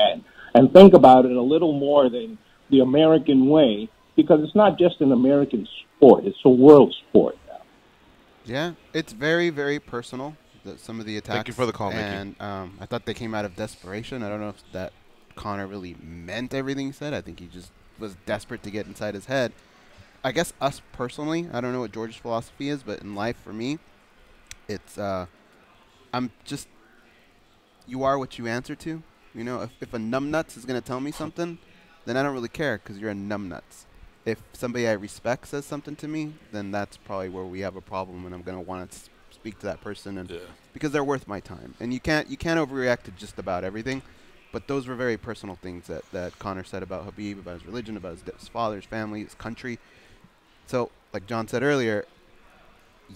and think about it a little more than the American way, because it's not just an American sport. It's a world sport now. Yeah, it's very, very personal, some of the attacks. Thank you for the call, Mickey. And I thought they came out of desperation. I don't know if that Conor really meant everything he said. I think he just was desperate to get inside his head. I guess us personally, I don't know what George's philosophy is, but in life for me, it's you are what you answer to. If a numbnuts is going to tell me something, then I don't really care because you're a numbnuts. If somebody I respect says something to me, then that's probably where we have a problem, and I'm going to want to speak to that person, and because they're worth my time. And you can't overreact to just about everything, but those were very personal things that Conor said about Khabib, about his religion, about his father, his family, his country. So, like John said earlier,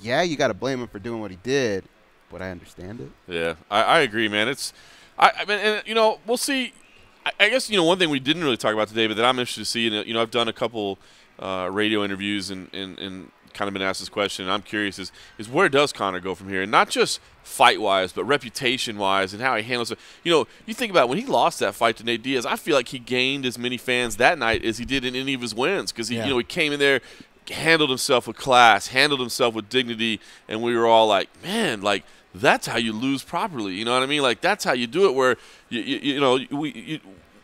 you got to blame him for doing what he did, but I understand it. Yeah, I agree, man. I mean, we'll see. I guess, one thing we didn't really talk about today, but that I'm interested to see, I've done a couple radio interviews and kind of been asked this question, and I'm curious, is where does Conor go from here? And not just fight-wise, but reputation-wise and how he handles it. You know, you think about it, when he lost that fight to Nate Diaz, I feel like he gained as many fans that night as he did in any of his wins because, you know, he came in there, handled himself with class, handled himself with dignity, and we were all like, man, like, that's how you lose properly. You know what I mean? Like, that's how you do it where,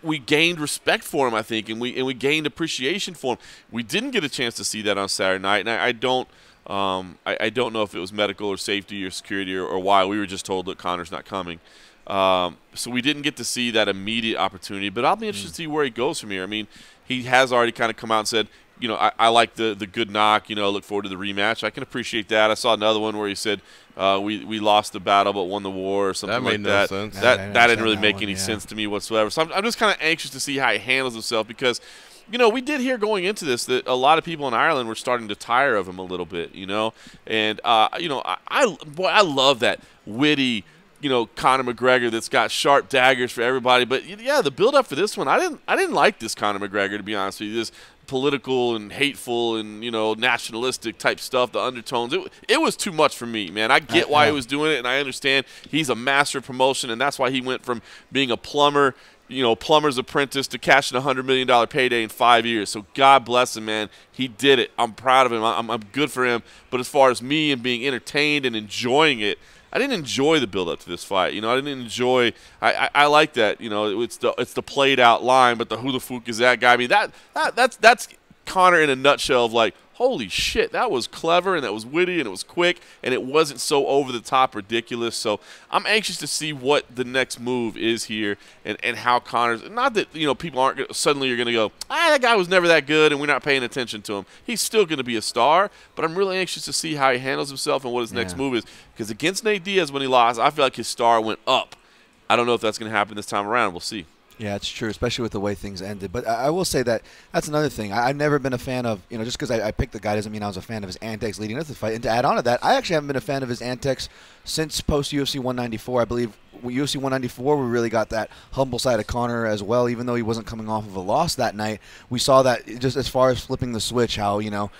we gained respect for him, I think, and we gained appreciation for him. We didn't get a chance to see that on Saturday night, and I don't know if it was medical or safety or security or why. We were just told that Conor's not coming. So we didn't get to see that immediate opportunity, but I'll be interested to see where he goes from here. I mean, he has already kind of come out and said, you know, I like the good knock, you know, look forward to the rematch. I can appreciate that. I saw another one where he said we lost the battle but won the war or something like that. That made no sense. That didn't really make any sense to me whatsoever. So I'm just kind of anxious to see how he handles himself because, you know, we did hear going into this that a lot of people in Ireland were starting to tire of him a little bit, you know. And, you know, I love that witty, you know, Conor McGregor that's got sharp daggers for everybody. But, yeah, the build-up for this one, I didn't like this Conor McGregor, to be honest with you. This political and hateful and, you know, nationalistic type stuff, the undertones. It was too much for me, man. I get why he was doing it, and I understand he's a master of promotion, and that's why he went from being a plumber, you know, plumber's apprentice to cashing a $100 million payday in 5 years. So God bless him, man. He did it. I'm proud of him. I'm good for him. But as far as me and being entertained and enjoying it, I didn't enjoy the build-up to this fight. You know, I didn't enjoy. I like that. You know, it's the played out line, but the who the fuck is that guy? I mean, that's Conor in a nutshell of like, holy shit, that was clever and that was witty and it was quick and it wasn't so over the top ridiculous. So I'm anxious to see what the next move is here and how Conor's. Not that, you know, people aren't suddenly you're going to go, that guy was never that good and we're not paying attention to him. He's still going to be a star, but I'm really anxious to see how he handles himself and what his next move is. Because against Nate Diaz when he lost, I feel like his star went up. I don't know if that's going to happen this time around. We'll see. Yeah, it's true, especially with the way things ended. But I will say that's another thing. I've never been a fan of, you know, just because I picked the guy doesn't mean I was a fan of his antics leading up to the fight. And to add on to that, I actually haven't been a fan of his antics since post-UFC 194. I believe UFC 194, we really got that humble side of Conor as well, even though he wasn't coming off of a loss that night. We saw that just as far as flipping the switch, how, you know,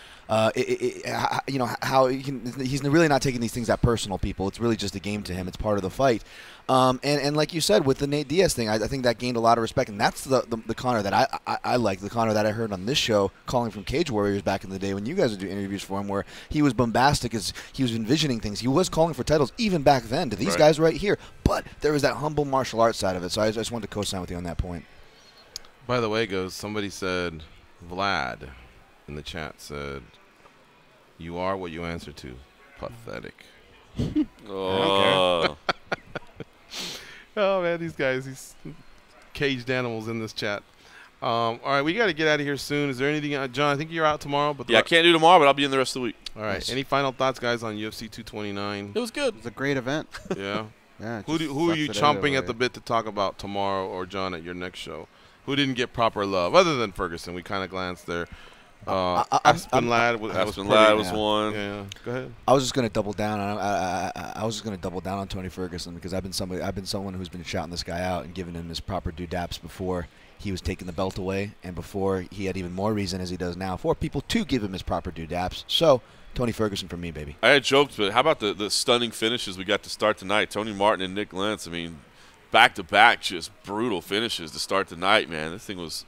you know how he's really not taking these things that personal, people. It's really just a game to him. It's part of the fight. And like you said, with the Nate Diaz thing, I think that gained a lot of respect, and that's the Conor that I like, the Conor that I heard on this show calling from Cage Warriors back in the day when you guys would do interviews for him, where he was bombastic as he was envisioning things. He was calling for titles even back then to these guys right here, but there was that humble martial arts side of it. So I just wanted to co-sign with you on that point. By the way, somebody said, Vlad in the chat said, "You are what you answer to." Pathetic. Oh. Oh, man, these guys, these caged animals in this chat. All right, we got to get out of here soon. Is there anything, John, I think you're out tomorrow. But yeah, I can't do tomorrow, but I'll be in the rest of the week. All right. Nice. Any final thoughts, guys, on UFC 229? It was good. It was a great event. Yeah. Yeah. Who are you chomping at the bit to talk about tomorrow or, John, at your next show? Who didn't get proper love, other than Ferguson? We kind of glanced there. Aspen Ladd was one. Yeah, go ahead. I was just going to double down. I was just going to double down on Tony Ferguson because I've been someone who's been shouting this guy out and giving him his proper due daps before he was taking the belt away and before he had even more reason, as he does now, for people to give him his proper due daps. So Tony Ferguson for me, baby. I had joked, but how about the stunning finishes we got to start tonight? Tony Martin and Nick Lentz. I mean, back-to-back, just brutal finishes to start the night, man. This thing was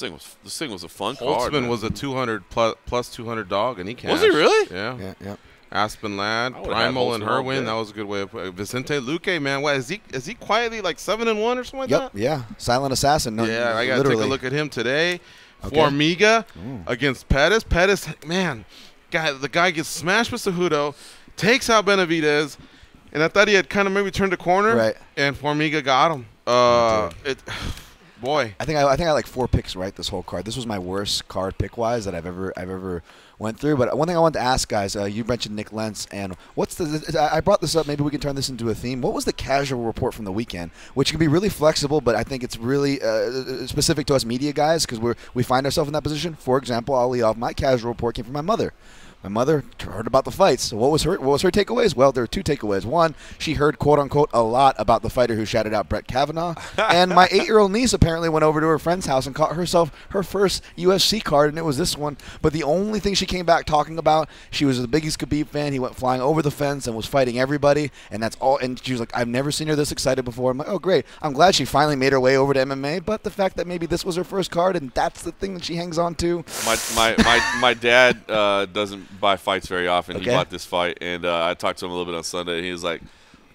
a fun card. Holtzman was a 200 plus 200 dog, and he cashed. Was he really? Yeah. Aspen Ladd, Primal, and her win. That was a good way of putting it. Vicente Luque, man. What is he quietly like 7-1 or something like that? Yeah. Silent assassin. No, yeah, I got to take a look at him today. Okay. Formiga against Pettis. Pettis, man, the guy gets smashed with Cejudo, takes out Benavidez, and I thought he had kind of maybe turned a corner. Right. And Formiga got him. Boy, I think I like 4 picks right this whole card. This was my worst card pick wise that I've ever went through. But one thing I wanted to ask, guys, you mentioned Nick Lentz, and I brought this up. Maybe we can turn this into a theme. What was the casual report from the weekend? Which can be really flexible, but I think it's really specific to us media guys because we find ourselves in that position. For example, I'll lead off. My casual report came from my mother. My mother heard about the fights. So what was her takeaways? Well, there were 2 takeaways. One, she heard, quote-unquote, a lot about the fighter who shouted out Brett Kavanaugh. And my 8-year-old niece apparently went over to her friend's house and caught herself her first UFC card, and it was this one. But the only thing she came back talking about, she was the biggest Khabib fan. He went flying over the fence and was fighting everybody, and that's all. And she was like, I've never seen her this excited before. I'm like, oh, great. I'm glad she finally made her way over to MMA, but the fact that maybe this was her first card and that's the thing that she hangs on to. My dad doesn't buy fights very often. Okay. He bought this fight, and I talked to him a little bit on Sunday, and he was like,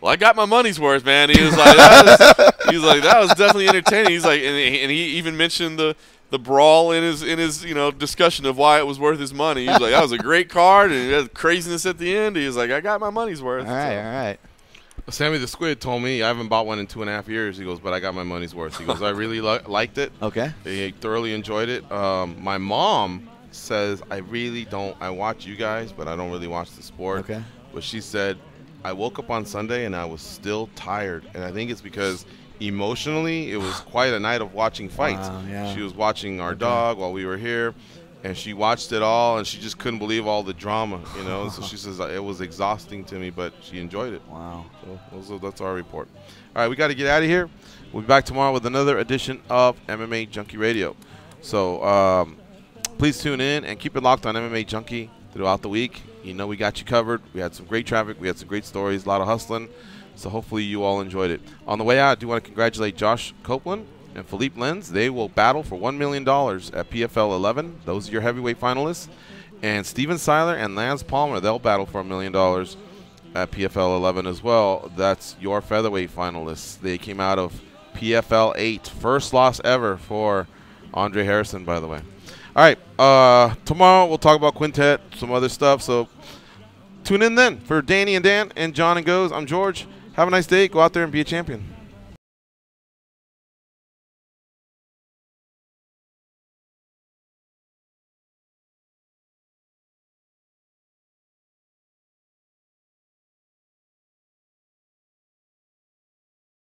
well, I got my money's worth, man. He was like, that was definitely entertaining. He's like, and he even mentioned the brawl in his discussion of why it was worth his money. He was like, that was a great card, and it had craziness at the end. He was like, I got my money's worth. All right. Sammy the Squid told me, I haven't bought one in 2.5 years. He goes, but I got my money's worth. He goes, I really liked it. Okay. He thoroughly enjoyed it. My mom says, I watch you guys, but I don't really watch the sport. Okay. But she said, I woke up on Sunday and I was still tired. And I think it's because emotionally it was quite a night of watching fights. Wow, yeah. She was watching our dog while we were here, and she watched it all, and she just couldn't believe all the drama, So she says it was exhausting to me, but she enjoyed it. Wow. So that's our report. All right, we got to get out of here. We'll be back tomorrow with another edition of MMA Junkie Radio. So please tune in and keep it locked on MMA Junkie throughout the week. We got you covered. We had some great traffic. We had some great stories, a lot of hustling. So hopefully you all enjoyed it. On the way out, I do want to congratulate Josh Copeland and Philippe Lenz. They will battle for $1 million at PFL 11. Those are your heavyweight finalists. And Steven Seiler and Lance Palmer, they'll battle for $1 million at PFL 11 as well. That's your featherweight finalists. They came out of PFL 8. First loss ever for Andre Harrison, by the way. All right, tomorrow we'll talk about Quintet, some other stuff. So tune in then. For Danny and Dan and John and Goes, I'm George. Have a nice day. Go out there and be a champion.